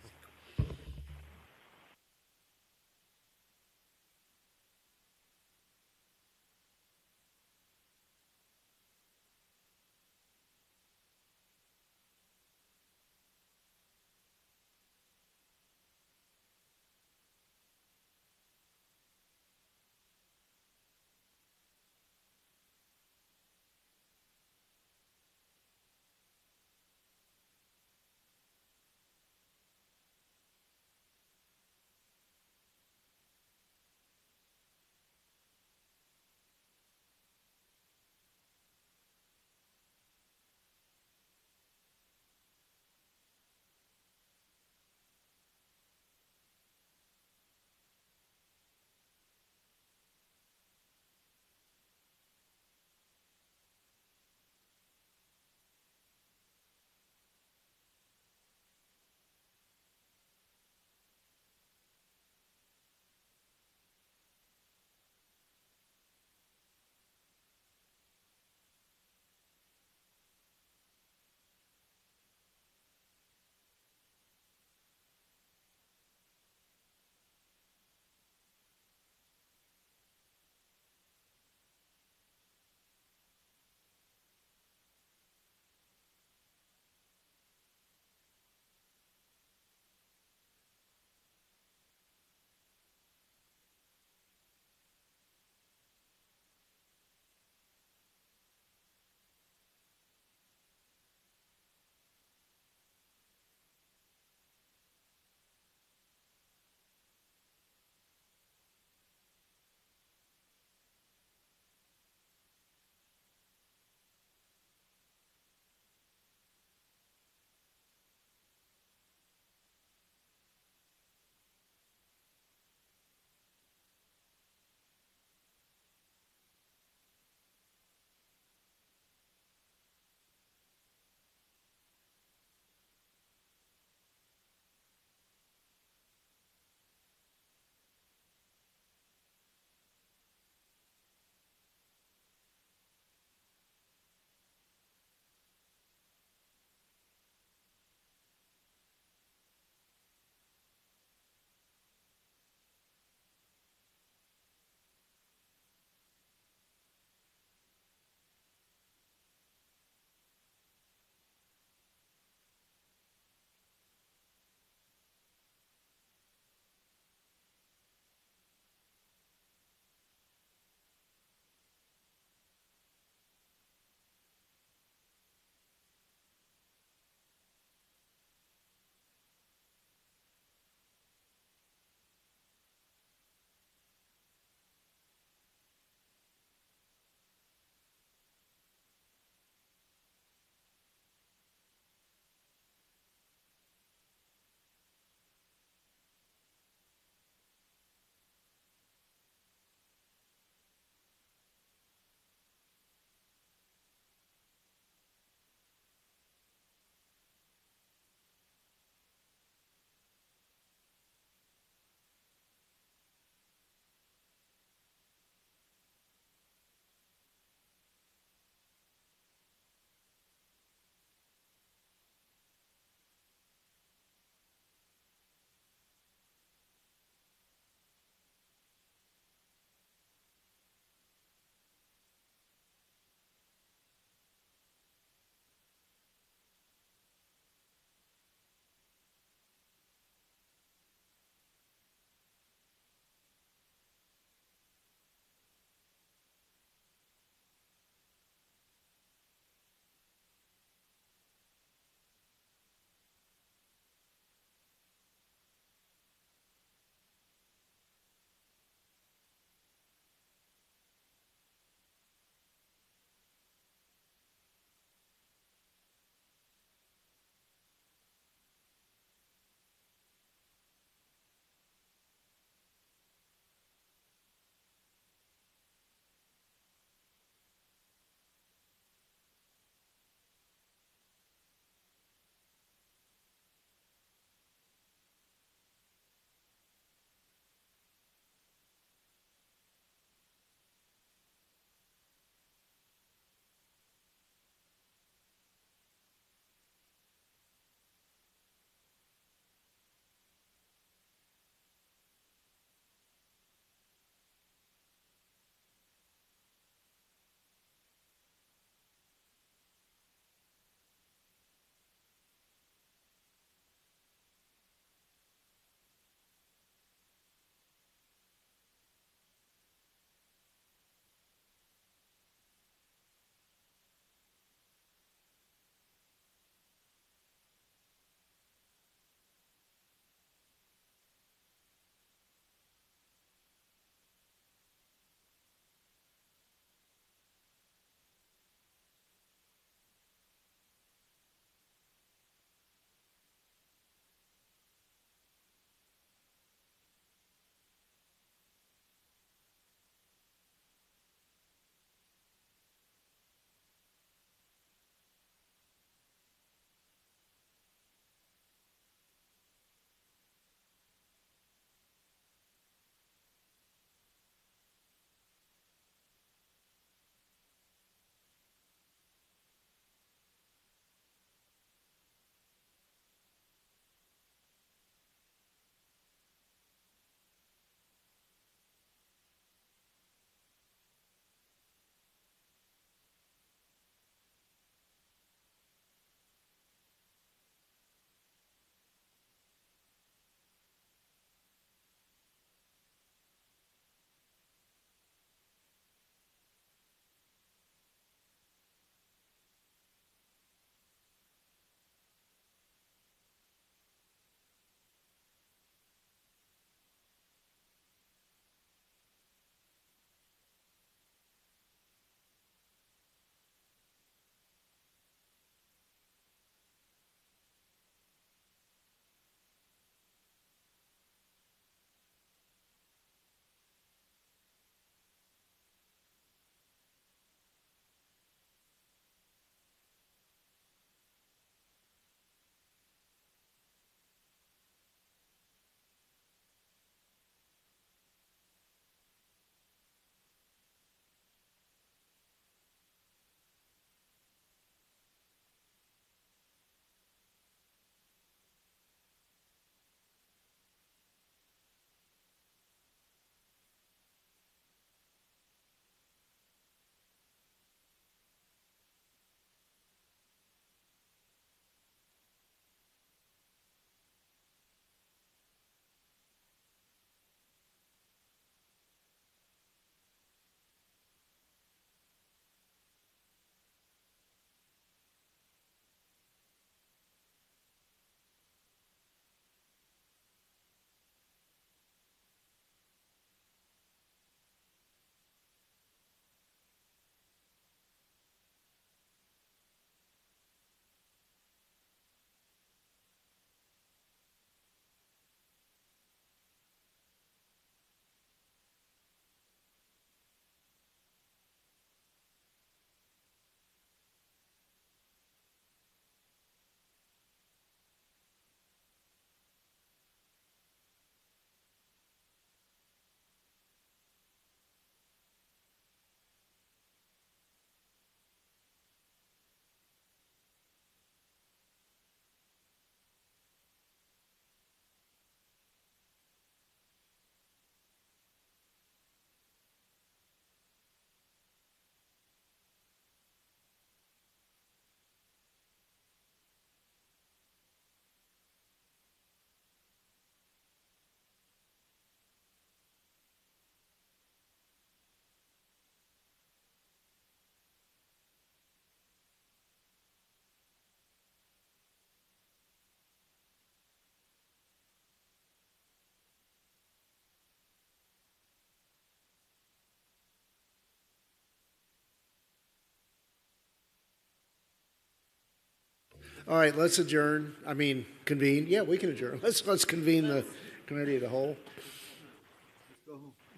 All right, let's adjourn. I mean, convene. Yeah, we can adjourn. Let's convene the committee of the whole.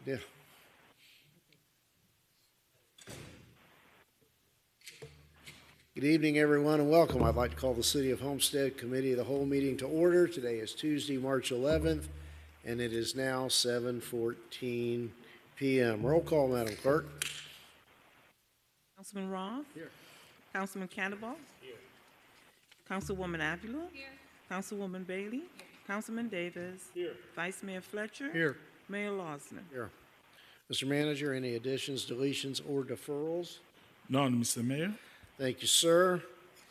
Yeah. Good evening, everyone, and welcome. I'd like to call the City of Homestead Committee of the Whole meeting to order. Today is Tuesday, March 11th, and it is now 7:14 p.m. Roll call, Madam Clerk. Councilman Roth? Here. Councilman Cannonball? Here. Councilwoman Avila? Here. Councilwoman Bailey? Here. Councilman Davis? Here. Vice Mayor Fletcher? Here. Mayor Losner? Here. Mr. Manager, any additions, deletions, or deferrals? None, Mr. Mayor. Thank you, sir.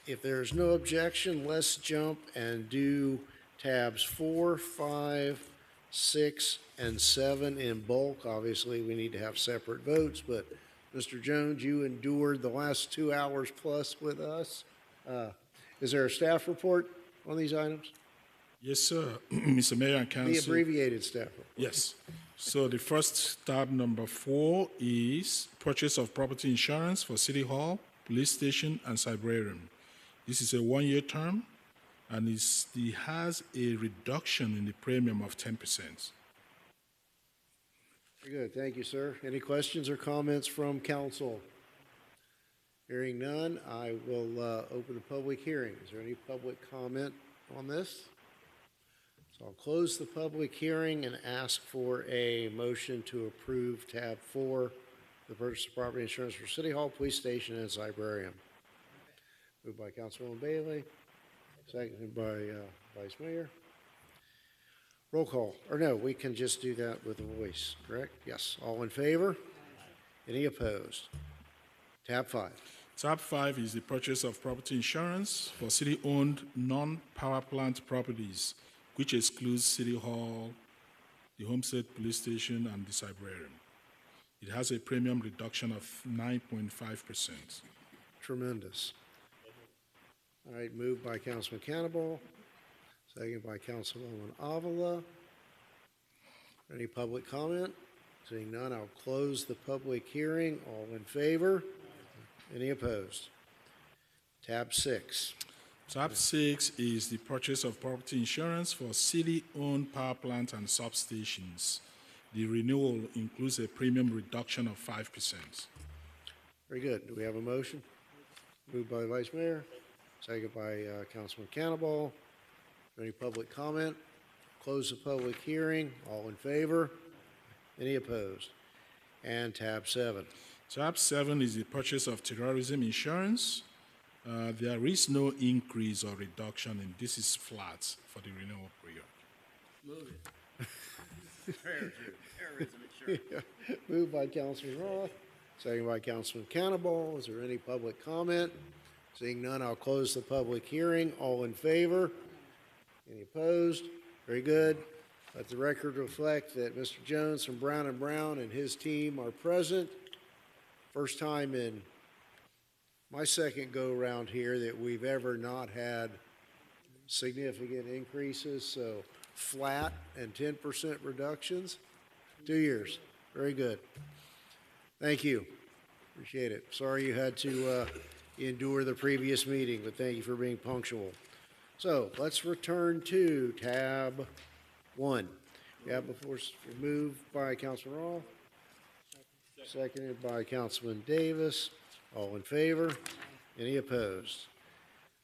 If there's no objection, let's jump and do tabs 4, 5, 6, and 7 in bulk. Obviously, we need to have separate votes, but Mr. Jones, you endured the last 2 hours plus with us. Is there a staff report on these items? Yes, sir. Mr. Mayor and Council. The abbreviated staff report. Yes. So the first tab, number 4, is purchase of property insurance for City Hall, Police Station, and Cybrarium. This is a 1-year term, and it has a reduction in the premium of 10%. Very good. Thank you, sir. Any questions or comments from council? Hearing none, I will open the public hearing. Is there any public comment on this? So I'll close the public hearing and ask for a motion to approve tab 4, the purchase of property insurance for City Hall, Police Station, and Cybrarium. Moved by Councilwoman Bailey, seconded by Vice Mayor. Roll call, or no, we can just do that with a voice, correct? Yes. All in favor? Any opposed? Tab 5. Tab 5 is the purchase of property insurance for city-owned non-power plant properties, which excludes City Hall, the Homestead Police Station, and the Cybrarium. It has a premium reduction of 9.5%. Tremendous. All right, moved by Councilman Cannonball, seconded by Councilwoman Avila. Any public comment? Seeing none, I'll close the public hearing. All in favor? Any opposed? Tab 6. Tab 6 is the purchase of property insurance for city-owned power plants and substations. The renewal includes a premium reduction of 5%. Very good. Do we have a motion? Moved by the Vice Mayor, seconded by Councilman Cannonball. Any public comment? Close the public hearing. All in favor? Any opposed? And tab 7. Tab 7 is the purchase of terrorism insurance. There is no increase or reduction, and this is flat for the renewal period. Move it. Terrorism insurance. Moved by Councilman Roth, seconded by Councilman Cannonball. Is there any public comment? Seeing none, I'll close the public hearing. All in favor? Any opposed? Very good. Let the record reflect that Mr. Jones from Brown & Brown and his team are present. First time in my second go-around here that we've ever not had significant increases, so flat and 10% reductions. 2 years. Very good. Thank you. Appreciate it. Sorry you had to endure the previous meeting, but thank you for being punctual. So let's return to tab 1. We have before moved by Councilman Roth, seconded by Councilman Davis. All in favor? Any opposed?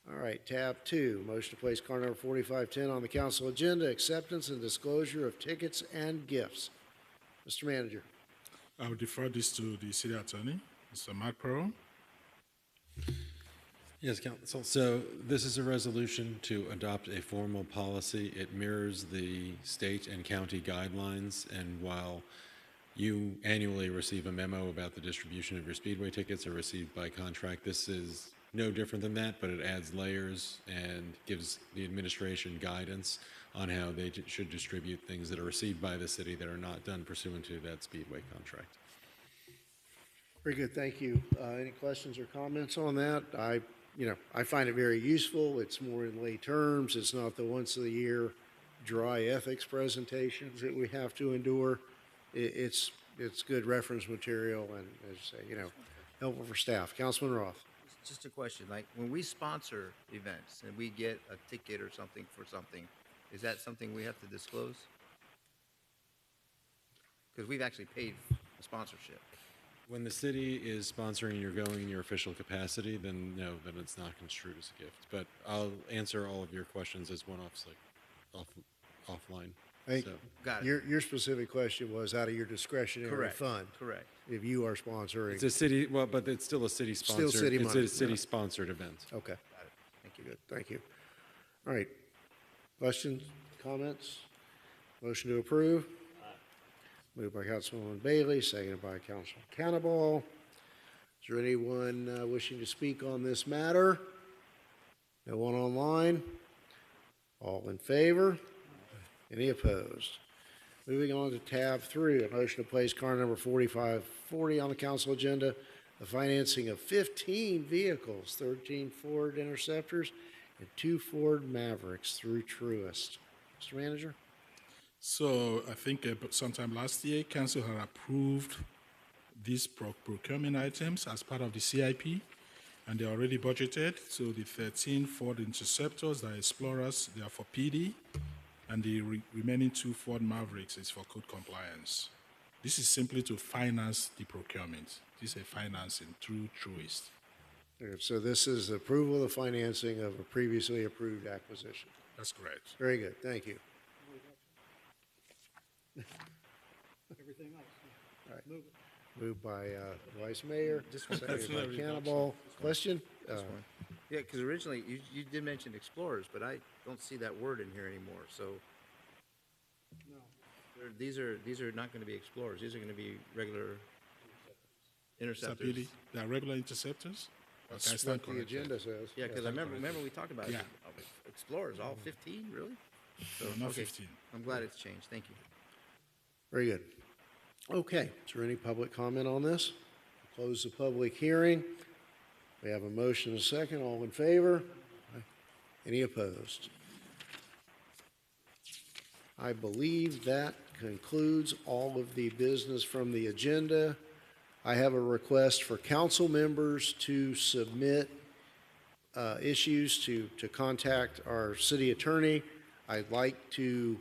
All right, tab 2, motion to place car number 4510 on the council agenda, acceptance and disclosure of tickets and gifts. Mr. Manager. I will defer this to the city attorney, Mr. Mark Perron. Yes, Council. So this is a resolution to adopt a formal policy. It mirrors the state and county guidelines, and while you annually receive a memo about the distribution of your speedway tickets are received by contract, this is no different than that, but it adds layers and gives the administration guidance on how they should distribute things that are received by the city that are not done pursuant to that speedway contract. Very good, thank you. Any questions or comments on that? I find it very useful. It's more in lay terms. It's not the once a year dry ethics presentations that we have to endure. It's good reference material and, as you say, helpful for staff. Councilman Roth. just a question, like, when we sponsor events and we get a ticket or something for something, is that something we have to disclose? Because we've actually paid a sponsorship. When the city is sponsoring and you're going in your official capacity, then no, then it's not construed as a gift. But I'll answer all of your questions as one-offs, like offline. I think So, Got it. your specific question was out of your discretionary Correct. fund. Correct. If you are sponsoring. it's a city, well, but it's still a city-sponsored. city It's money, a city-sponsored event. Okay. Got it. Thank you. Good, thank you. All right. Questions, comments? Motion to approve? Moved by Councilwoman Bailey, seconded by Councilman Cannibal. Is there anyone wishing to speak on this matter? No one online? All in favor? Any opposed? Moving on to tab 3, a motion to place car number 4540 on the council agenda, the financing of 15 vehicles, 13 Ford Interceptors and 2 Ford Mavericks through Truist. Mr. Manager? So I think sometime last year, council had approved these procurement items as part of the CIP, and they're already budgeted. So the 13 Ford Interceptors, the Explorers, they are for PD, and the remaining 2 Ford Mavericks is for code compliance. This is simply to finance the procurement. This is a financing through Truist. So this is approval of the financing of a previously approved acquisition. That's correct. Very good, thank you. Everything else. All right. Move it. Moved by Vice Mayor, Just one seconded second. by Cannibal. Question? This one. Yeah, because originally you did mention Explorers, but I don't see that word in here anymore, so. No. These are not going to be Explorers, these are going to be regular Interceptors. Sapidi, they are regular interceptors. Okay, I That's stand what the corrected. agenda says. Yeah, because I remember we talked about Yeah. Explorers, all 15, really? So, No, not okay. 15. I'm glad it's changed, thank you. Very good. Okay, is there any public comment on this? Close the public hearing. We have a motion and a second. All in favor? Any opposed? I believe that concludes all of the business from the agenda. I have a request for council members to submit issues to contact our city attorney. I'd like to,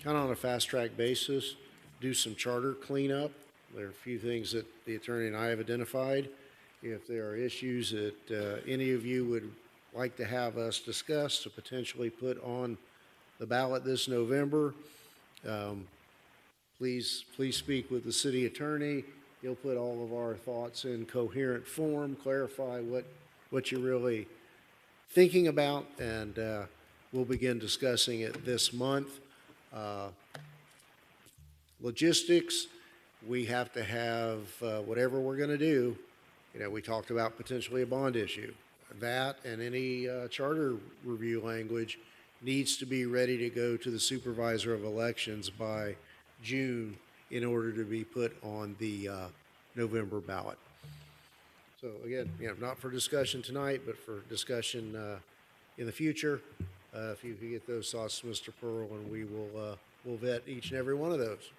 kind of on a fast-track basis, do some charter cleanup. There are a few things that the attorney and I have identified. If there are issues that any of you would like to have us discuss to potentially put on the ballot this November, please speak with the city attorney. He'll put all of our thoughts in coherent form, clarify what you're really thinking about, and we'll begin discussing it this month. Logistics, we have to have whatever we're going to do. You know, we talked about potentially a bond issue. That and any charter review language needs to be ready to go to the supervisor of elections by June in order to be put on the November ballot. So again, you know, not for discussion tonight, but for discussion in the future. If you could get those thoughts to Mr. Pearl, and we will we'll vet each and every one of those.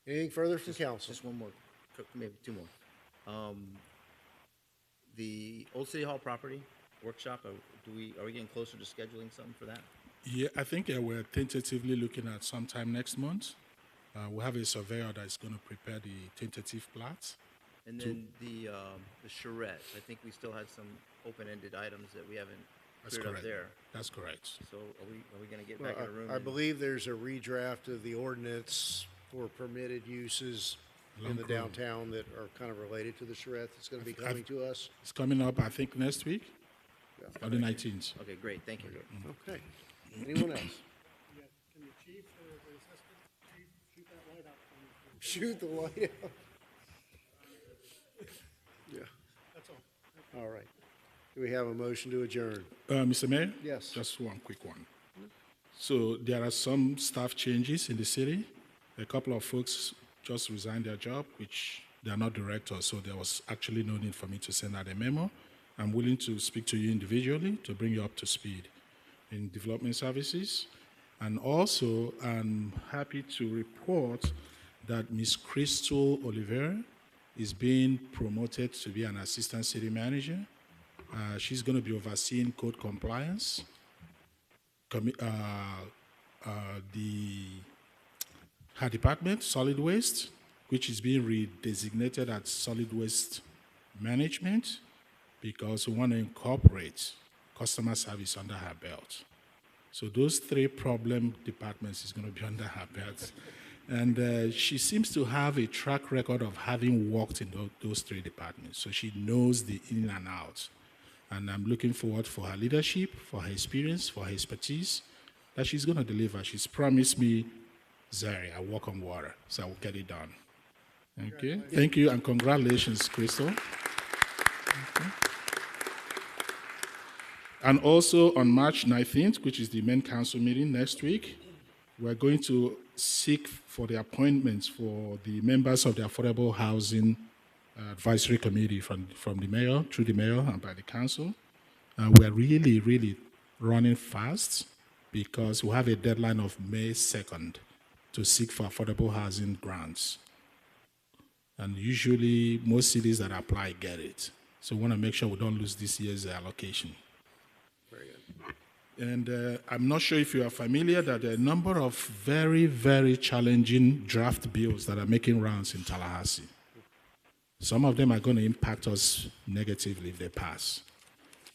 Anything further from council? Just one more, maybe two more. The Old City Hall property workshop, are we getting closer to scheduling something for that? Yeah, I think we're tentatively looking at sometime next month. We have a surveyor that's going to prepare the tentative plats. And then the charrette, I think we still had some open-ended items that we haven't That's cleared up correct. there. That's correct. So are we going to get Well, back in the room? I and- believe there's a redraft of the ordinance for permitted uses in the Long Grove. downtown that are kind of related to the charrette that's going to be coming to us. It's coming up, I think, next week, on the 19th. Okay, great, thank you. Okay. Anyone else? Yeah, can the chief or the assistant chief shoot that light out for me? Shoot the light out. Yeah, That's all. all right. Do we have a motion to adjourn? Mr. Mayor? Yes. Just one quick one. So there are some staff changes in the city. A couple of folks just resigned their job, which they are not directors, so there was actually no need for me to send out a memo. I'm willing to speak to you individually to bring you up to speed in development services. And also, I'm happy to report that Ms. Crystal Oliveira is being promoted to be an assistant city manager She's going to be overseeing code compliance, her department, solid waste, which is being redesignated as solid waste management, because we want to incorporate customer service under her belt. So those three problem departments is going to be under her belt. And she seems to have a track record of having worked in those three departments. So she knows the in and out. And I'm looking forward for her leadership, for her experience, for her expertise, that she's going to deliver. She's promised me, Zari, I walk on water, so I will get it done. Okay. Thank you, and congratulations, Crystal. Okay. And also on March 19th, which is the main council meeting next week, we're going to seek for the appointments for the members of the Affordable Housing Advisory Committee from the mayor, through the mayor and by the council. We're really, really running fast because we have a deadline of May 2nd to seek for affordable housing grants. And usually most cities that apply get it. So we want to make sure we don't lose this year's allocation. Very good. And I'm not sure if you are familiar that there are a number of very, very challenging draft bills that are making rounds in Tallahassee. Some of them are going to impact us negatively if they pass.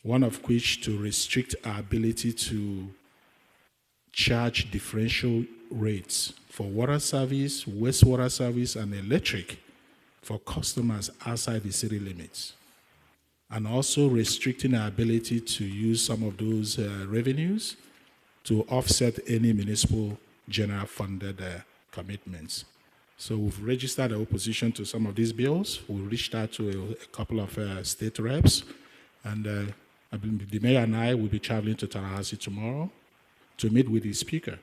One of which to restrict our ability to charge differential rates for water service, wastewater service, and electric for customers outside the city limits. And also restricting our ability to use some of those revenues to offset any municipal general funded commitments. So we've registered our opposition to some of these bills. We reached out to a couple of state reps, and the mayor and I will be traveling to Tallahassee tomorrow to meet with the speaker,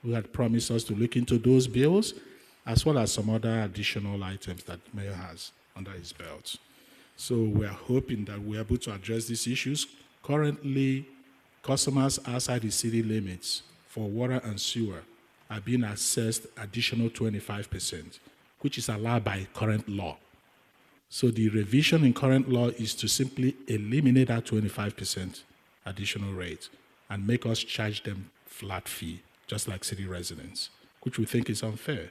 who had promised us to look into those bills, as well as some other additional items that the mayor has under his belt. So we are hoping that we're able to address these issues. Currently, customers outside the city limits for water and sewer are being assessed additional 25%, which is allowed by current law. So the revision in current law is to simply eliminate that 25% additional rate and make us charge them flat fee, just like city residents, which we think is unfair.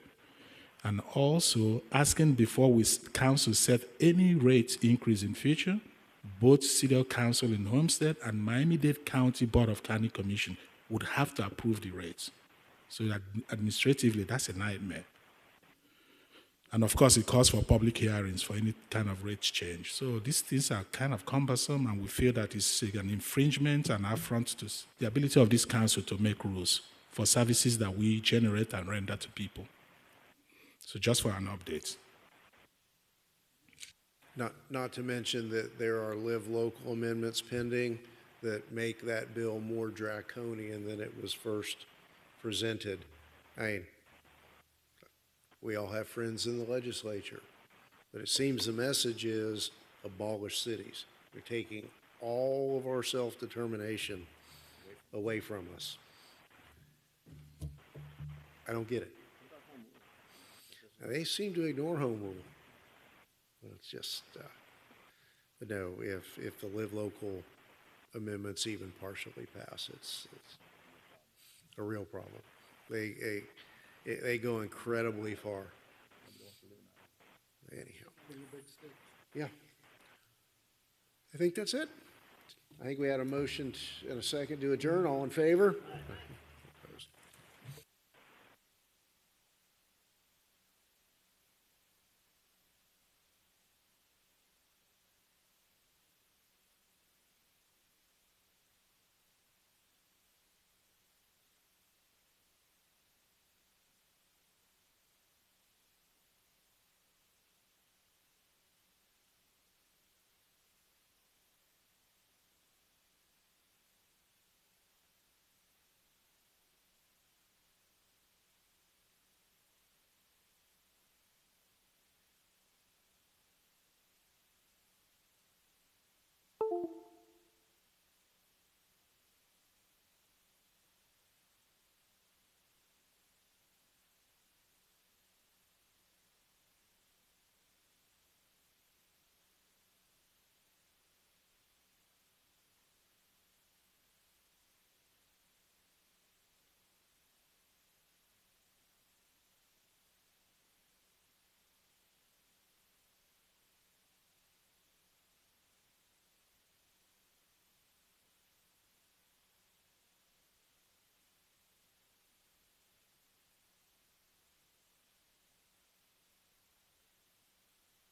And also asking before council set any rate increase in future, both City Council in Homestead and Miami-Dade County Board of County Commission would have to approve the rates. So that administratively, that's a nightmare. And of course, it calls for public hearings for any kind of rate change. So these things are kind of cumbersome, and we feel that it's an infringement and affront to the ability of this council to make rules for services that we generate and render to people. So just for an update. Not to mention that there are live local amendments pending that make that bill more draconian than it was first presented. I mean, we all have friends in the legislature, but it seems the message is abolish cities. We're taking all of our self-determination away from us. I don't get it. Now, they seem to ignore home rule. It's just, but no, if the live local amendments even partially pass, it's a real problem. They go incredibly far. Anyhow, yeah. I think that's it. I think we had a motion and a second to adjourn. All in favor?